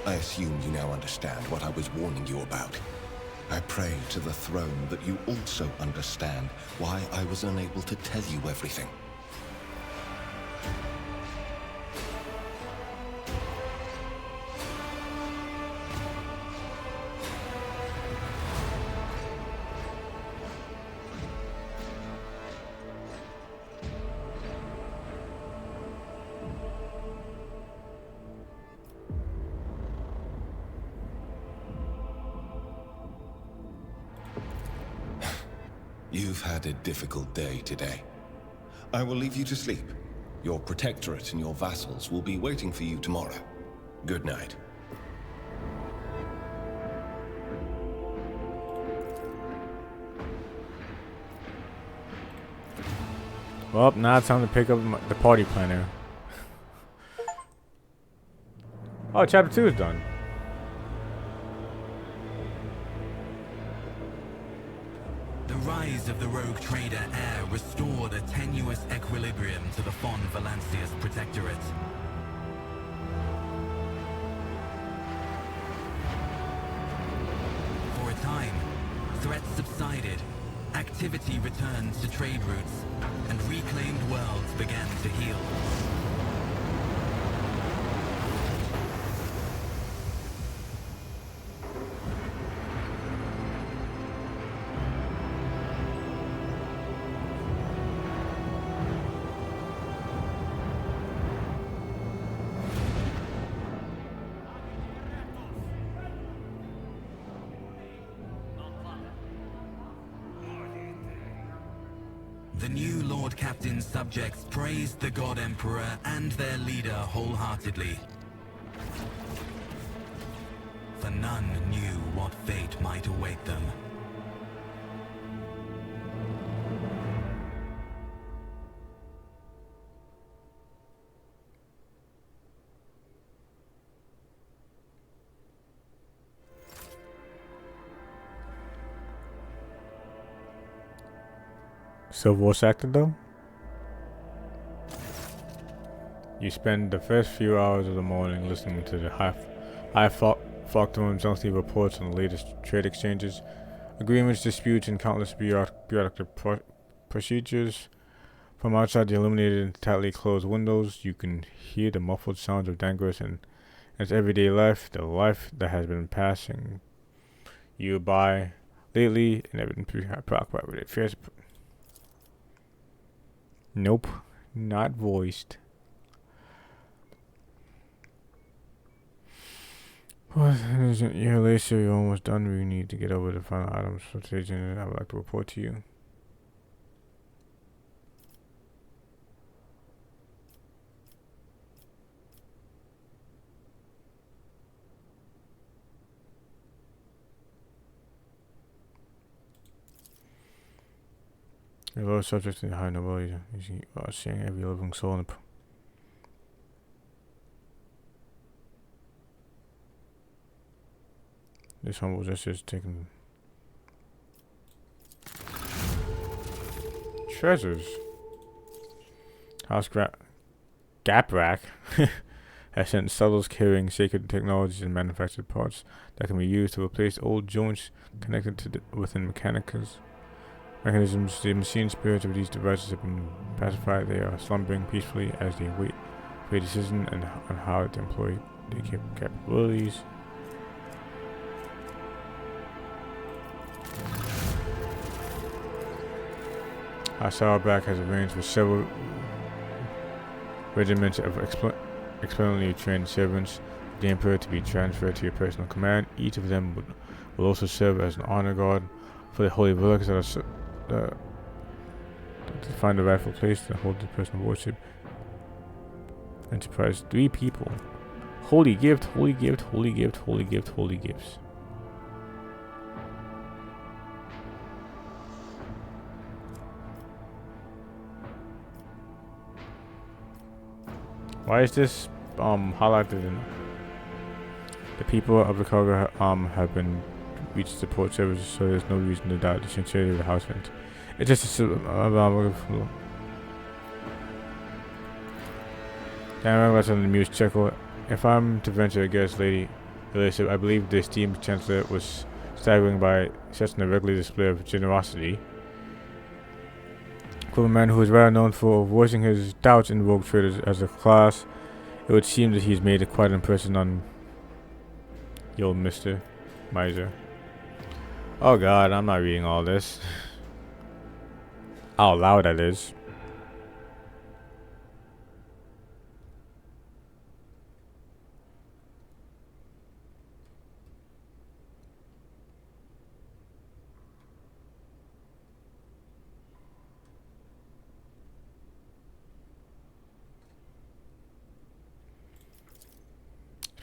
I assume you now understand what I was warning you about. I pray to the throne that you also understand why I was unable to tell you everything. You've had a difficult day today. I will leave you to sleep. Your protectorate and your vassals will be waiting for you tomorrow. Good night. Well, now it's time to pick up the party planner. Oh, chapter 2 is done. The rise of the rogue trader Heir restored a tenuous equilibrium to the Fon Valancius Protectorate. For a time, threats subsided, activity returned to trade routes, and reclaimed worlds began to heal. The new Lord Captain's subjects praised the God Emperor and their leader wholeheartedly. For none knew what fate might await them. So voice acted though? You spend the first few hours of the morning listening to the high Falktone's monthly reports on the latest trade exchanges, agreements, disputes, and countless bureaucratic procedures. From outside the illuminated and tightly closed windows, you can hear the muffled sounds of Dangros and its everyday life, the life that has been passing you by lately, and have been preoccupied with it. Fierce. Nope, not voiced. Well, a year later, you're almost done. We need to get over the final items for today's agenda. I would like to report to you. Your Lord subject to the high nobility is seeing every living soul in the this humble gesture is taking treasures. House Gaprak has sent shuttles carrying sacred technologies and manufactured parts that can be used to replace old joints connected to within mechanisms. The machine spirits of these devices have been pacified. They are slumbering peacefully as they wait for a decision on how to employ their capabilities. Sauerbrack has arranged for several regiments of experimentally trained servants of the Emperor to be transferred to your personal command. Each of them will also serve as an honor guard for the holy relics that are to find the rightful place to hold the personal worship. Enterprise 3 people. Holy gift, holy gift, holy gift, holy gift, holy gifts. Why is this highlighted in the people of the cargo have been reached support services, so there's no reason to doubt the sincerity of the house rent. It's just that's on the muse chuckle. If I'm to venture a guess, Lady Elizabeth, I believe the esteemed Chancellor was staggering by such an irregular display of generosity. For a man who is rather known for voicing his doubts in rogue traders as a class, it would seem that he's made quite an impression on the old Mr. Miser. Oh god, I'm not reading all this. Out loud, that is.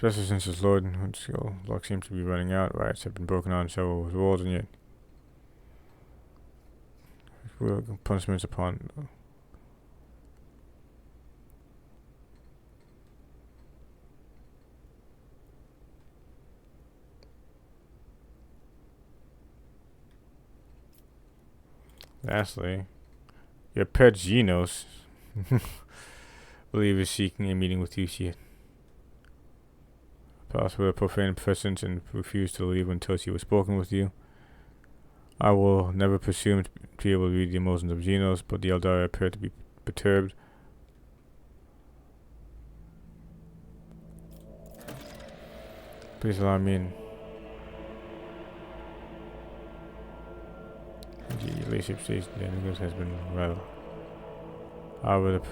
Especially since his Lord skill luck seems to be running out. Riots have been broken on several walls, and yet punishments upon. Lastly, your pet Genos believe is seeking a meeting with you. She passed with a profane presence and refused to leave until she was spoken with you. I will never presume to be able to read the emotions of Genos, but the Eldari appear to be perturbed. Please allow me in. The relationship stage has been rather. I would have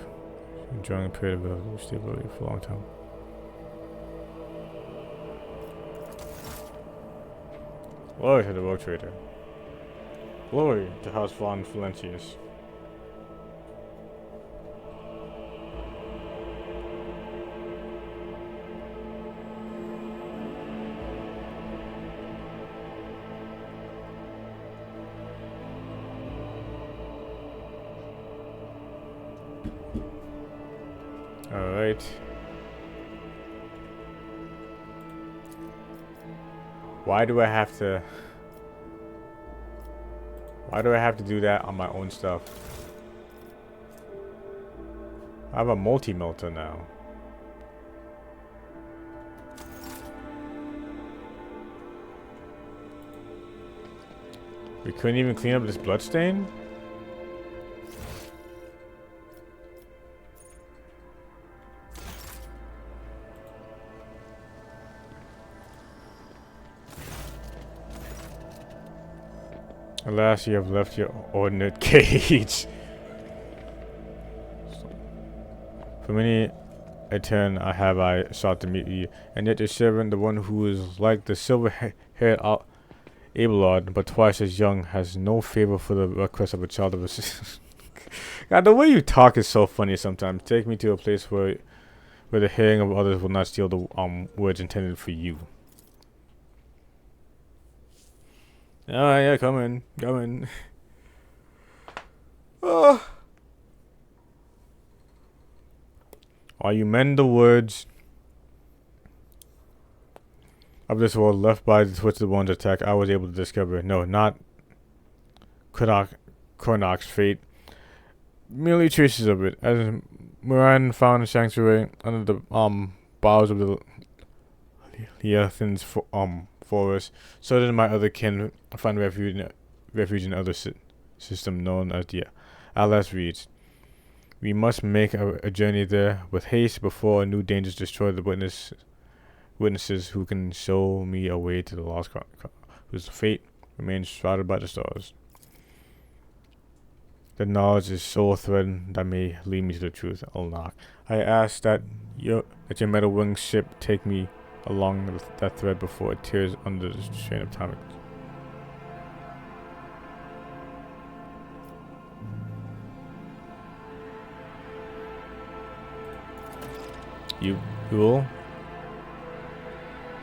enjoying a period of stability for a long time. Glory to the Rogue Trader. Glory to House Von Valentius. Alright. Why do I have to do that on my own stuff? I have a multi-melter now. We couldn't even clean up this bloodstain? Alas, you have left your ordinate cage. For many a turn I sought to meet you, and yet your servant, the one who is like the silver-haired Abelard, but twice as young, has no favor for the request of a child of a God, the way you talk is so funny sometimes. Take me to a place where the hearing of others will not steal the words intended for you. Oh, yeah, come in. Oh. While you mend the words of this world left by the twisted one's attack, I was able to discover, no, not Kornok's fate, merely traces of it. As Moran found sanctuary under the boughs of the Leathan's forest, so did my other kin find refuge in other system known as the Atlas Reeds. We must make a journey there with haste before new dangers destroy the witnesses who can show me a way to the lost whose fate remains shrouded by the stars. The knowledge is sole thread that may lead me to the truth, Ulnok. I ask that your metal winged ship take me along that thread before it tears under the strain of time. You will?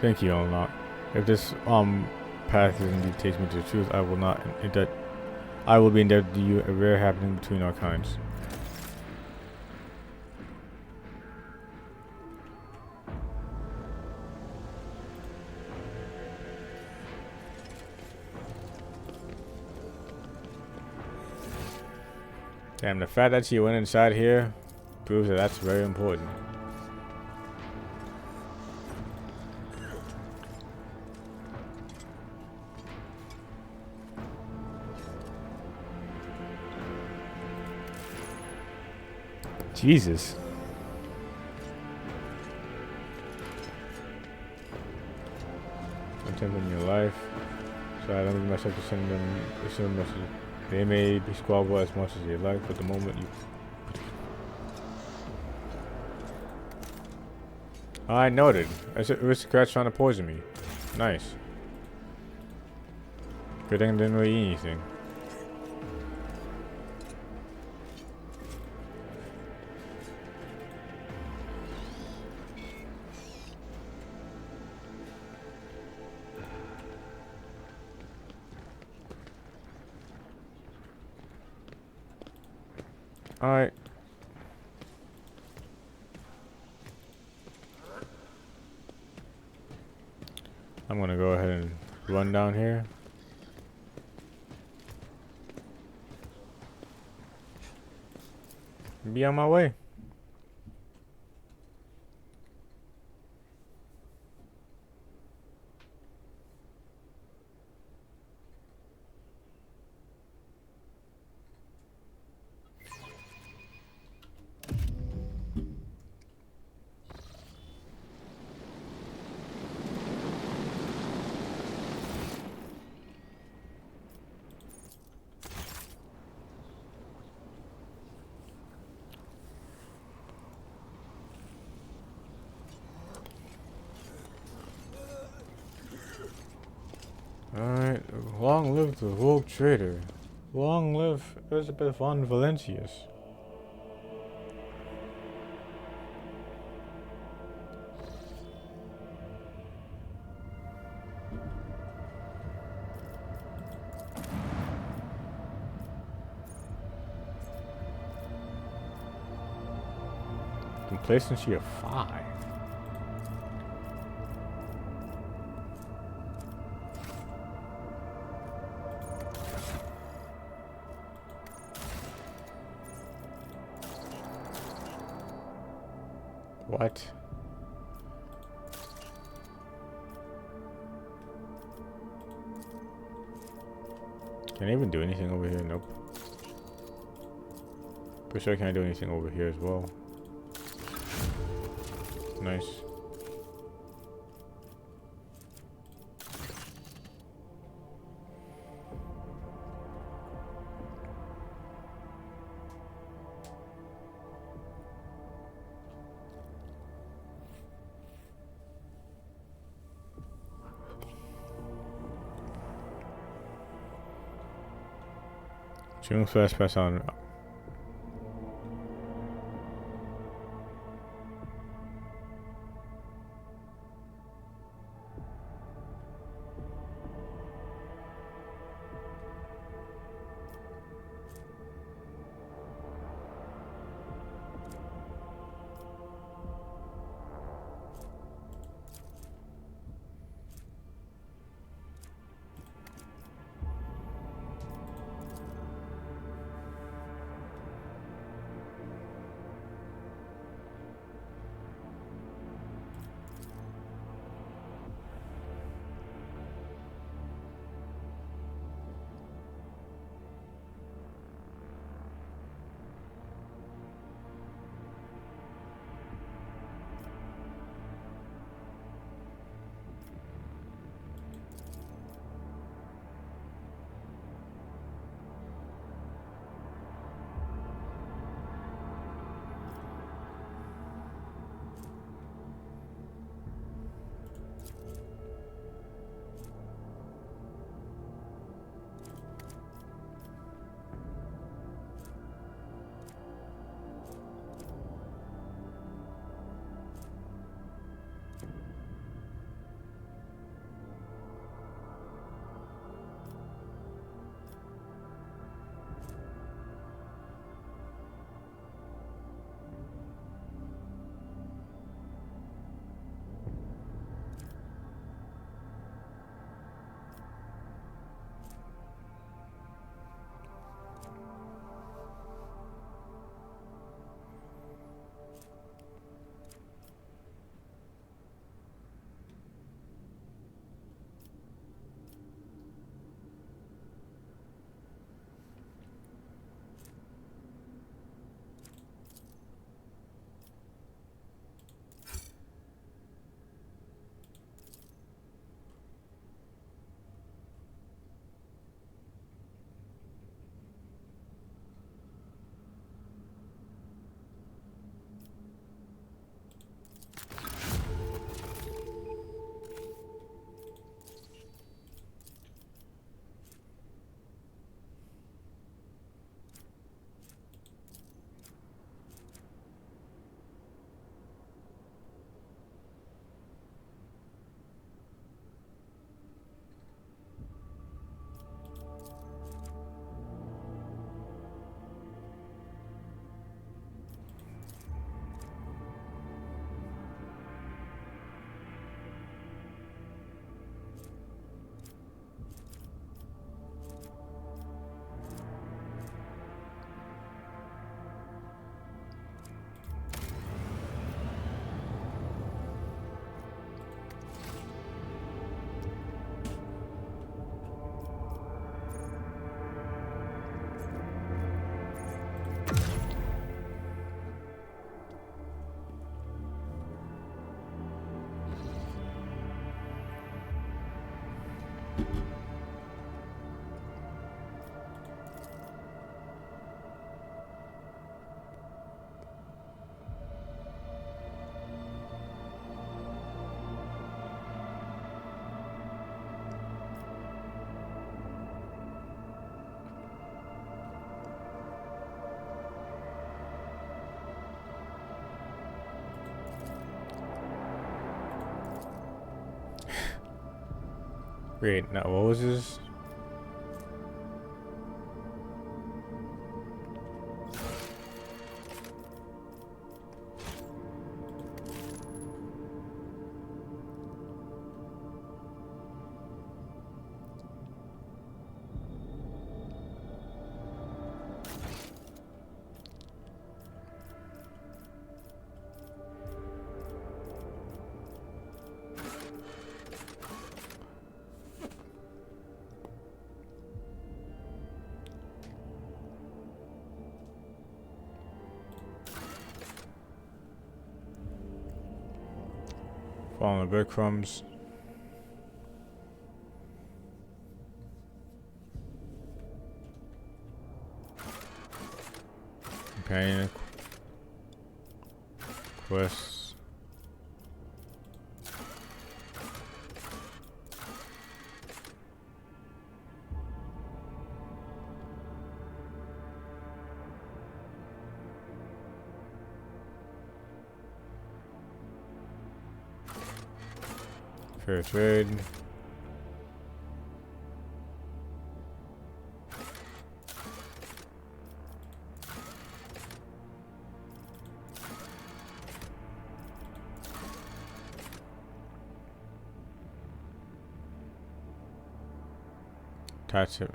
Thank you, Ulnok. If this path indeed takes me to the truth, I will be indebted to you, a rare happening between our kinds. Damn, the fact that she went inside here proves that that's very important. Jesus. Content in your life. So I don't give myself to send them a message. They may be squabble as much as they like, but the moment you... I noted. Aristocrats trying to poison me. Nice. Good thing I didn't really eat anything. Alright. I'm gonna go ahead and run down here. Be on my way. Alright, long live the rogue trader. Long live Elizabeth von Valencius. Complacency of 5. What? Can I even do anything over here? Nope. Pretty sure I can't do anything over here as well. Nice. June first pass on. Wait, now what was this? Following the breadcrumbs. Companion quests. Fair trade. Touch it.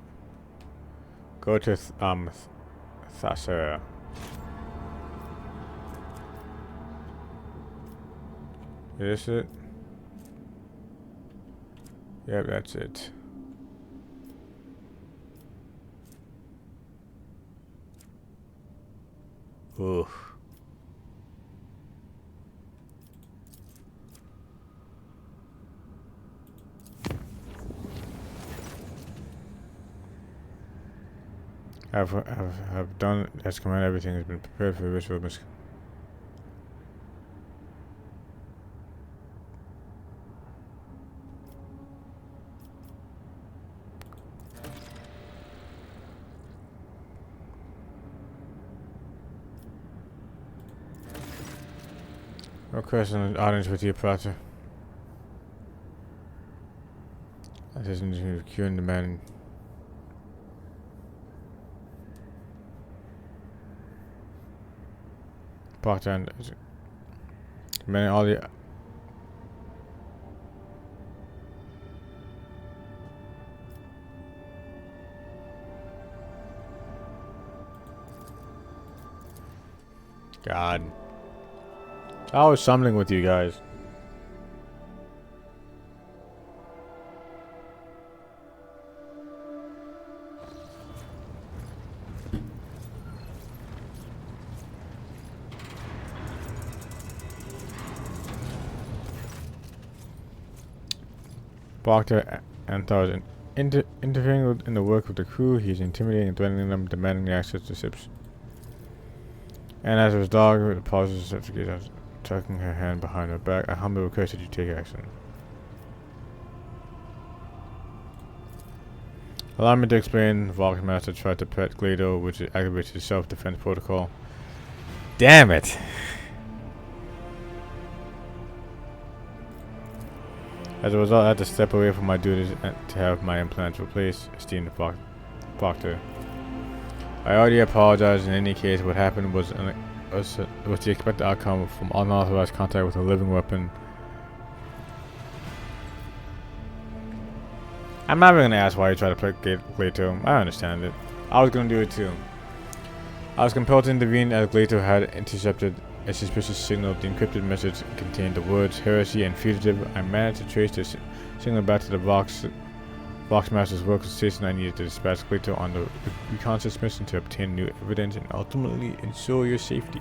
Go to Thasera. Is this it? Yep, that's it. Ooh. Have done as commanded. Everything has been prepared for the ritual. Request an audience with your prater. That isn't curing the man. Prater and many all the God. I was summoning with you guys. Proctor Anthar is interfering in the work of the crew. He's intimidating and threatening them, demanding the access to ships. And as his dog, the pauses certificate, tucking her hand behind her back, I humbly request that you take action. Allow me to explain. Valk's master tried to pet Glado, which aggravates his self-defense protocol. Damn it! As a result, I had to step away from my duties to have my implants replaced, esteemed Proctor. I already apologized. In any case, what happened was the expected outcome from unauthorized contact with a living weapon. I'm not even gonna ask why you tried to play Glato. I understand it. I was gonna do it too. I was compelled to intervene as Glato had intercepted a suspicious signal. The encrypted message contained the words heresy and fugitive. I managed to trace the signal back to the Vox Master's work station. I needed to dispatch Glato on the reconnaissance mission to obtain new evidence and ultimately ensure your safety.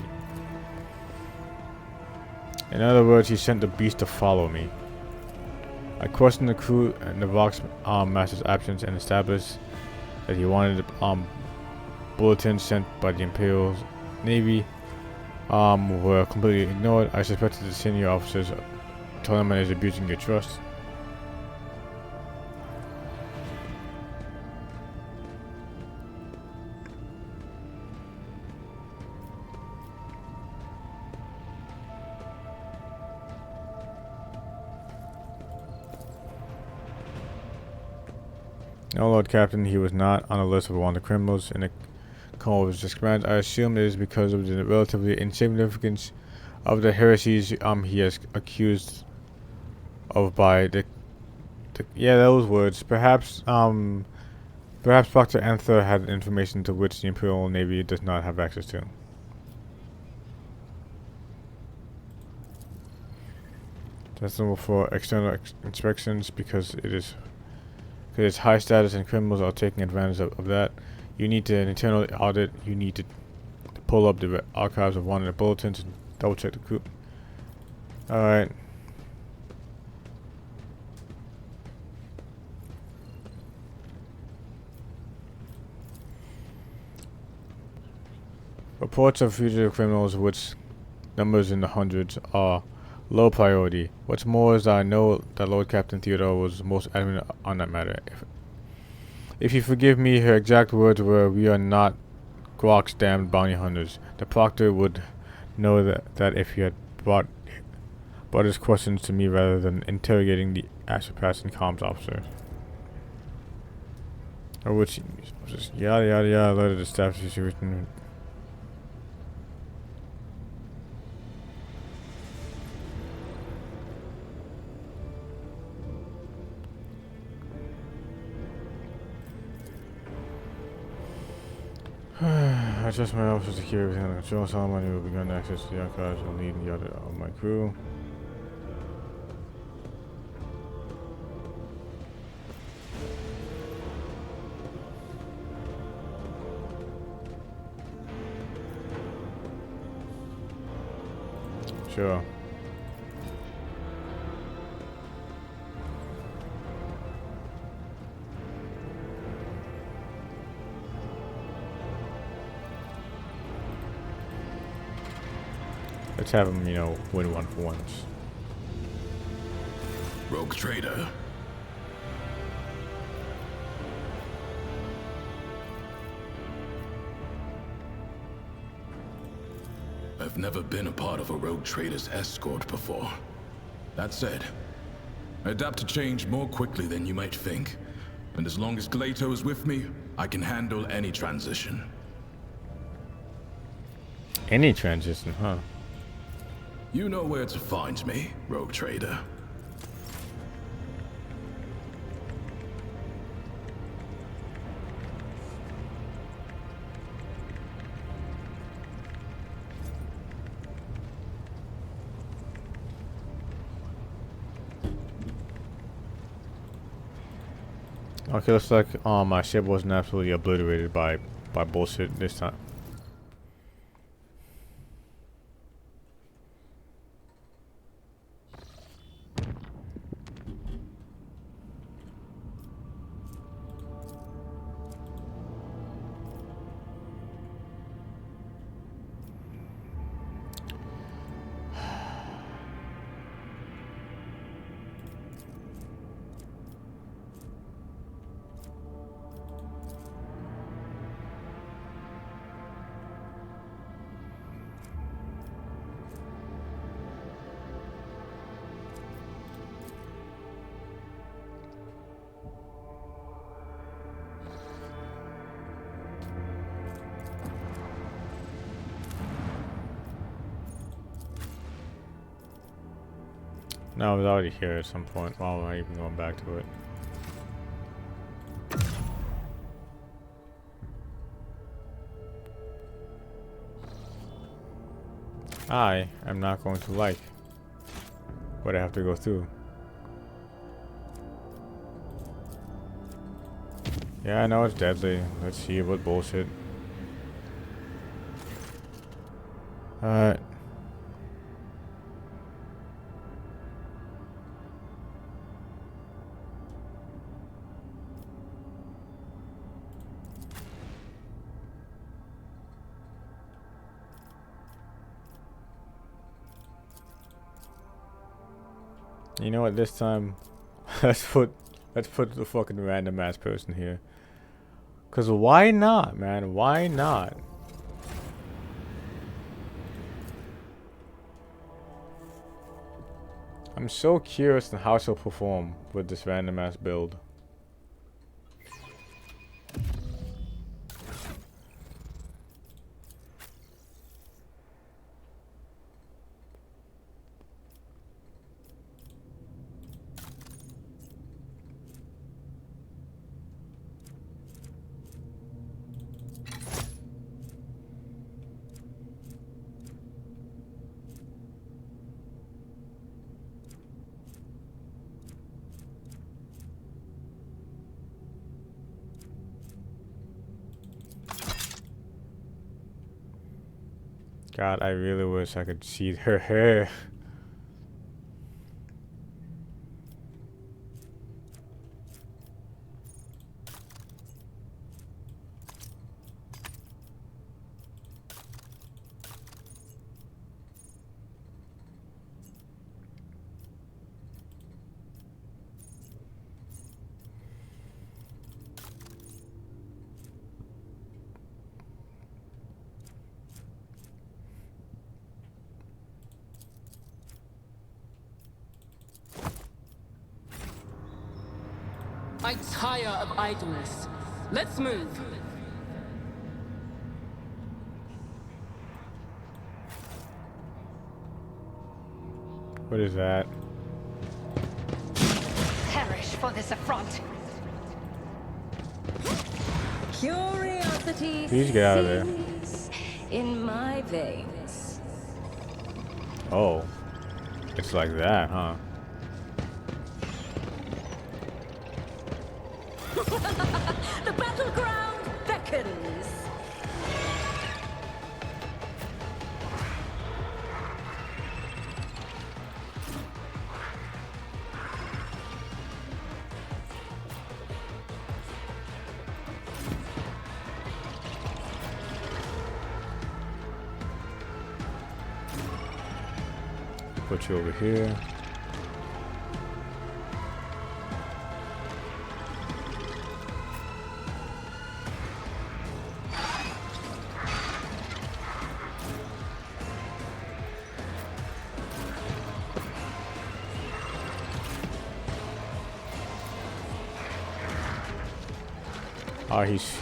In other words, he sent the beast to follow me. I questioned the crew and the Vox Master's absence and established that he wanted bulletins sent by the Imperial Navy were completely ignored. I suspected the senior officers told him I was abusing your trust. No, Lord Captain, he was not on the list of wanted criminals in the call of his command. I assume it is because of the relatively insignificance of the heresies he has accused of by the yeah, those words. Perhaps Dr. Anther had information to which the Imperial Navy does not have access to. That's normal for external inspections because it's high status and criminals are taking advantage of that. You need to an internal audit. You need to pull up the archives of wanted bulletins and double check the coup. Alright. Reports of fugitive criminals, which numbers in the hundreds, are low priority. What's more is that I know that Lord Captain Theodore was most adamant on that matter. If you forgive me, her exact words were, "We are not Grok's damned bounty hunters." The proctor would know that if he had brought his questions to me rather than interrogating the Astropass and comms officer. Or which just yada yada yada alerted the staff situation. I trust my officer to secure everything under control. Solomon will be given access to the archives and lead the other of my crew. Sure. Let's have him, win one for once. Rogue trader. I've never been a part of a rogue trader's escort before. That said, I adapt to change more quickly than you might think. And as long as Glato is with me, I can handle any transition. Any transition, huh? You know where to find me, rogue trader. Okay, looks like my ship wasn't absolutely obliterated by bullshit this time. No, I was already here at some point. Why am I even going back to it? I am not going to like what I have to go through. Yeah, I know it's deadly. Let's see what bullshit. Alright. You know what? This time, let's put the fucking random ass person here. Cause why not, man? Why not? I'm so curious on how she'll perform with this random ass build. God, I really wish I could see her hair. I tire of idleness. Let's move. What is that? Perish for this affront. Curiosity Please get out of there. seethes in my veins. Oh. It's like that, huh? The battleground beckons. Put you over here. Oh, he's...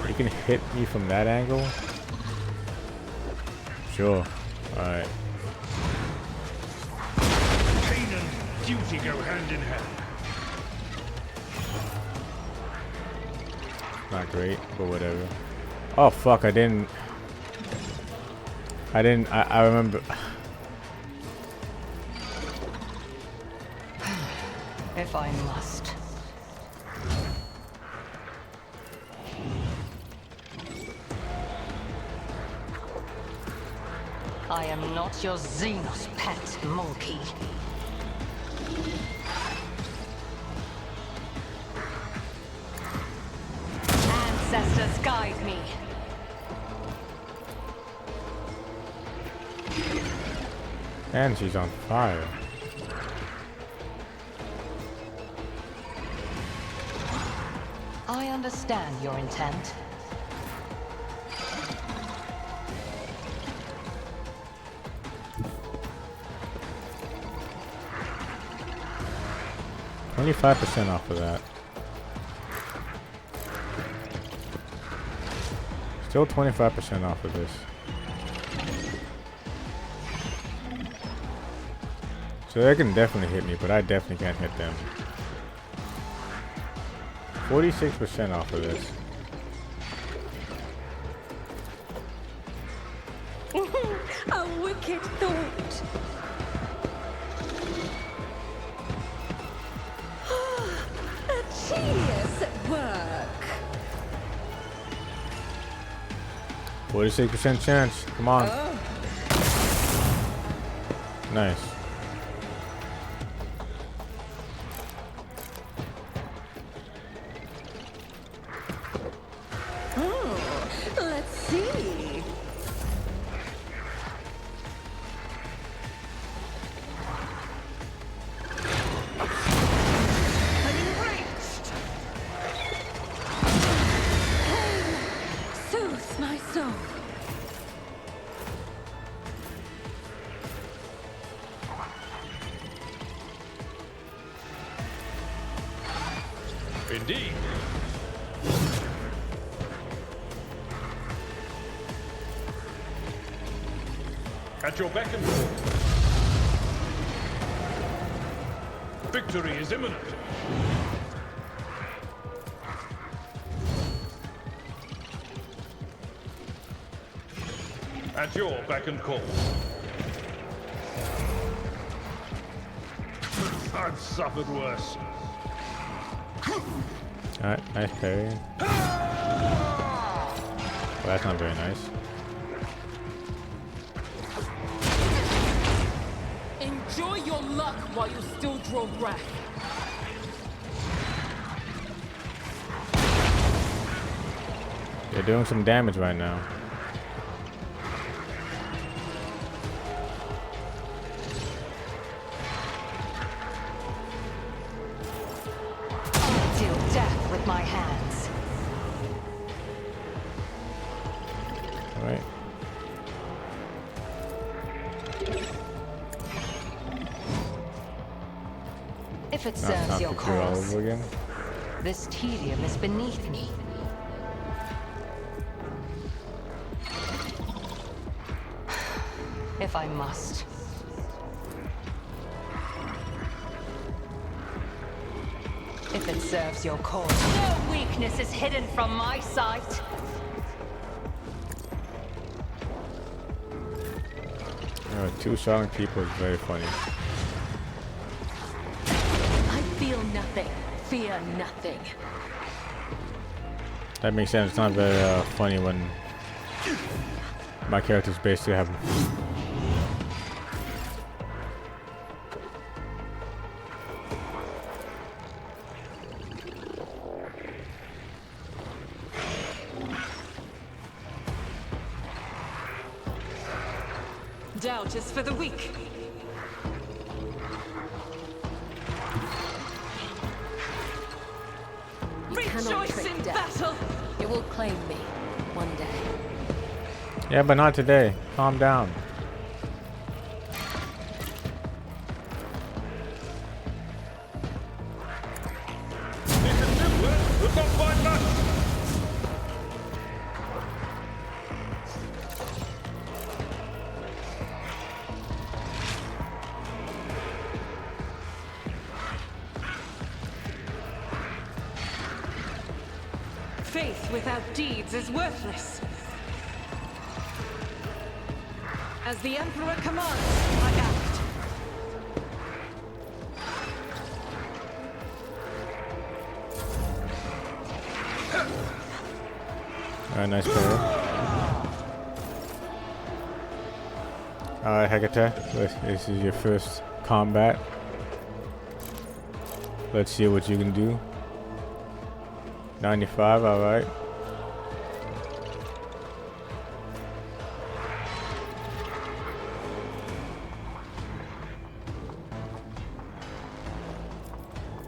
You can hit me from that angle? Sure. Alright. Pain and duty go hand in hand. Not great, but whatever. Oh fuck, I remember. If I must. I am not your Xenos pet, monkey. Ancestors guide me. And she's on fire. I understand your intent. Only 5% off of that. Still 25% off of this. So they can definitely hit me, but I definitely can't hit them. 46% off of this. A wicked thought. A genius at work. 46% chance. Come on. Oh. Nice. Let's see. Soothes my soul. Indeed. At your beck and call. Victory is imminent. At your beck and call. I've suffered worse. Alright, nice parry. Well, that's not very nice. Enjoy your luck while you still draw breath. They're doing some damage right now. I'll deal death with my hands. Alright. If it Now serves it's time your to do it all cause, over again. this tedium is beneath me. If I must. If it serves your cause. No weakness is hidden from my sight. Two silent people is very funny. I feel nothing, fear nothing. That makes sense. It's not very funny when my characters basically have Doubt is for the weak. You cannot Rejoice trick in death. battle! It will claim me one day. Yeah, but not today. Calm down. We've not quite much. Faith without deeds is worthless. As the Emperor commands, I act. Alright, nice parry. Alright, Hecate, this is your first combat. Let's see what you can do. 95, alright.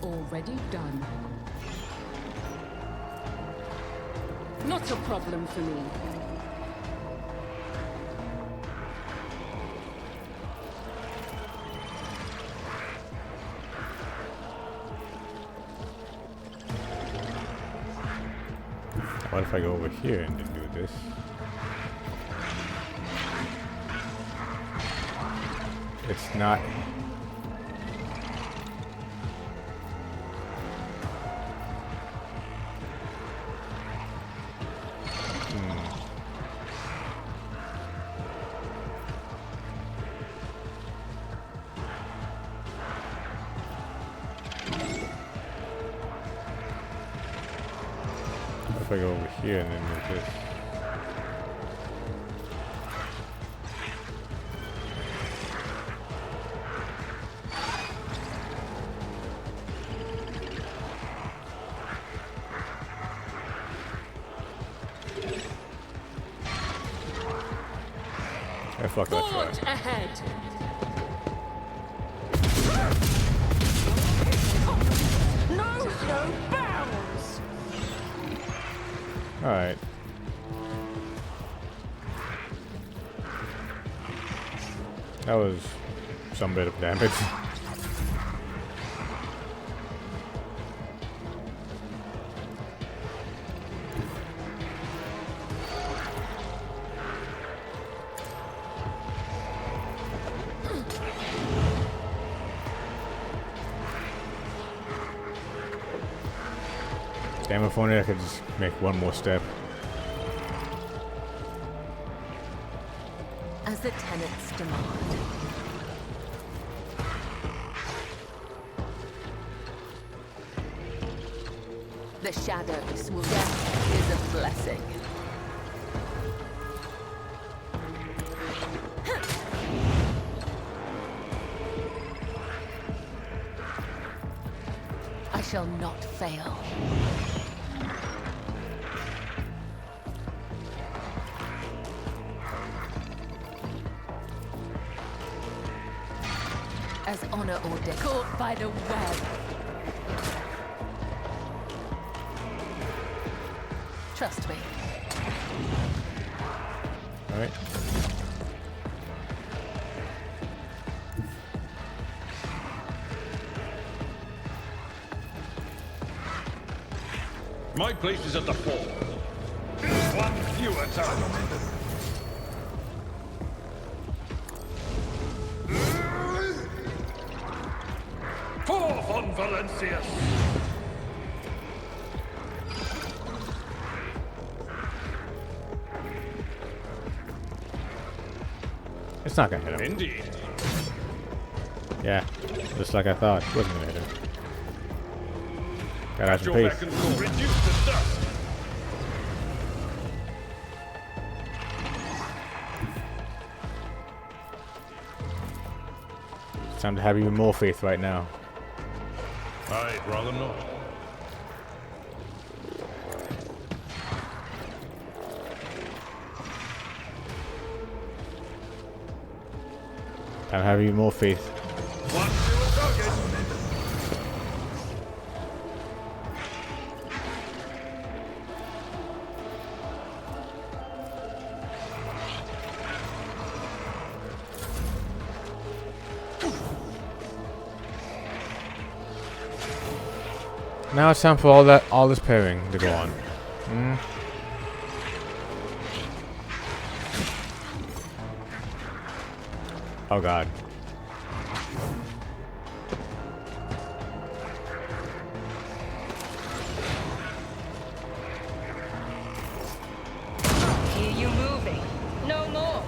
Already done. Not a problem for me. What if I go over here and then do this? It's not. If I go over here and then do this. I fucked that Forge try. ahead! No bounds! Alright. That was some bit of damage. Damn, if only I could just make one more step. lieutenant's demand. The shadows will. Death is a blessing. I shall not fail. As honor or death. Caught by the web. Trust me. All right. My place is at the fore. One fewer time. Forth on Valencius! It's not gonna hit him. Indeed. Yeah, just like I thought. It wasn't gonna hit him. Gotta have some Your pace. beck and call. Reduce to dust. It's time to have even more faith right now. I'd rather not. Time to have even more faith. One fewer target. Now it's time for all this pairing to go on. Oh god. Hear you moving. No more.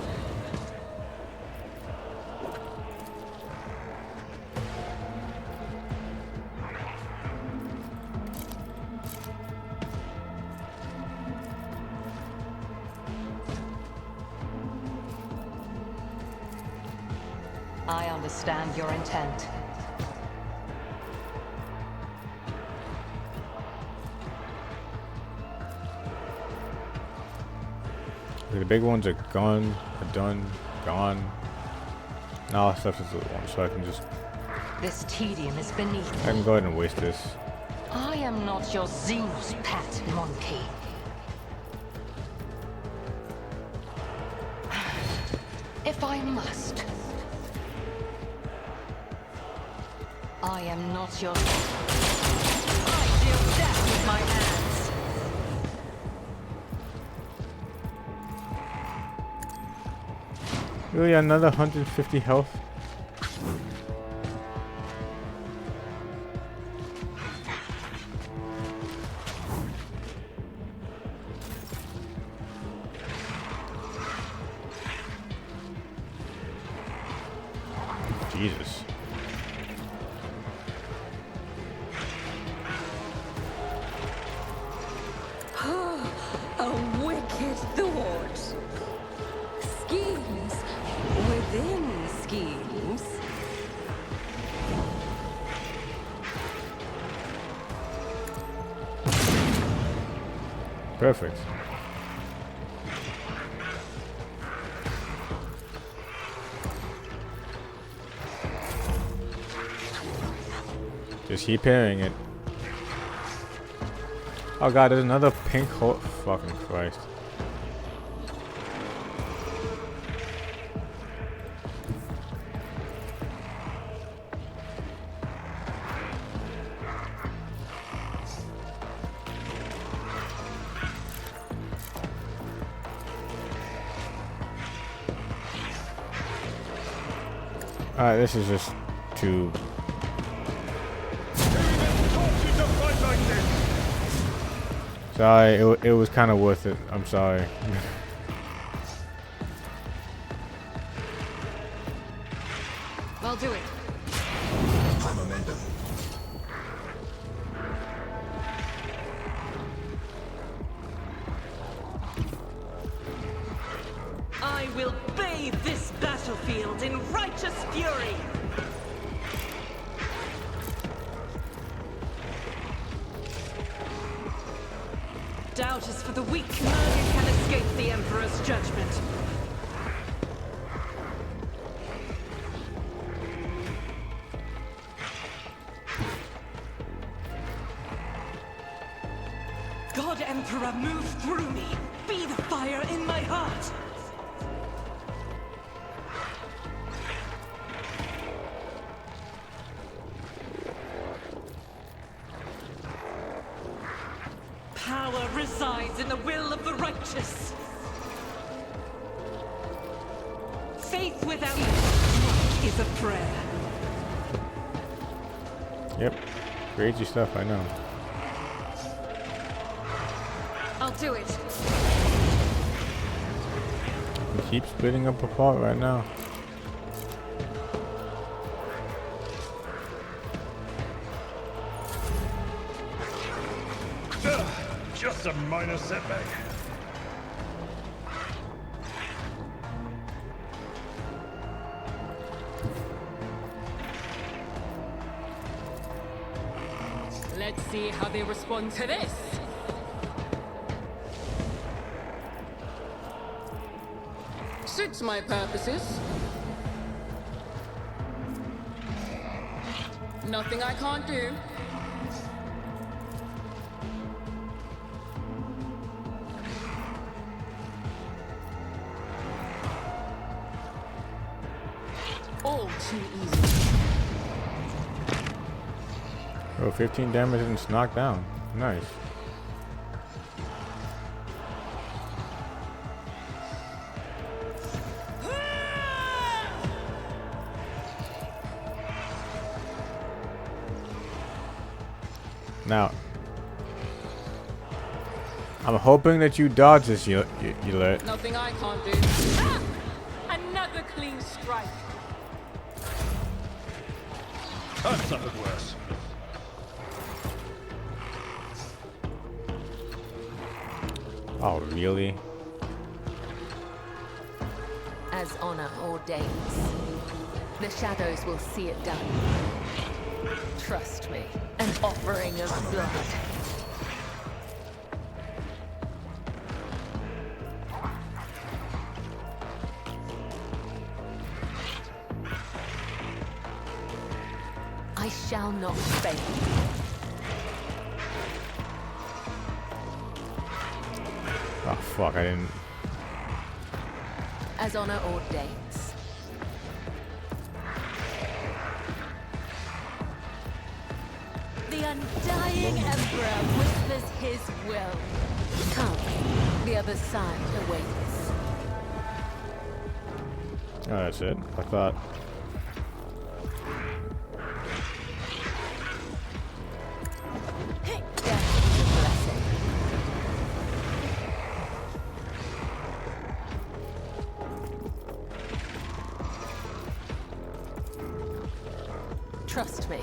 I understand your intent. The big ones are gone, are done, gone. Now it's left is the one, so I can just This tedium is beneath I can me. go ahead and waste this. I am not your Xenos pet monkey. If I must. I am not your... I deal death with my hands. Really, another 150 health? Jesus. A wicked thought. Schemes within schemes. Perfect. Just keep pairing it. Oh god, there's another pink hole. Fucking Christ. Alright, this is just too... Sorry, it was kind of worth it. I'm sorry. I'll do it. My momentum. I will bathe this battlefield in righteous fury! Doubt is for the weak. None can escape the Emperor's judgment. God Emperor, move through me! Be the fire in my heart! Power resides in the will of the righteous. Faith without work is a prayer. Yep. Crazy stuff, I know. I'll do it. We keep splitting up apart right now. Just a minor setback. Let's see how they respond to this. Suits my purposes. Nothing I can't do. All too easy. Oh, 15 damage and it's knocked down. Nice. Now, I'm hoping that you dodge this, you let. Nothing I can't do. Ah! Another clean strike. I've suffered worse. Oh, really? As honor ordains, the shadows will see it done. Trust me, an offering of blood. I shall not fail. Oh, fuck, I didn't. As honor ordains. The undying Emperor whispers his will. Come, the other side awaits. Oh, that's it. I thought. Death is a blessing. Trust me.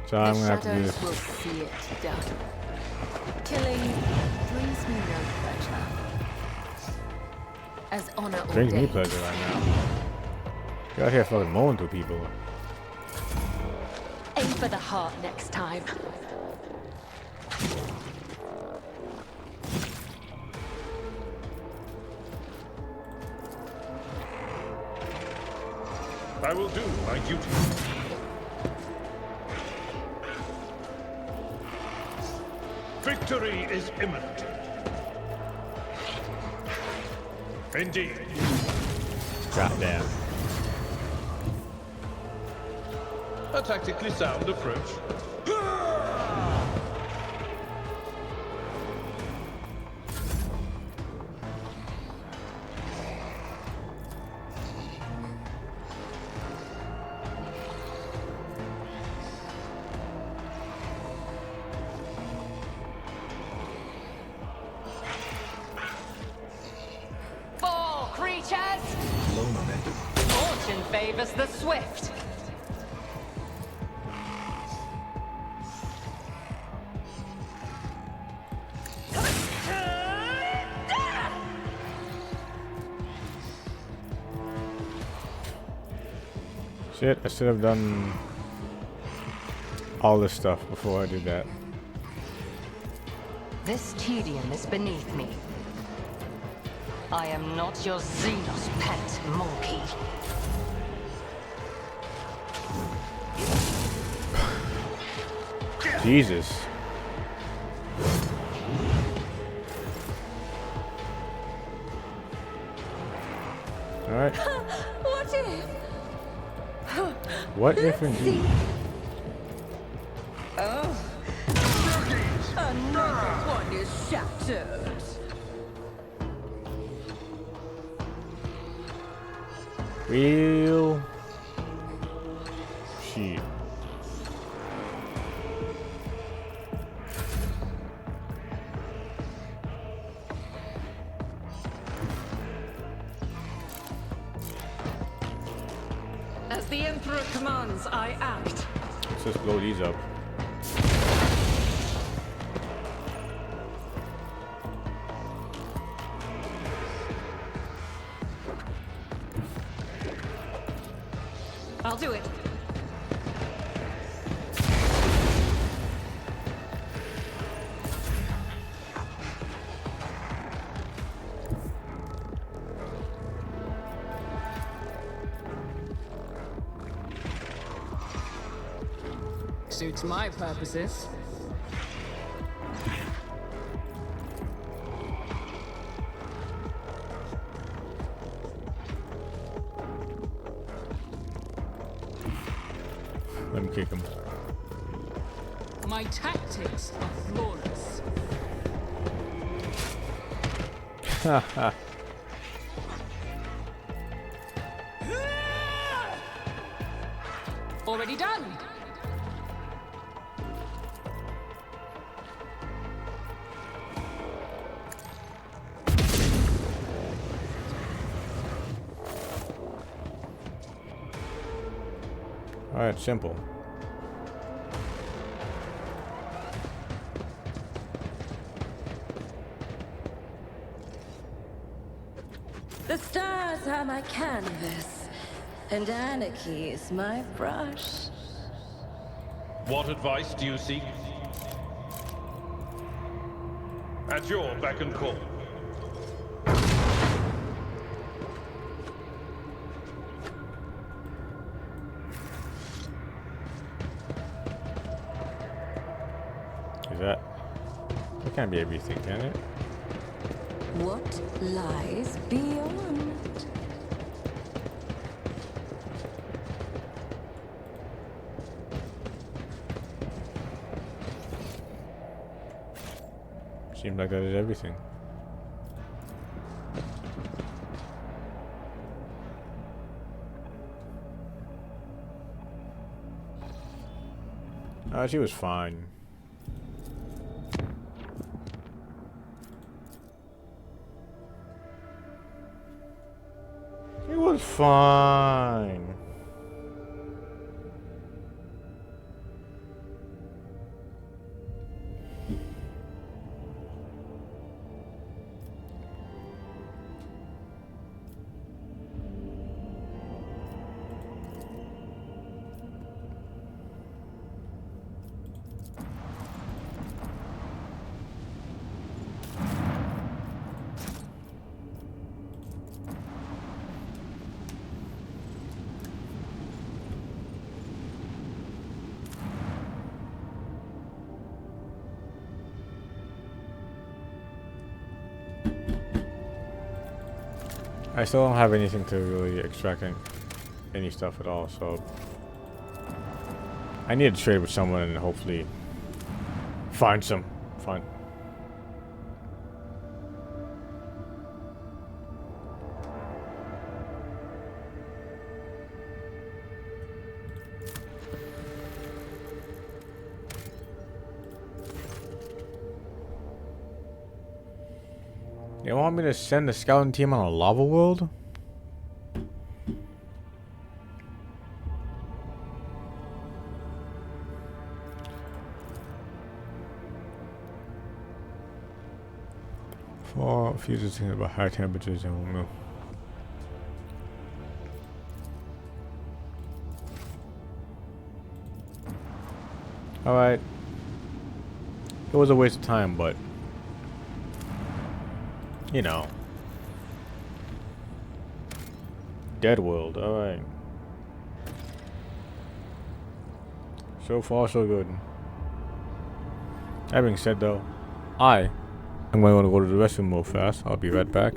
So I'm The gonna have to do shadows this. will see it done. Killing brings me no pleasure. As honor Brings me ordains. pleasure right now. You're out here fucking mowing through people. Aim for the heart next time. I will do my duty. Victory is imminent. Indeed. Goddamn. A tactically sound approach. Fall! favors the swift. Shit, I should have done all this stuff before I did that. This tedium is beneath me. I am not your Xenos pet monkey. Jesus. Alright. What if? What if indeed? Oh. Another one is shattered. Real shit. As the Emperor commands, I act. Let's just blow these up. I'll do it. Suits my purposes. Let me kick him. My tactics are flawless. Haha. Already done. Alright, simple. The stars are my canvas, and anarchy is my brush. What advice do you seek? At your beck and call. Is that? That can't be everything, can it? What lies beyond? Seems like that is everything. She was fine. It was fine. I still don't have anything to really extract any stuff at all, so I need to trade with someone and hopefully find some fun. You want me to send the scouting team on a lava world? Or fuses thinking about high temperatures, I don't know. Alright. It was a waste of time, but you know. Dead World, alright. So far so good. That being said though, I'm going to go to the restroom real fast. I'll be right back.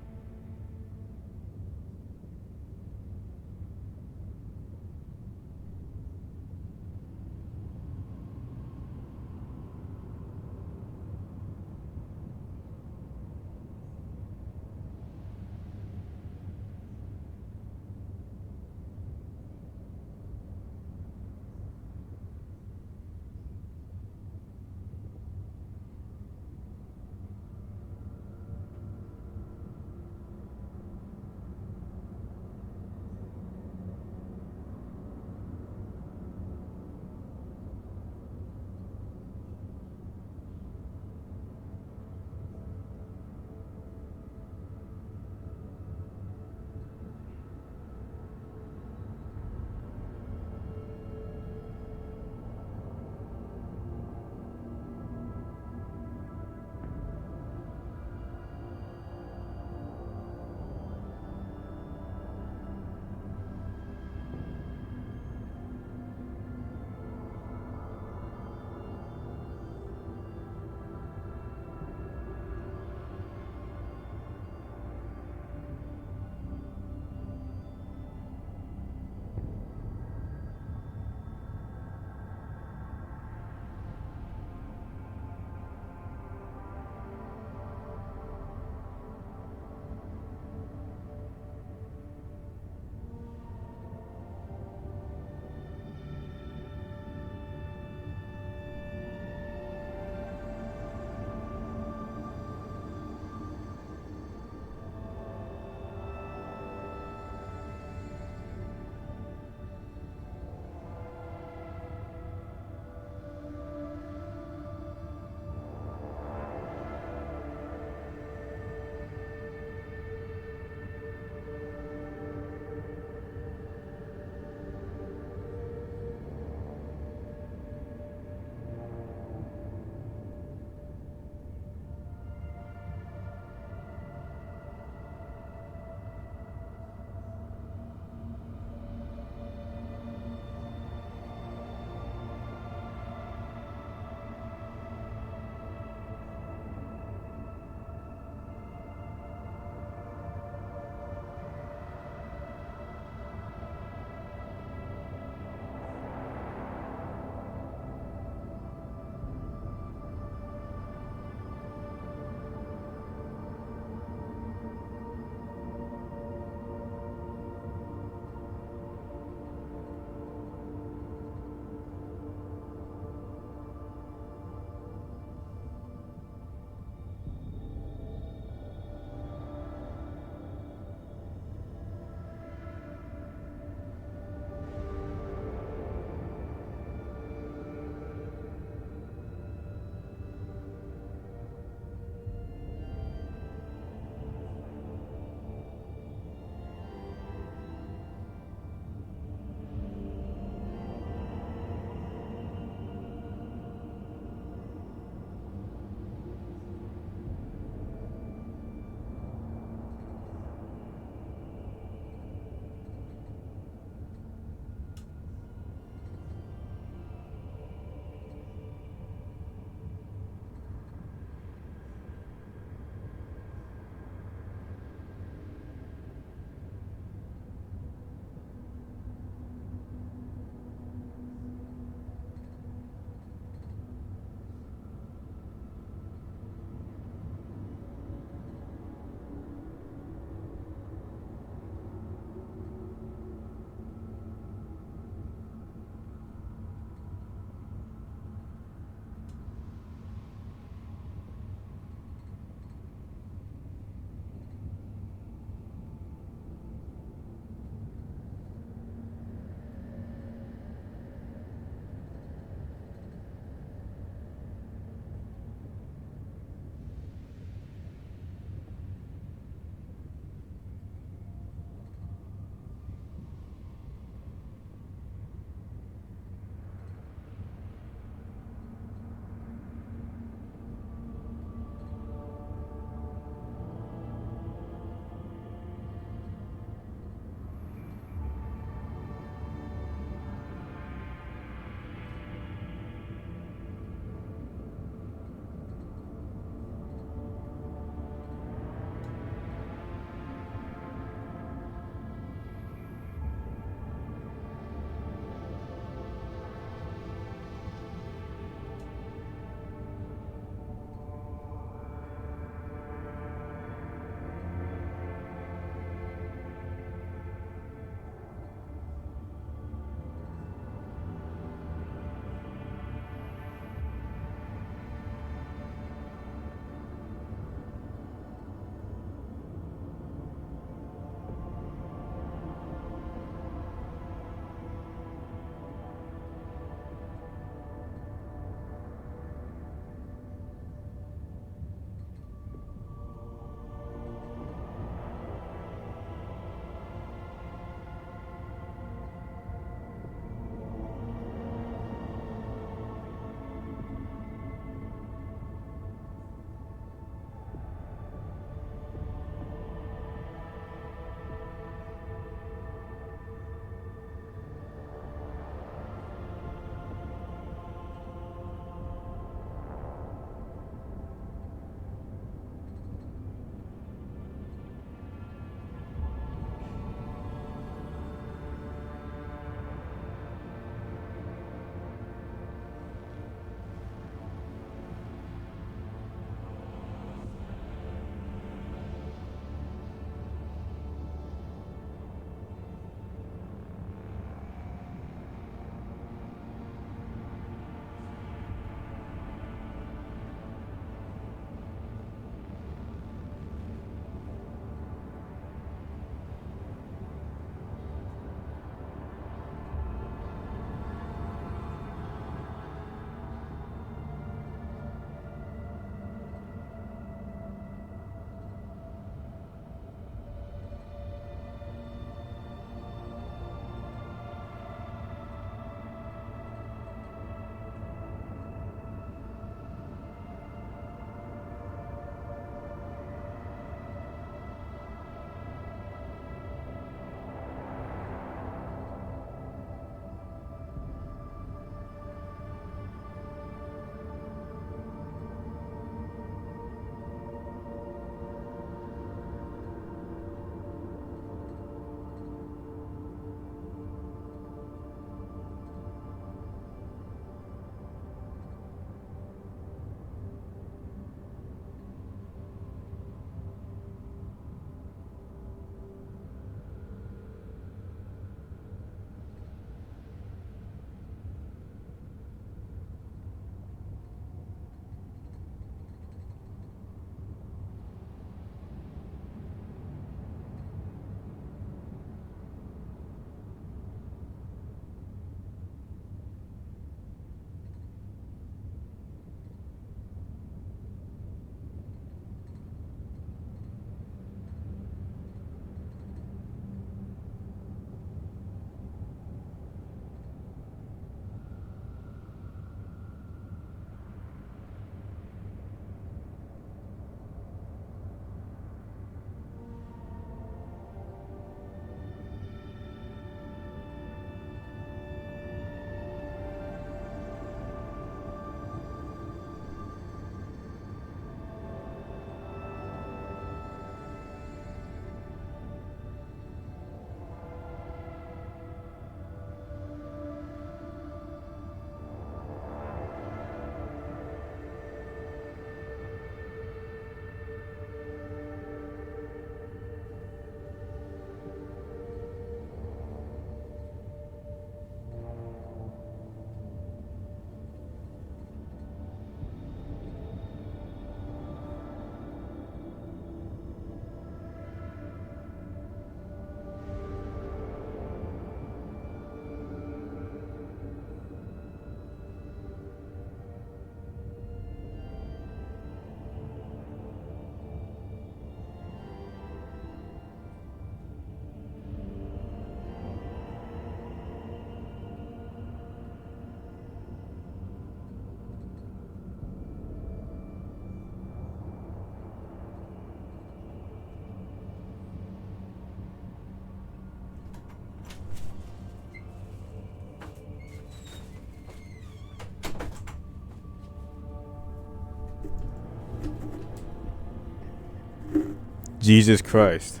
Jesus Christ.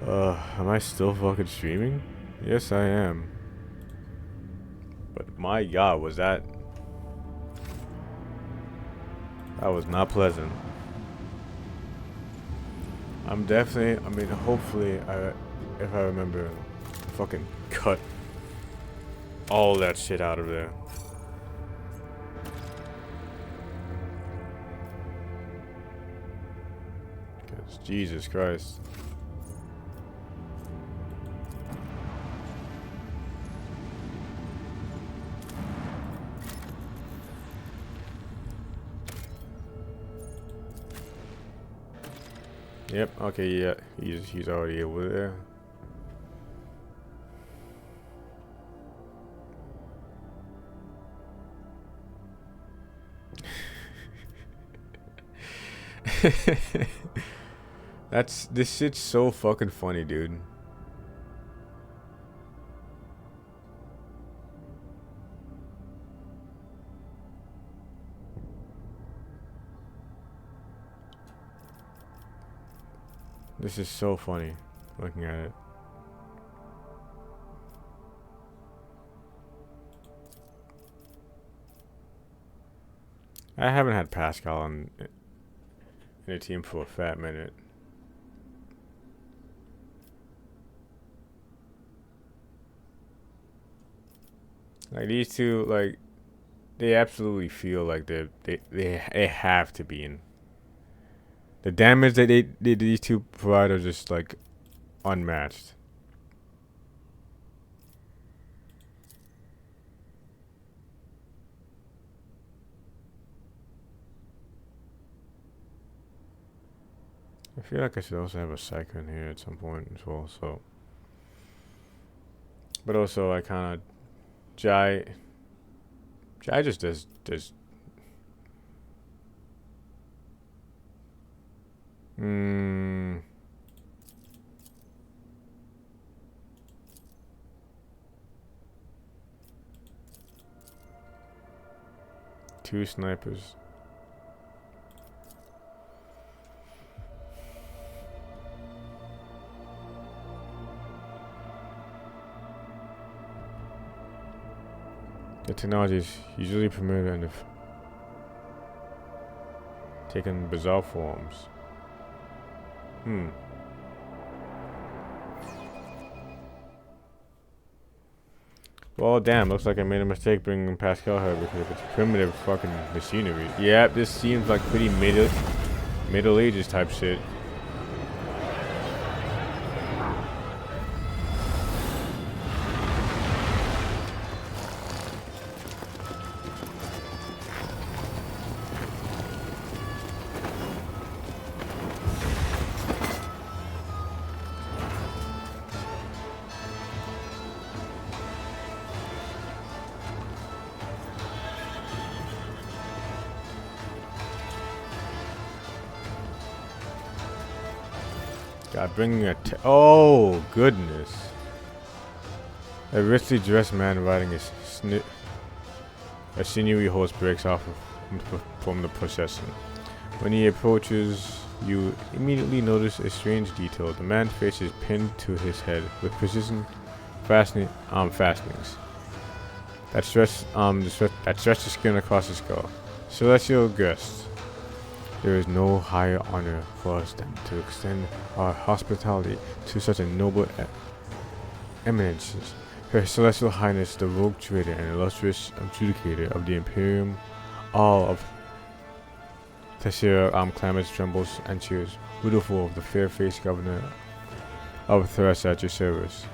Am I still fucking streaming? Yes, I am. But my God, was that... That was not pleasant. I'm definitely... I mean, hopefully, if I remember, fucking cut all that shit out of there. Because Jesus Christ. Yep, okay, yeah, he's already over there. This shit's so fucking funny, dude. This is so funny, looking at it. I haven't had Pascal in a team for a fat minute. Like these two, like they absolutely feel like they have to be in. The damage that these two provide are just like unmatched. I feel like I should also have a Psycho in here at some point as well. So, but also I kind of Jai just does. Two snipers. The technology is usually primitive and have taken bizarre forms. Well, damn, looks like I made a mistake bringing Pascal here because it's primitive fucking machinery. Yeah, this seems like pretty Middle Ages type shit. God, bringing oh, goodness. A richly dressed man riding a sinewy horse breaks off from the procession. When he approaches, you immediately notice a strange detail. The man's face is pinned to his head with precision fastenings that stretch the skin across his skull. Celestial guest. There is no higher honor for us than to extend our hospitality to such a noble eminence. Her Celestial Highness, the rogue trader and illustrious adjudicator of the Imperium, all of Tessera clamors, trembles, and cheers, beautiful of the fair-faced governor of Thrash at your service.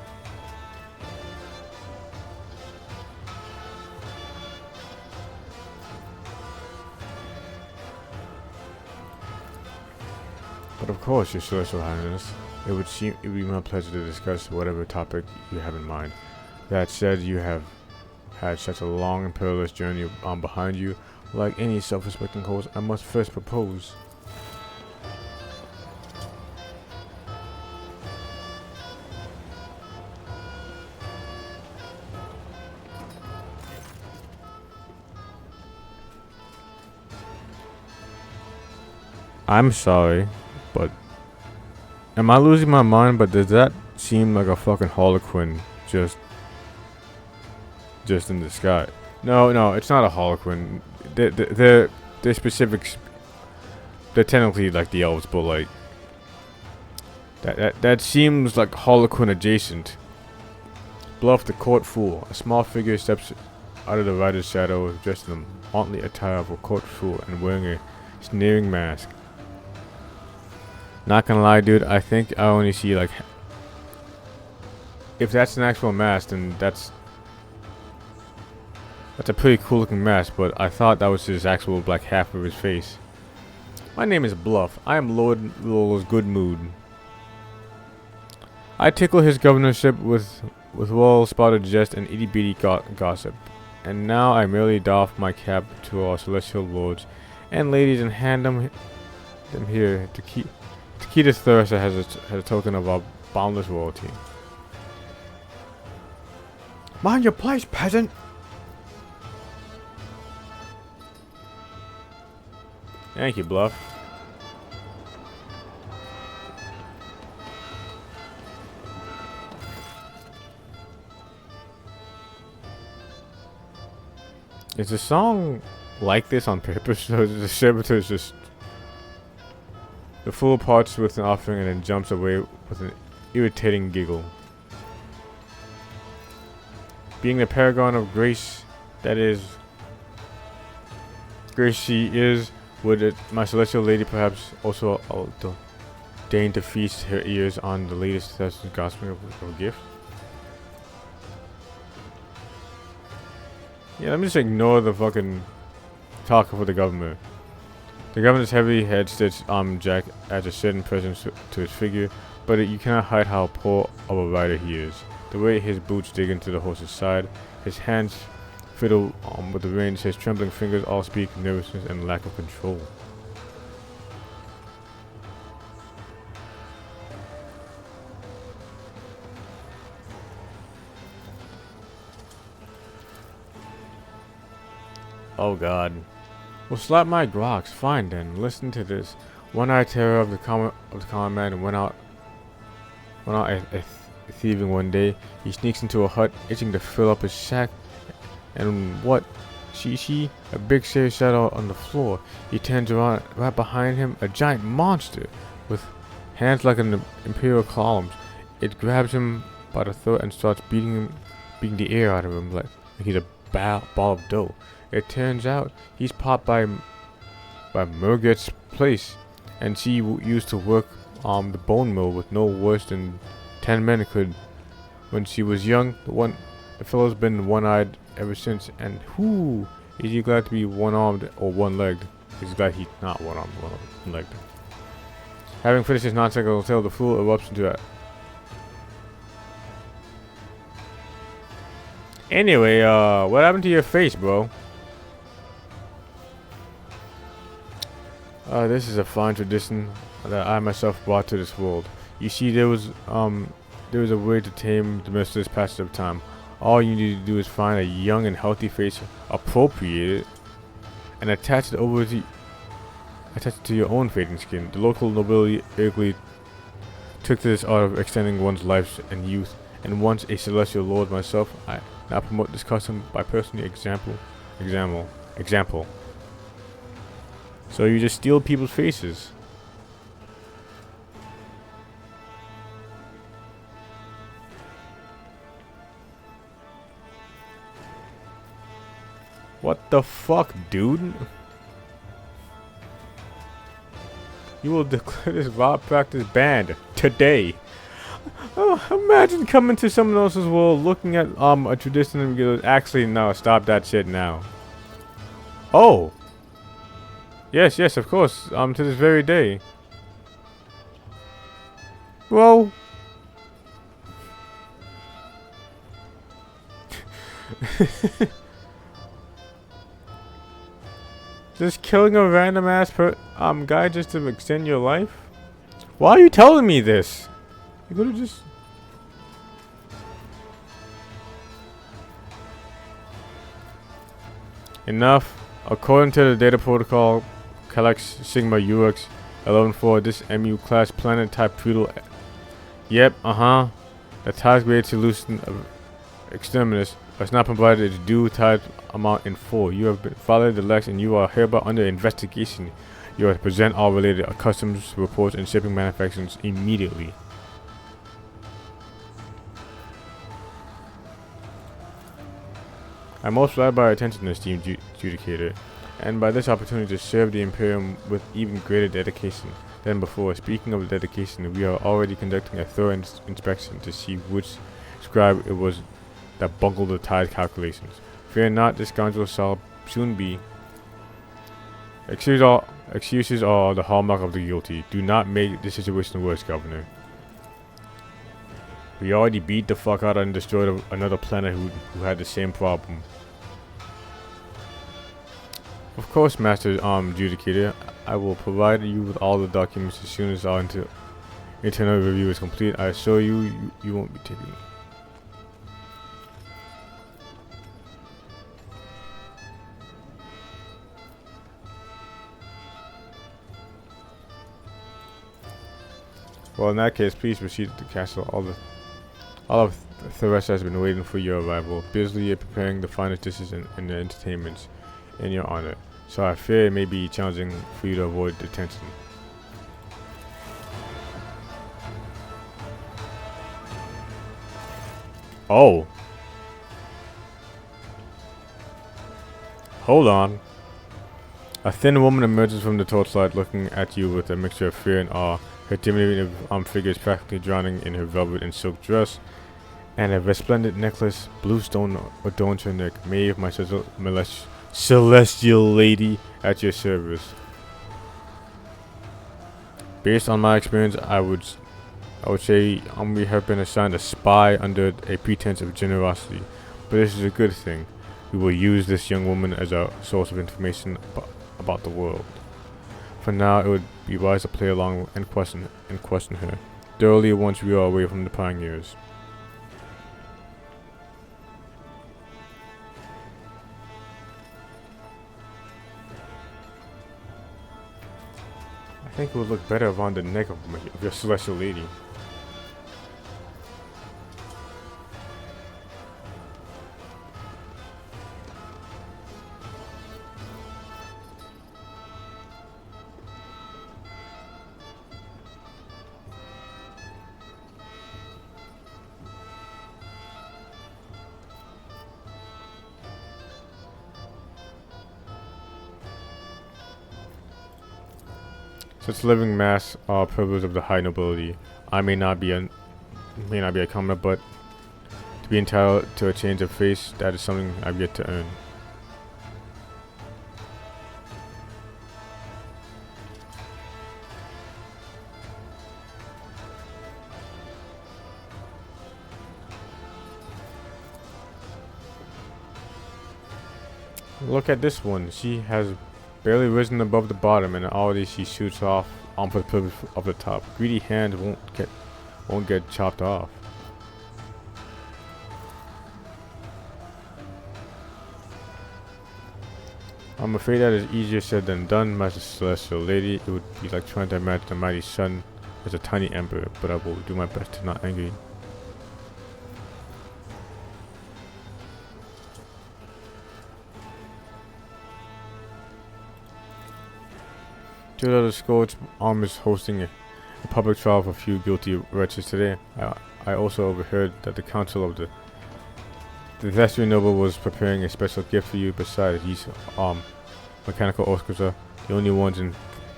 But of course, Your Celestial Highness, it would be my pleasure to discuss whatever topic you have in mind. That said, you have had such a long and perilous journey behind you. Like any self-respecting horse, I must first propose. I'm sorry, but am I losing my mind? But does that seem like a fucking Harlequin just in the sky? No, it's not a Harlequin. They're specific. They're technically like the elves, but like that seems like Harlequin adjacent. Bluff the court fool. A small figure steps out of the rider's shadow, dressed in the motley attire of a court fool and wearing a sneering mask. Not gonna lie, dude, I think I only see like, if that's an actual mask, then that's a pretty cool looking mask, but I thought that was his actual like half of his face. My name is Bluff. I am Lord Lolo's good mood. I tickle his governorship with well-spotted jest and itty-bitty gossip. And now I merely doff my cap to our celestial lords and ladies and hand them here to keep this thirst as a token of our boundless royalty. Mind your place, peasant! Thank you, Bluff. Is the song like this on purpose, or is the servitor just the fool parts with an offering and then jumps away with an irritating giggle? Being the paragon of grace that is grace she is, would my celestial lady perhaps also deign to feast her ears on the latest gospel of a gift? Yeah, let me just ignore the fucking talk for the governor. The governor's heavy head stitched jack adds a certain presence to his figure, but you cannot hide how poor of a rider he is. The way his boots dig into the horse's side, his hands fiddle with the reins, his trembling fingers all speak nervousness and lack of control. Oh god. Well, slap my grocks. Fine then. Listen to this. One-eyed terror of the common man went out thieving one day. He sneaks into a hut, itching to fill up his sack, and what? See a big serious shadow on the floor. He turns around. Right behind him, a giant monster with hands like an imperial columns. It grabs him by the throat and starts beating the air out of him like he's a ball of dough. It turns out he's popped by Murget's place, and she used to work the bone mill with no worse than 10 men could when she was young. The fellow's been one-eyed ever since, and whoo, is he glad to be one-armed or one-legged? He's glad he's not one-armed, one-legged. Having finished his nonsensical tale, the fool erupts into a... Anyway, what happened to your face, bro? This is a fine tradition that I myself brought to this world. You see, there was a way to tame the merciless passage of time. All you need to do is find a young and healthy face, appropriate it, and attach it to your own fading skin. The local nobility eagerly took to this art of extending one's life and youth, and once a celestial lord myself, I now promote this custom by personally example. So you just steal people's faces. What the fuck, dude? You will declare this vile practice banned today. Oh, imagine coming to someone else's world, looking at a tradition and goes, actually no, stop that shit now. Oh. Yes, of course. To this very day. Well. Just killing a random ass guy just to extend your life? Why are you telling me this? You could've just... Enough. According to the data protocol, Calex Sigma UX, 11-4. This MU-class planet-type feudal... Yep, The task grade solution of exterminus has not provided its due tithe amount in full. You have been violated the Lex and you are hereby under investigation. You are to present all related customs reports and shipping manufacturers immediately. I'm most flattered by our attention, esteemed Judicator, and by this opportunity to serve the Imperium with even greater dedication than before. Speaking of dedication, we are already conducting a thorough inspection to see which scribe it was that bungled the tide calculations. Fear not, this scoundrel shall soon be. Excuses are the hallmark of the guilty. Do not make the situation worse, Governor. We already beat the fuck out and destroyed another planet who had the same problem. Of course, Master Judicator, I will provide you with all the documents as soon as our internal review is complete. I assure you, you won't be taking. Well, in that case, please proceed to the castle. All of Theresa has been waiting for your arrival, busily preparing the finest dishes and the entertainments in your honor. So I fear it may be challenging for you to avoid detention. Oh. Hold on. A thin woman emerges from the torchlight looking at you with a mixture of fear and awe. Her diminutive figure is practically drowning in her velvet and silk dress, and a resplendent necklace, blue stone, adorns her neck. Maeve, my celestial lady, at your service. Based on my experience, I would say we have been assigned a spy under a pretense of generosity, but this is a good thing. We will use this young woman as a source of information about the world. For now, it would be wise to play along and question her thoroughly once we are away from the pioneers. I think it would look better around the neck of your celestial lady. Such living mass are privileged of the high nobility. I may not be a commoner, but to be entitled to a change of face, that is something I've yet to earn. Look at this one. She has barely risen above the bottom, and already she shoots off for the privilege of the top. Greedy hands won't get chopped off. I'm afraid that is easier said than done, Master Celestial Lady. It would be like trying to imagine a mighty sun as a tiny emperor, but I will do my best to not anger you. The Scourge Arm is hosting a public trial for a few guilty wretches today. I also overheard that the Council of the Thestrian Noble was preparing a special gift for you. Besides these mechanical orchestra, the only ones in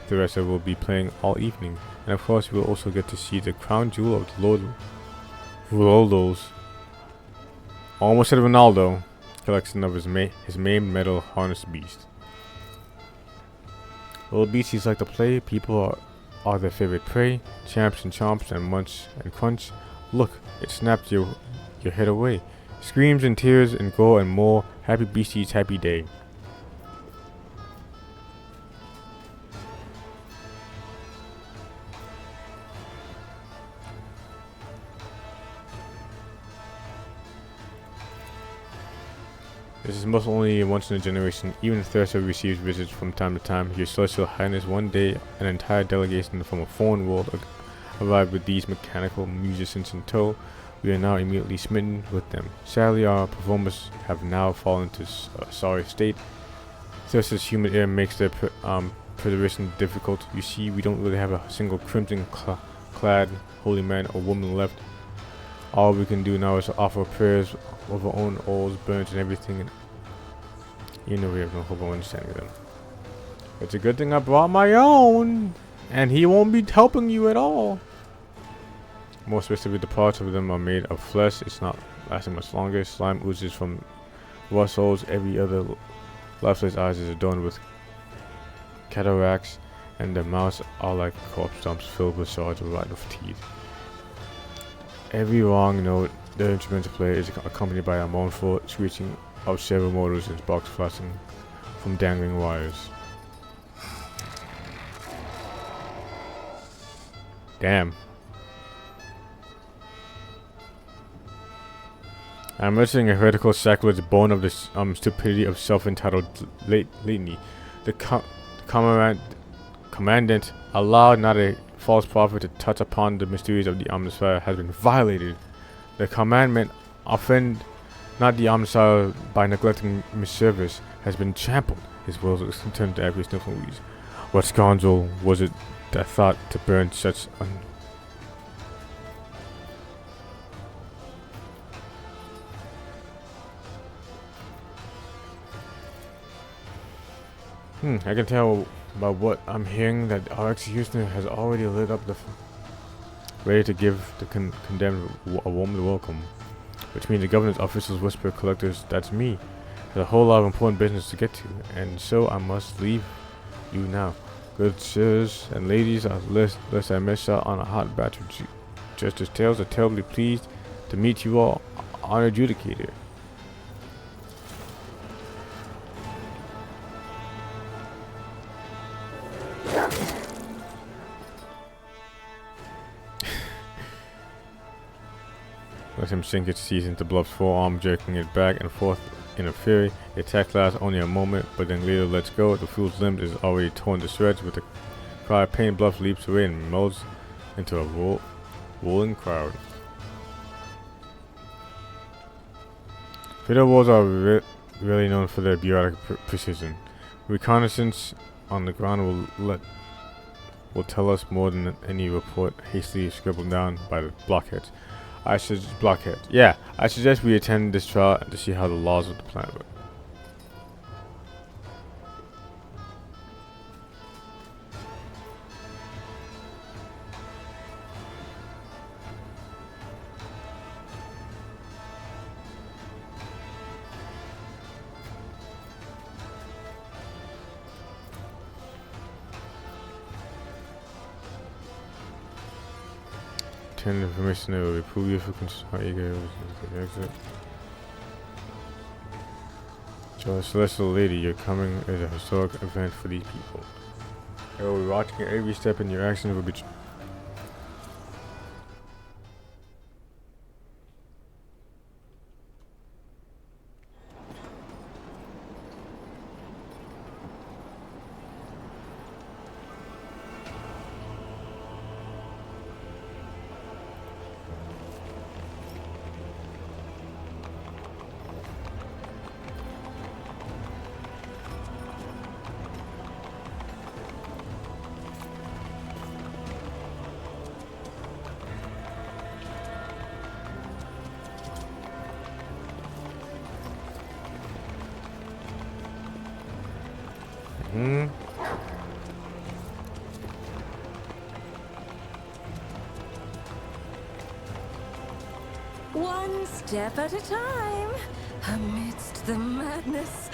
Theresa will be playing all evening. And of course, you will also get to see the crown jewel of the Lord Ronaldo's, almost said Ronaldo, collection of his maimed metal harnessed beast. Little beasties like to play. People are their favorite prey. Champs and chomps and munch and crunch. Look, it snapped your head away. Screams and tears and gore and more. Happy beasties, happy day. This is most only once in a generation. Even Thurso receives visits from time to time. Your Celestial Highness, one day an entire delegation from a foreign world arrived with these mechanical musicians in tow. We are now immediately smitten with them. Sadly, our performers have now fallen to a sorry state. Thurso's humid air makes their preservation difficult. You see, we don't really have a single crimson-clad holy man or woman left. All we can do now is offer prayers of our own oils, burns, and everything. And you know we have no hope of understanding them. It's a good thing I brought my own, and he won't be helping you at all. More specifically, the parts of them are made of flesh. It's not lasting much longer. Slime oozes from raw souls. Every other lifeless eyes is adorned with cataracts, and their mouths are like corpse stumps filled with shards of rotten teeth. Every wrong note the instruments play is accompanied by a mournful screeching of servo motors and sparks flashing from dangling wires. Damn. I'm missing a heretical sacrilege born of the stupidity of self-entitled litany. The commandant allowed not a false prophet to touch upon the mysteries of the Omnisphere has been violated. The commandment, offend not the Omnisphere by neglecting misservice, has been trampled. His will is turned to every sniffle weeds. What scoundrel was it that thought to burn such I can tell by what I'm hearing that our executioner has already lit up ready to give the condemned a warm welcome. Which means the governor's officials whisper collectors, that's me. There's a whole lot of important business to get to, and so I must leave you now. Good sirs and ladies, lest I miss out on a hot batch of justice tales, are terribly pleased to meet you all, honored adjudicator. Let him sink its teeth into Bluff's forearm, jerking it back and forth in a fury. The attack lasts only a moment, but then later lets go. The fool's limb is already torn to shreds. With a cry of pain, Bluff leaps away and melds into a rolling crowd. Fiddle walls are really known for their bureaucratic precision. Reconnaissance on the ground will tell us more than any report hastily scribbled down by the blockheads. I suggest we attend this trial to see how the laws of the planet work. Information that will prove useful exit. So, Celestial Lady, your coming is a historic event for these people. They will be watching every step in your actions will be. One step at a time, amidst the madness.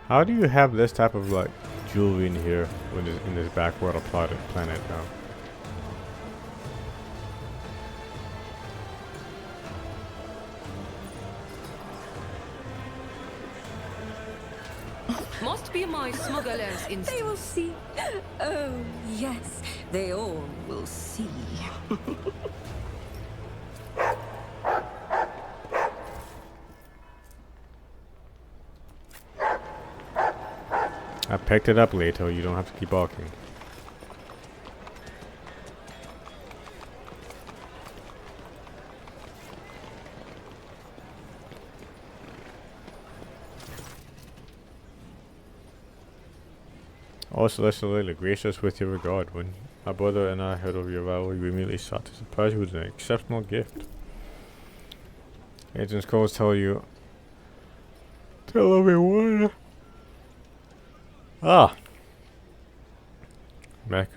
How do you have this type of like jewelry in here when in this backwater planet now? Must be my smuggler's instinct. They will see. Oh, yes. They all will see. I picked it up, Leto. You don't have to keep barking. Oh, Celestial Lily, grace us with your regard. When my brother and I heard of your rivalry, we immediately sought to surprise you with an exceptional gift. Agent's calls tell everyone. Ah!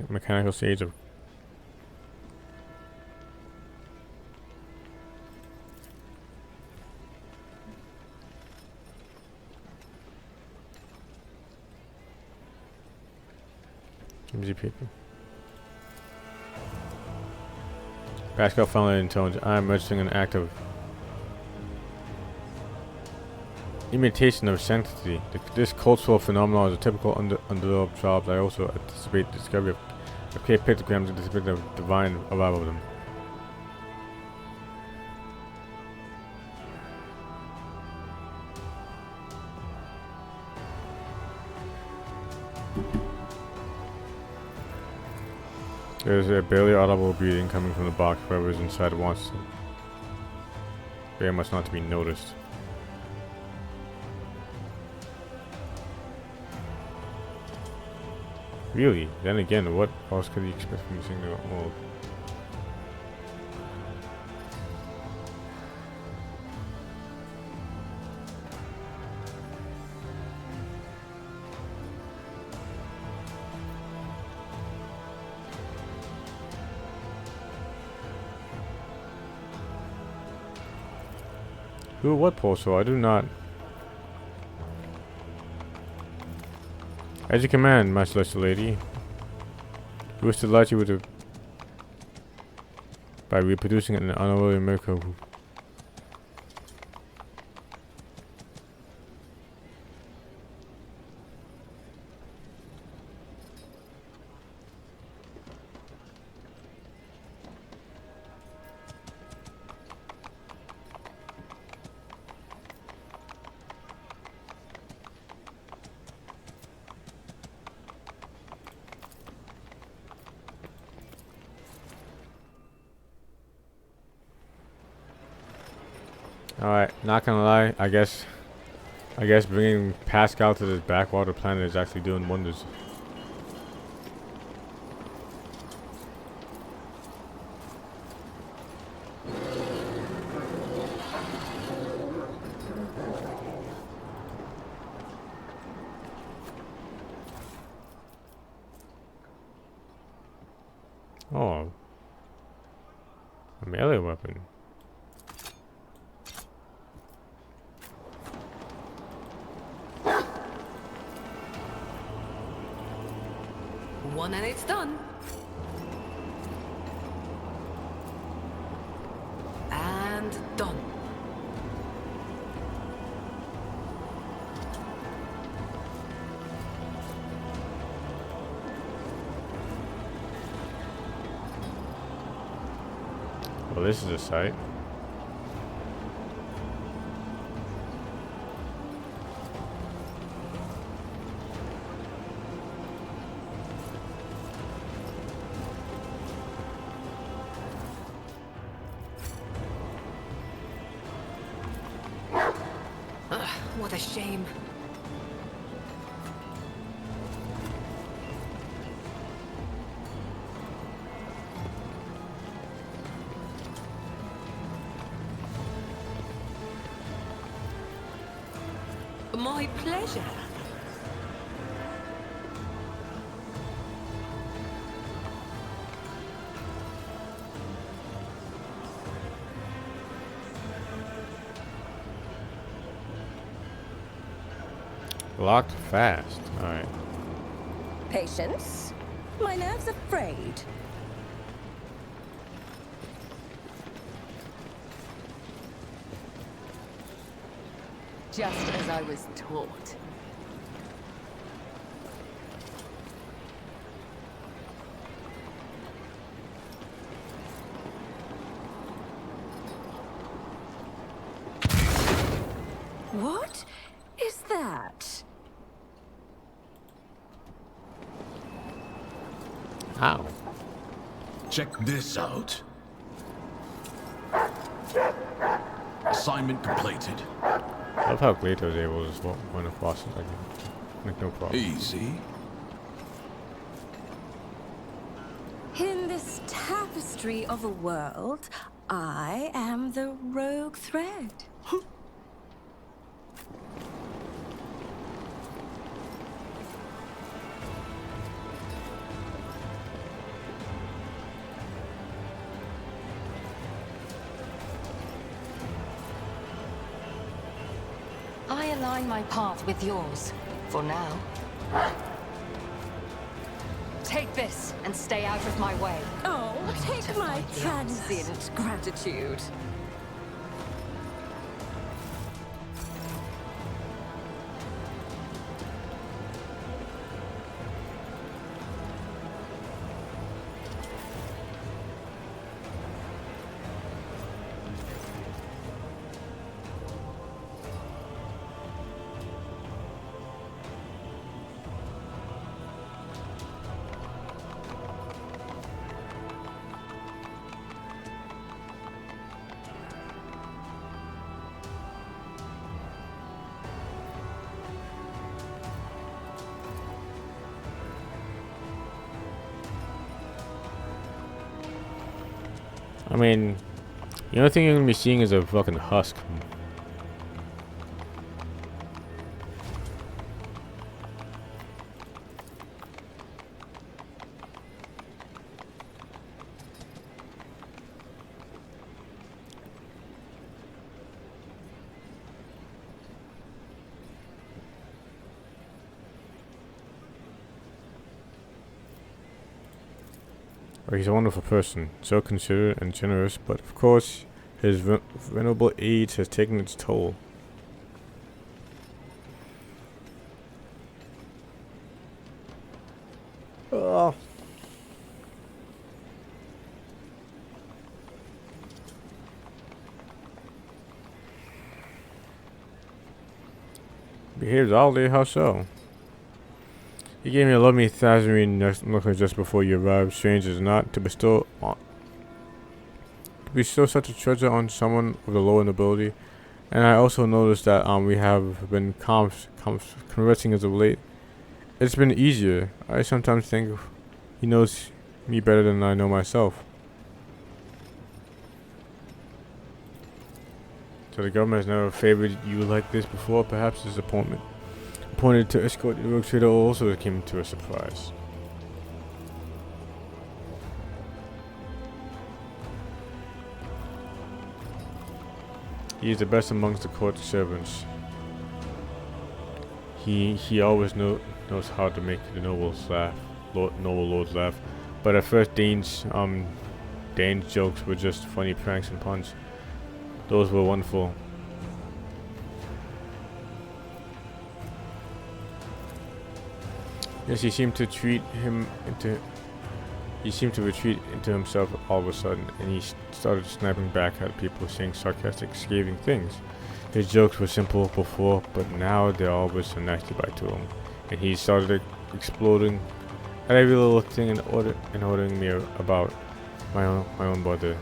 Mechanical stage of... Easy people. Pascal finally intoned, I am registering an act of imitation of sanctity. This cultural phenomenon is a typical undeveloped child. I also anticipate the discovery of cave pictograms and anticipate the divine arrival of them. There is a barely audible breathing coming from the box. Whoever is inside wants to very much not to be noticed. Really? Then again, what else could you expect from a single mold? Who? What pulsar? I do not. As you command, my celestial lady. We wish to delight you with a by reproducing an unholy miracle. Alright, not gonna lie, I guess bringing Pascal to this backwater planet is actually doing wonders. Oh, a melee weapon. One and it's done. And done. Well, this is a sight. What a shame. My pleasure. Locked fast. Alright. Patience. My nerves are frayed. Just as I was taught. What is that? Ow. Check this out. Assignment completed. I love how Gleito is able to just run across it like no problem. Easy. In this tapestry of a world, I am the rogue thread. I align my path with yours, for now. Take this and stay out of my way. Oh, take my transient gratitude. I mean, the only thing you're gonna be seeing is a fucking husk. He's a wonderful person, so considerate and generous, but of course, his venerable age has taken its toll. Oh. Behaves oddly, how so? He gave me a lovely Thazarine necklace just before you arrived, strange as not, to bestow such a treasure on someone of the lower nobility. And I also noticed that we have been conversing as of late. It's been easier. I sometimes think he knows me better than I know myself. So the government has never favored you like this before. Perhaps his appointment appointed to escort the rogue trader also came to a surprise. He is the best amongst the court servants. He always knows how to make the nobles laugh, noble lords laugh. But at first, Dane's jokes were just funny pranks and puns. Those were wonderful. Yes, he seemed to retreat into himself all of a sudden, and he started snapping back at people saying sarcastic, scathing things. His jokes were simple before, but now they're always so nasty back to him, and he started exploding at every little thing and ordering me about my own brother.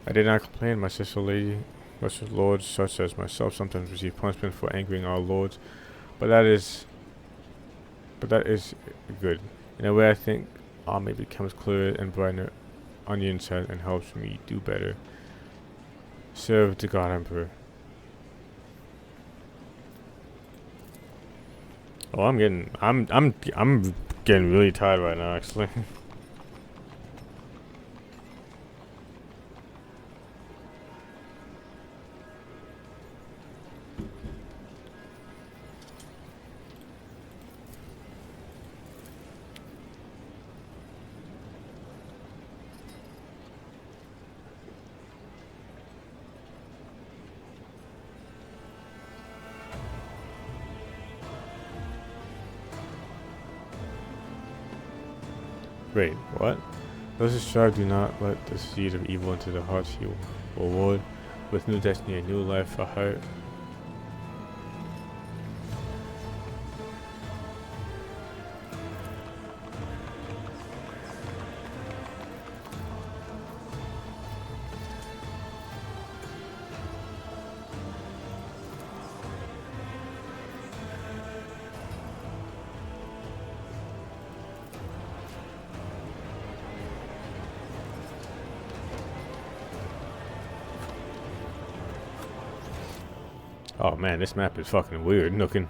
I did not complain. My sister lords such as myself sometimes receive punishment for angering our lords, but that is good. In a way, I think maybe becomes clearer and brighter on the inside and helps me do better. Serve the God Emperor. Oh, I'm getting really tired right now, actually. Wait, what? Those who strive do not let the seed of evil into their hearts. He will reward with new destiny, a new life, a heart. Oh man, this map is fucking weird looking.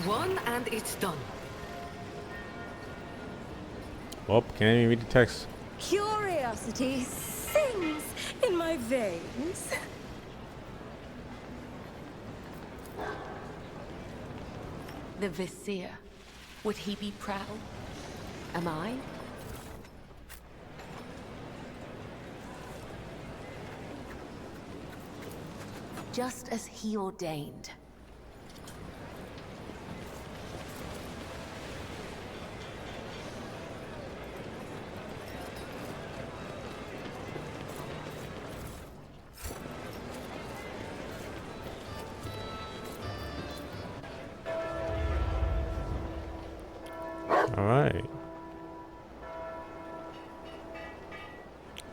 One and it's done. Well, can't even read the text. Curiosity sings in my veins. The Vizier. Would he be proud? Am I? Just as he ordained. Alright.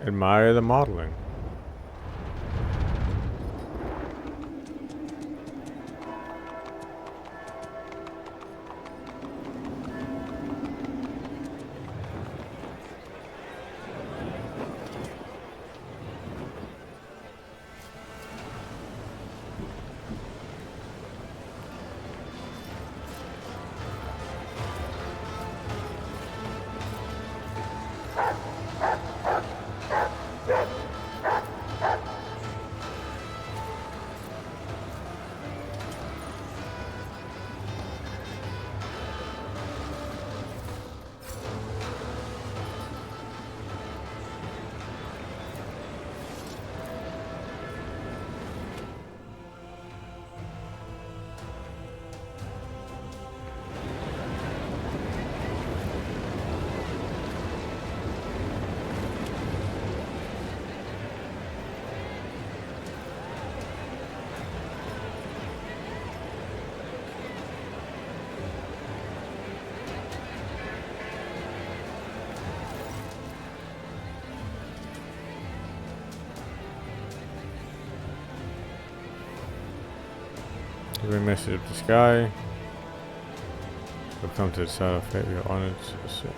Admire the modeling. Every message of the sky. We'll come to the side of fate. We are honored to serve.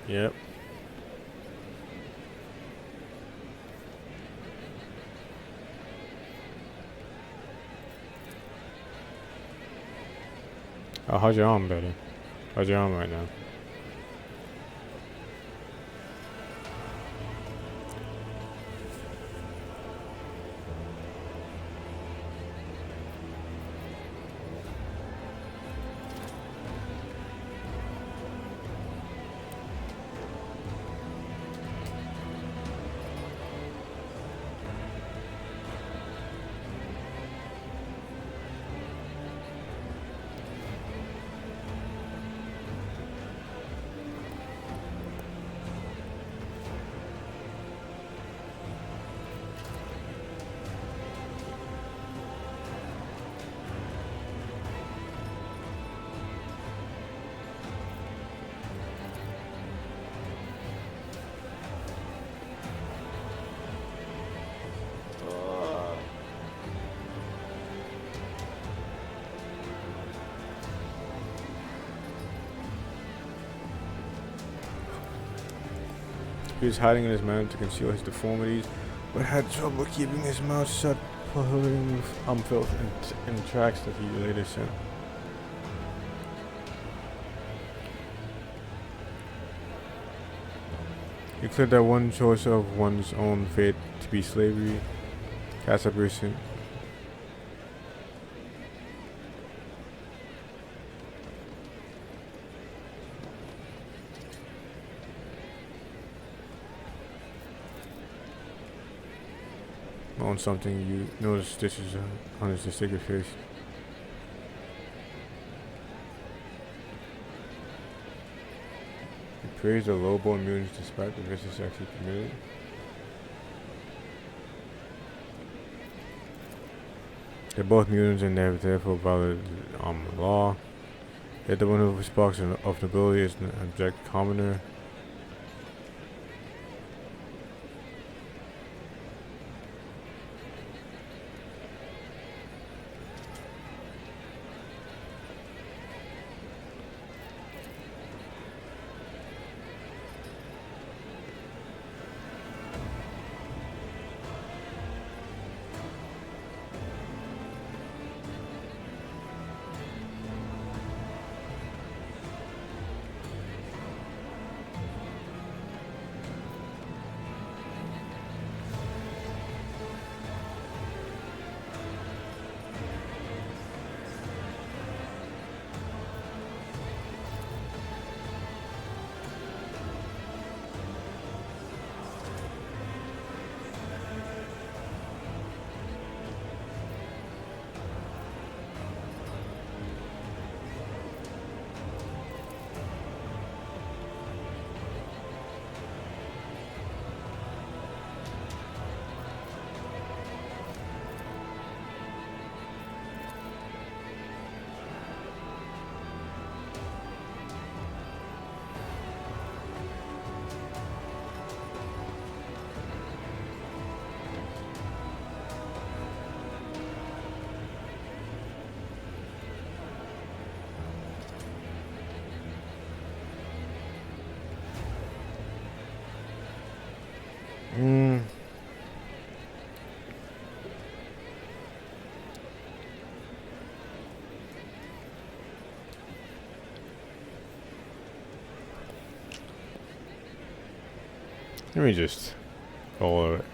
Yep. Oh, how's your arm, buddy? How's your arm right now? He was hiding in his mouth to conceal his deformities, but had trouble keeping his mouth shut, polluting filth in tracks that he later sent. He declared that one choice of one's own fate to be slavery, cast up recent. On something, you notice stitches on his disfigured face. He praised the low-born mutants despite the vicious acts he committed. They're both mutants and they have therefore violated law. Yet the one who sparks of nobility is an abject commoner. Let me just follow it.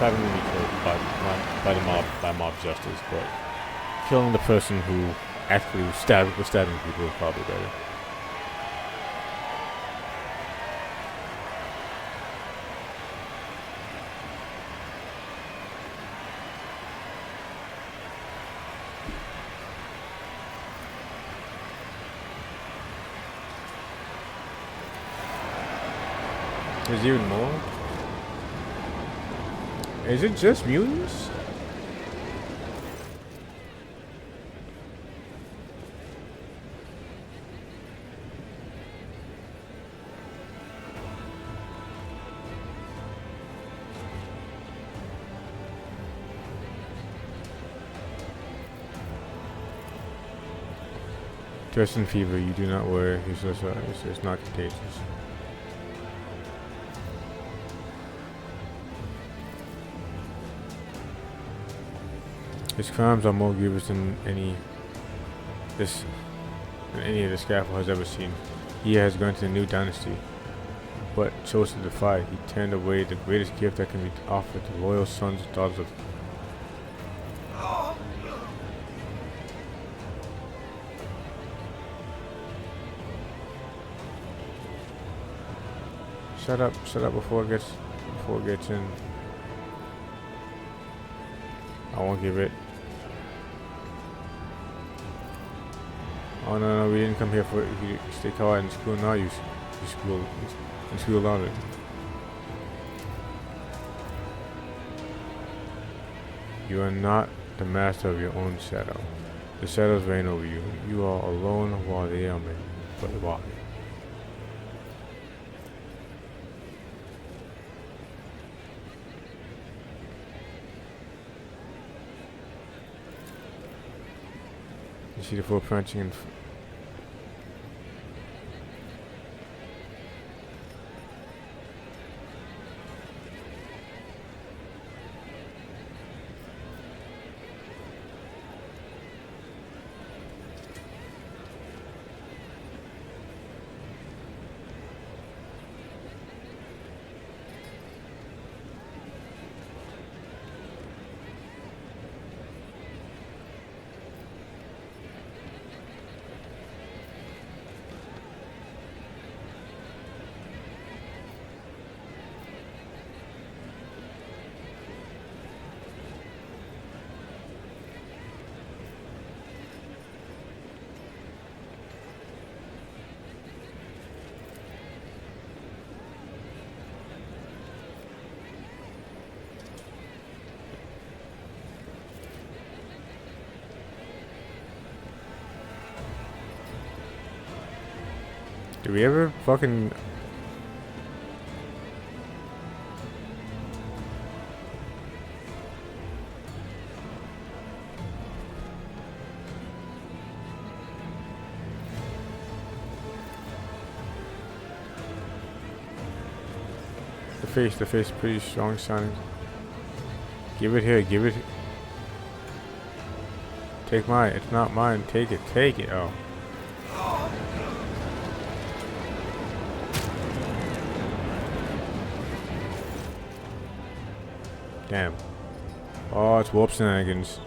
having to be killed by the mob, by mob justice, but killing the person who actually was stabbing people is probably better. There's even more? Is it just mutants? Justin fever, you do not worry. It's not contagious. His crimes are more grievous than any of the scaffold has ever seen. He has granted a new dynasty, but chose to defy. He turned away the greatest gift that can be offered to loyal sons and daughters of. Shut up before it gets in. I won't give it. Oh no, we didn't come here for you. Stay quiet in school now. You school on it. You are not the master of your own shadow. The shadows reign over you. You are alone while they are many. But why? You see the full punching and do we ever fucking the face pretty strong sounding. Give it here, give it. Take mine, it's not mine, take it, oh. Damn. Oh, it's warp shenanigans.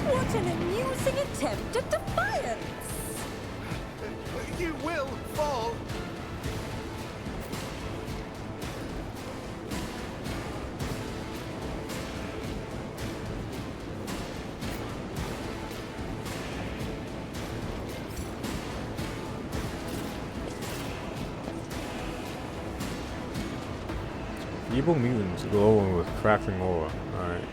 What an amusing attempt at defiance! You will fall! Evil mutants glowing with crackling aura. Alright.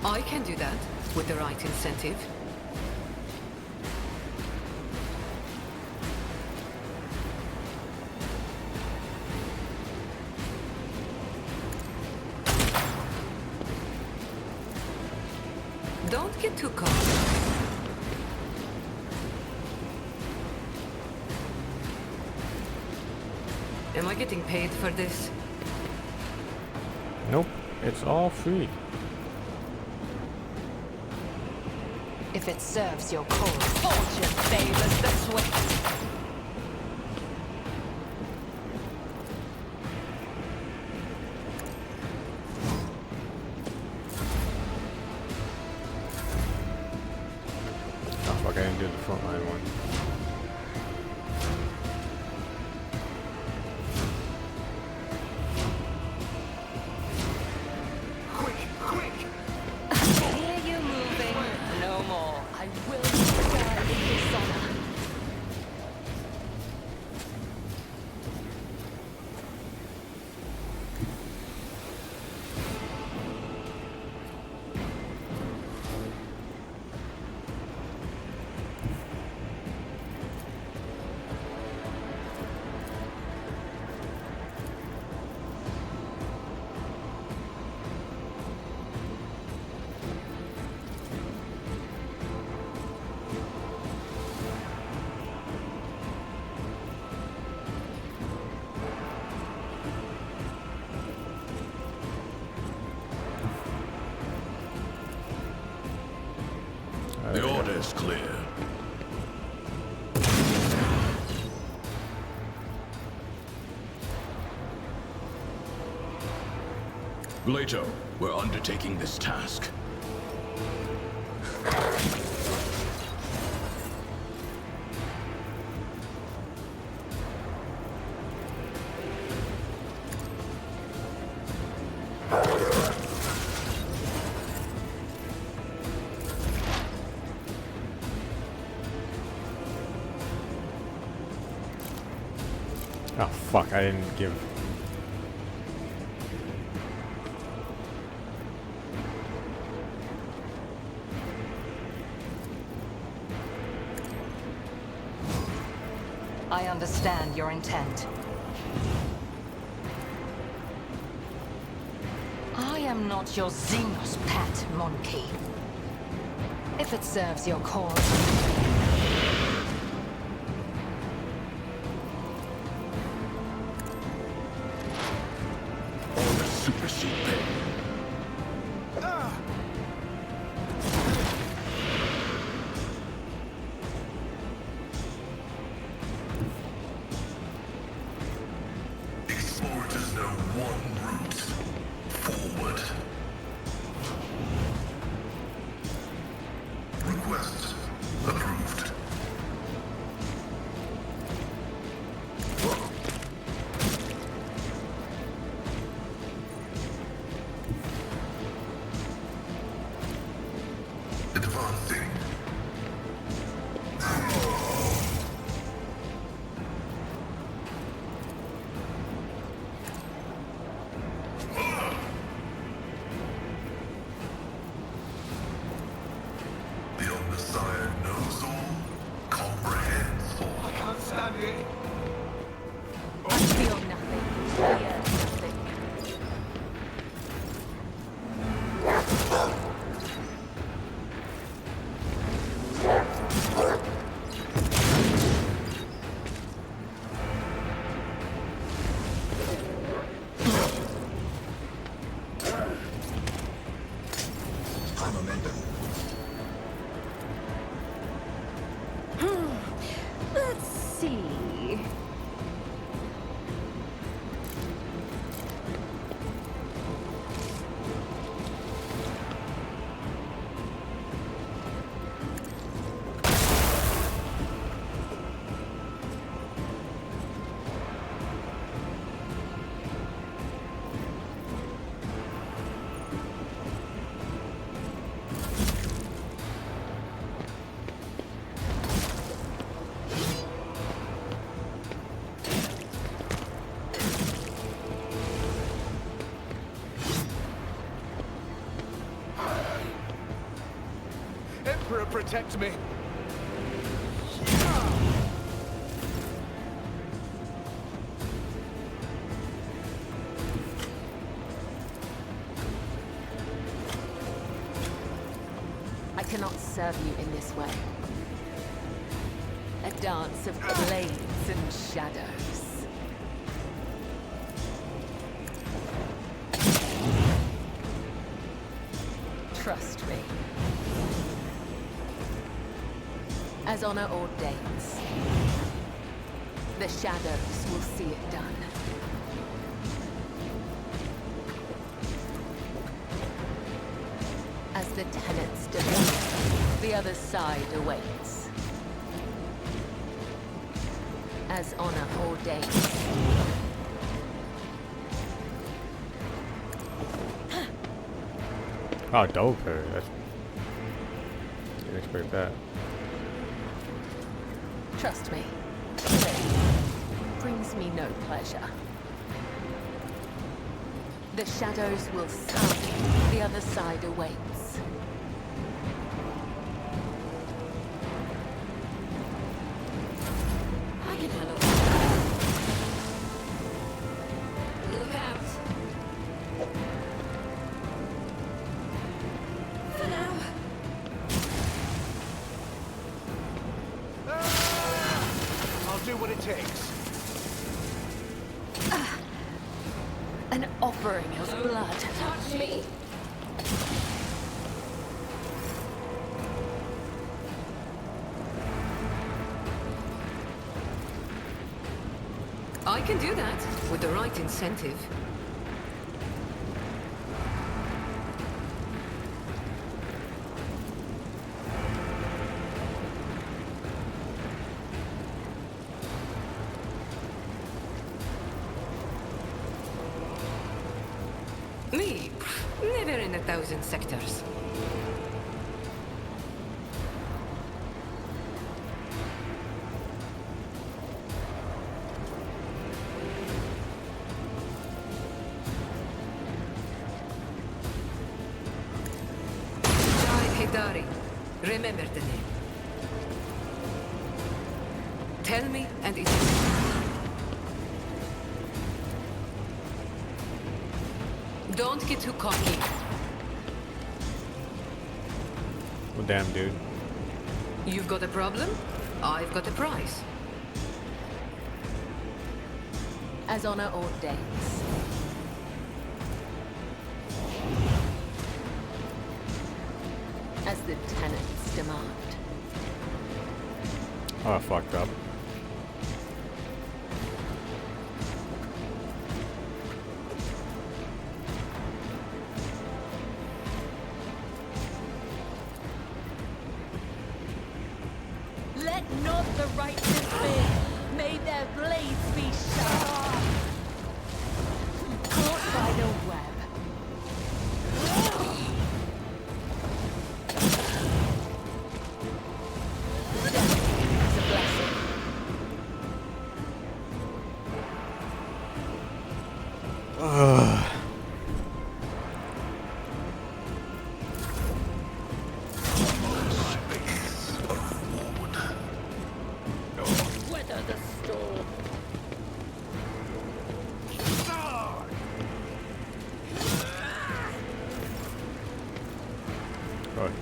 I can do that with the right incentive. Don't get too cocky. Am I getting paid for this? Nope, it's all free. If it serves your cause, fortune favors the swift. Oh fuck, I didn't do the frontline one. Hear you moving. No more. I will die in dishonor. The order's clear. Glato, we're undertaking this task. Oh fuck, I didn't give. I understand your intent. I am not your Xenos pet, monkey. If it serves your cause. Supersede pay. Explorers know one route forward. Request approved. Advancing. Emperor protect me. I cannot serve you in this way. A dance of blades and shadows. Trust me. As honor ordains, the shadows will see it done. As the tenets demand, the other side awaits. As honor ordains. Oh, dope her. That's... Didn't expect that. Trust me. Brings me no pleasure. The shadows will sound. The other side awaits. I can handle it. Look out. For now. I'll do what it takes. An offering of blood. Touch me. I can do that with the right incentive. Me, never in 1,000 sectors. Dari, remember the name. Tell me and it is. Don't get too cocky. Well, damn, dude. You've got a problem? I've got a prize. As honor ordains. As the tenets demand. Oh, I fucked up. Let not the righteous fear. May their blades be sharp. Caught by the web.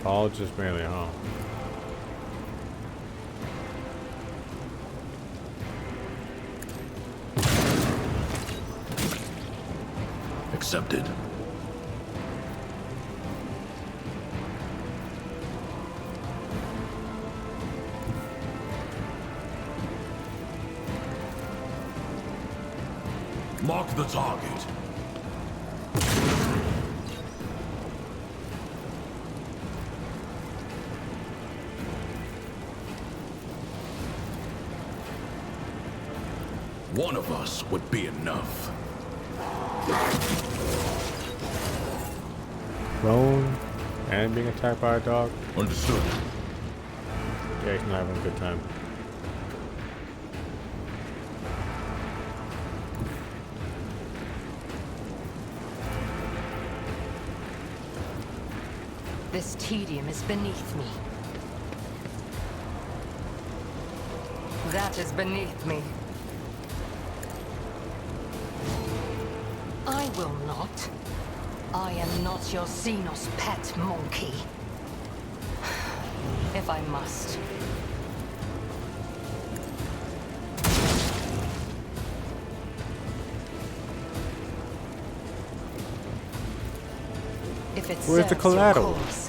All just barely, huh? Accepted. Mark the target. One of us would be enough. Prone and being attacked by a dog. Understood. Yeah, he's not having a good time. This tedium is beneath me. That is beneath me. I will not. I am not your Xenos pet monkey. If I must. If it Where's the serves your collateral? cause.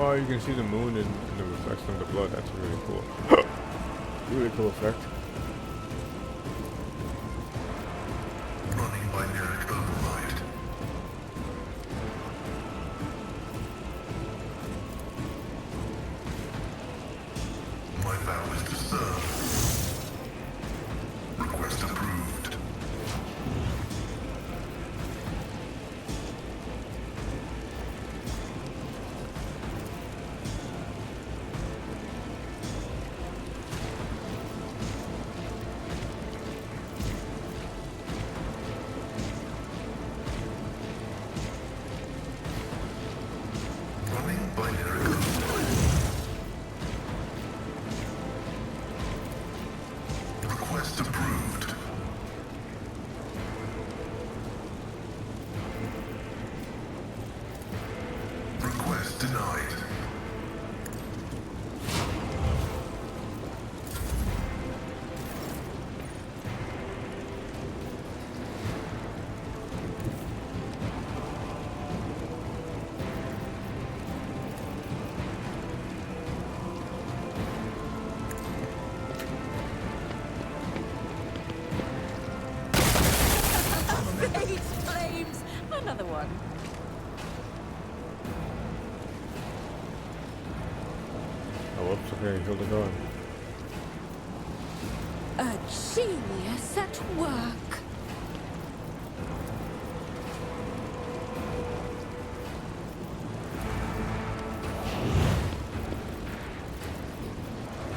Oh, you can see the moon in the reflection of the blood. That's really cool. Really cool effect. Running by lyric override. My vow is to serve. Request approved. Running by lyric override. Request approved. Request denied. Eight flames! Another one. Oh, whoops. Okay, he killed the gun. A genius at work.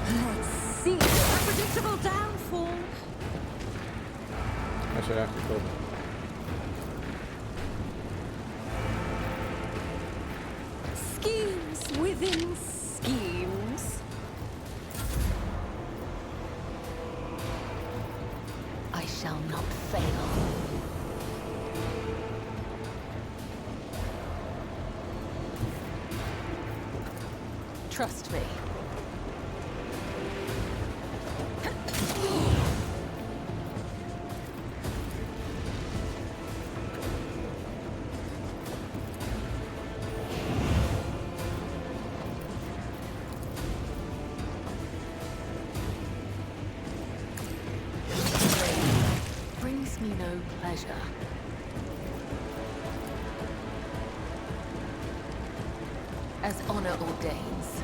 Let's see your unpredictable downfall. I should actually kill him. Schemes within schemes. I shall not fail. Trust me. Brings me no pleasure. As honor ordains.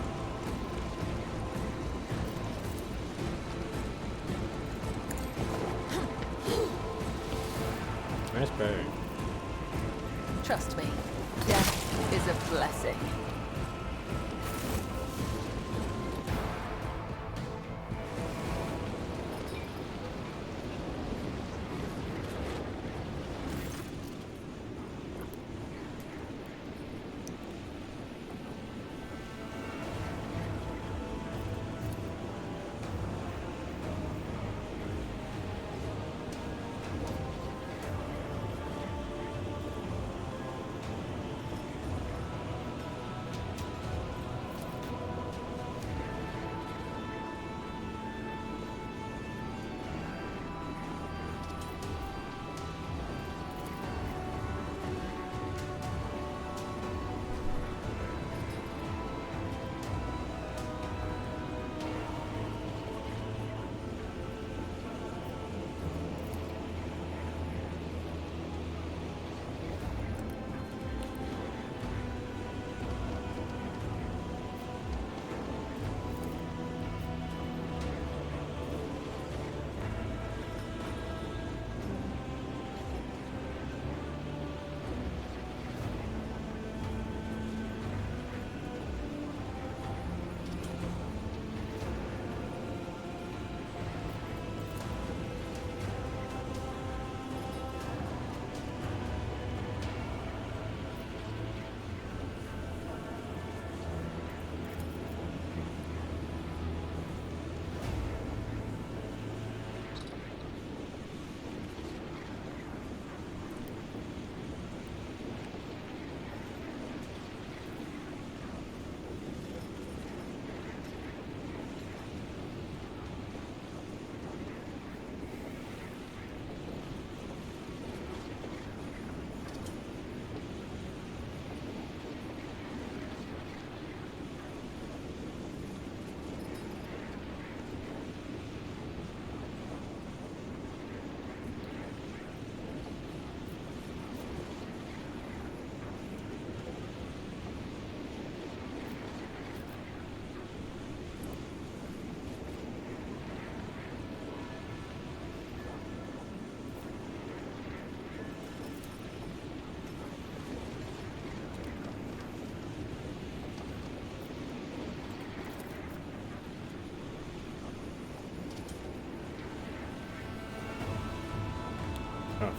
Nice bag. Trust me, death is a blessing.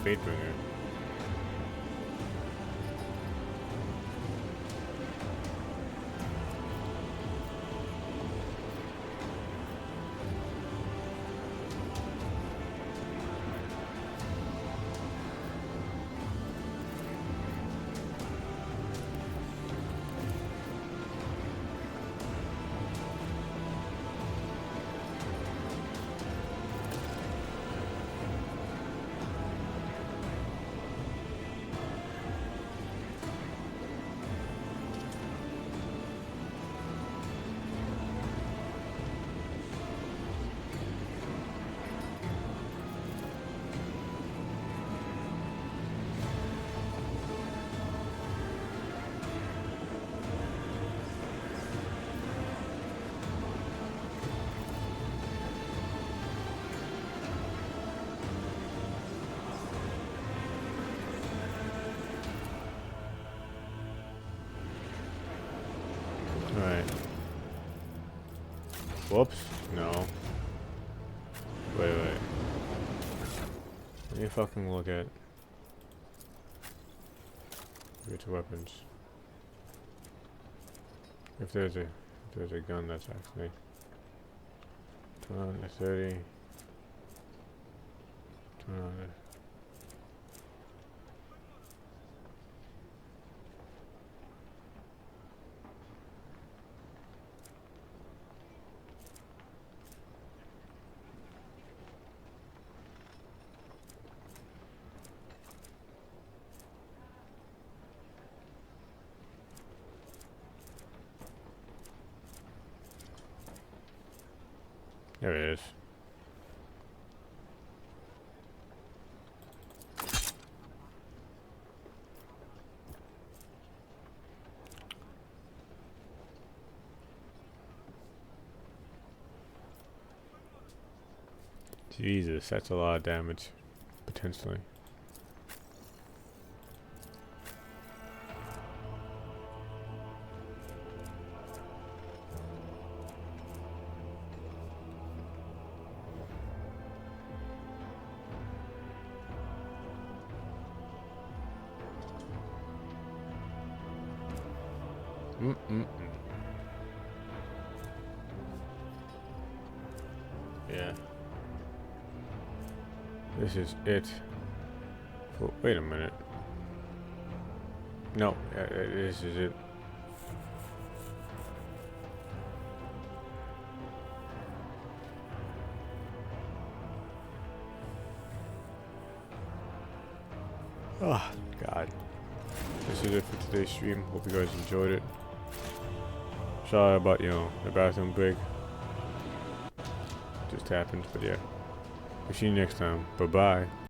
Fatebringer. Alright. Whoops. No. Wait. Let me fucking look at which weapons. If there's a gun that's actually 20, 30, 20. There it is. Jesus, that's a lot of damage, potentially. Yeah. This is it. Wait a minute. No, this is it. Oh, God. This is it for today's stream. Hope you guys enjoyed it. Sorry about, the bathroom break. Just happened, but yeah. We'll see you next time. Bye-bye.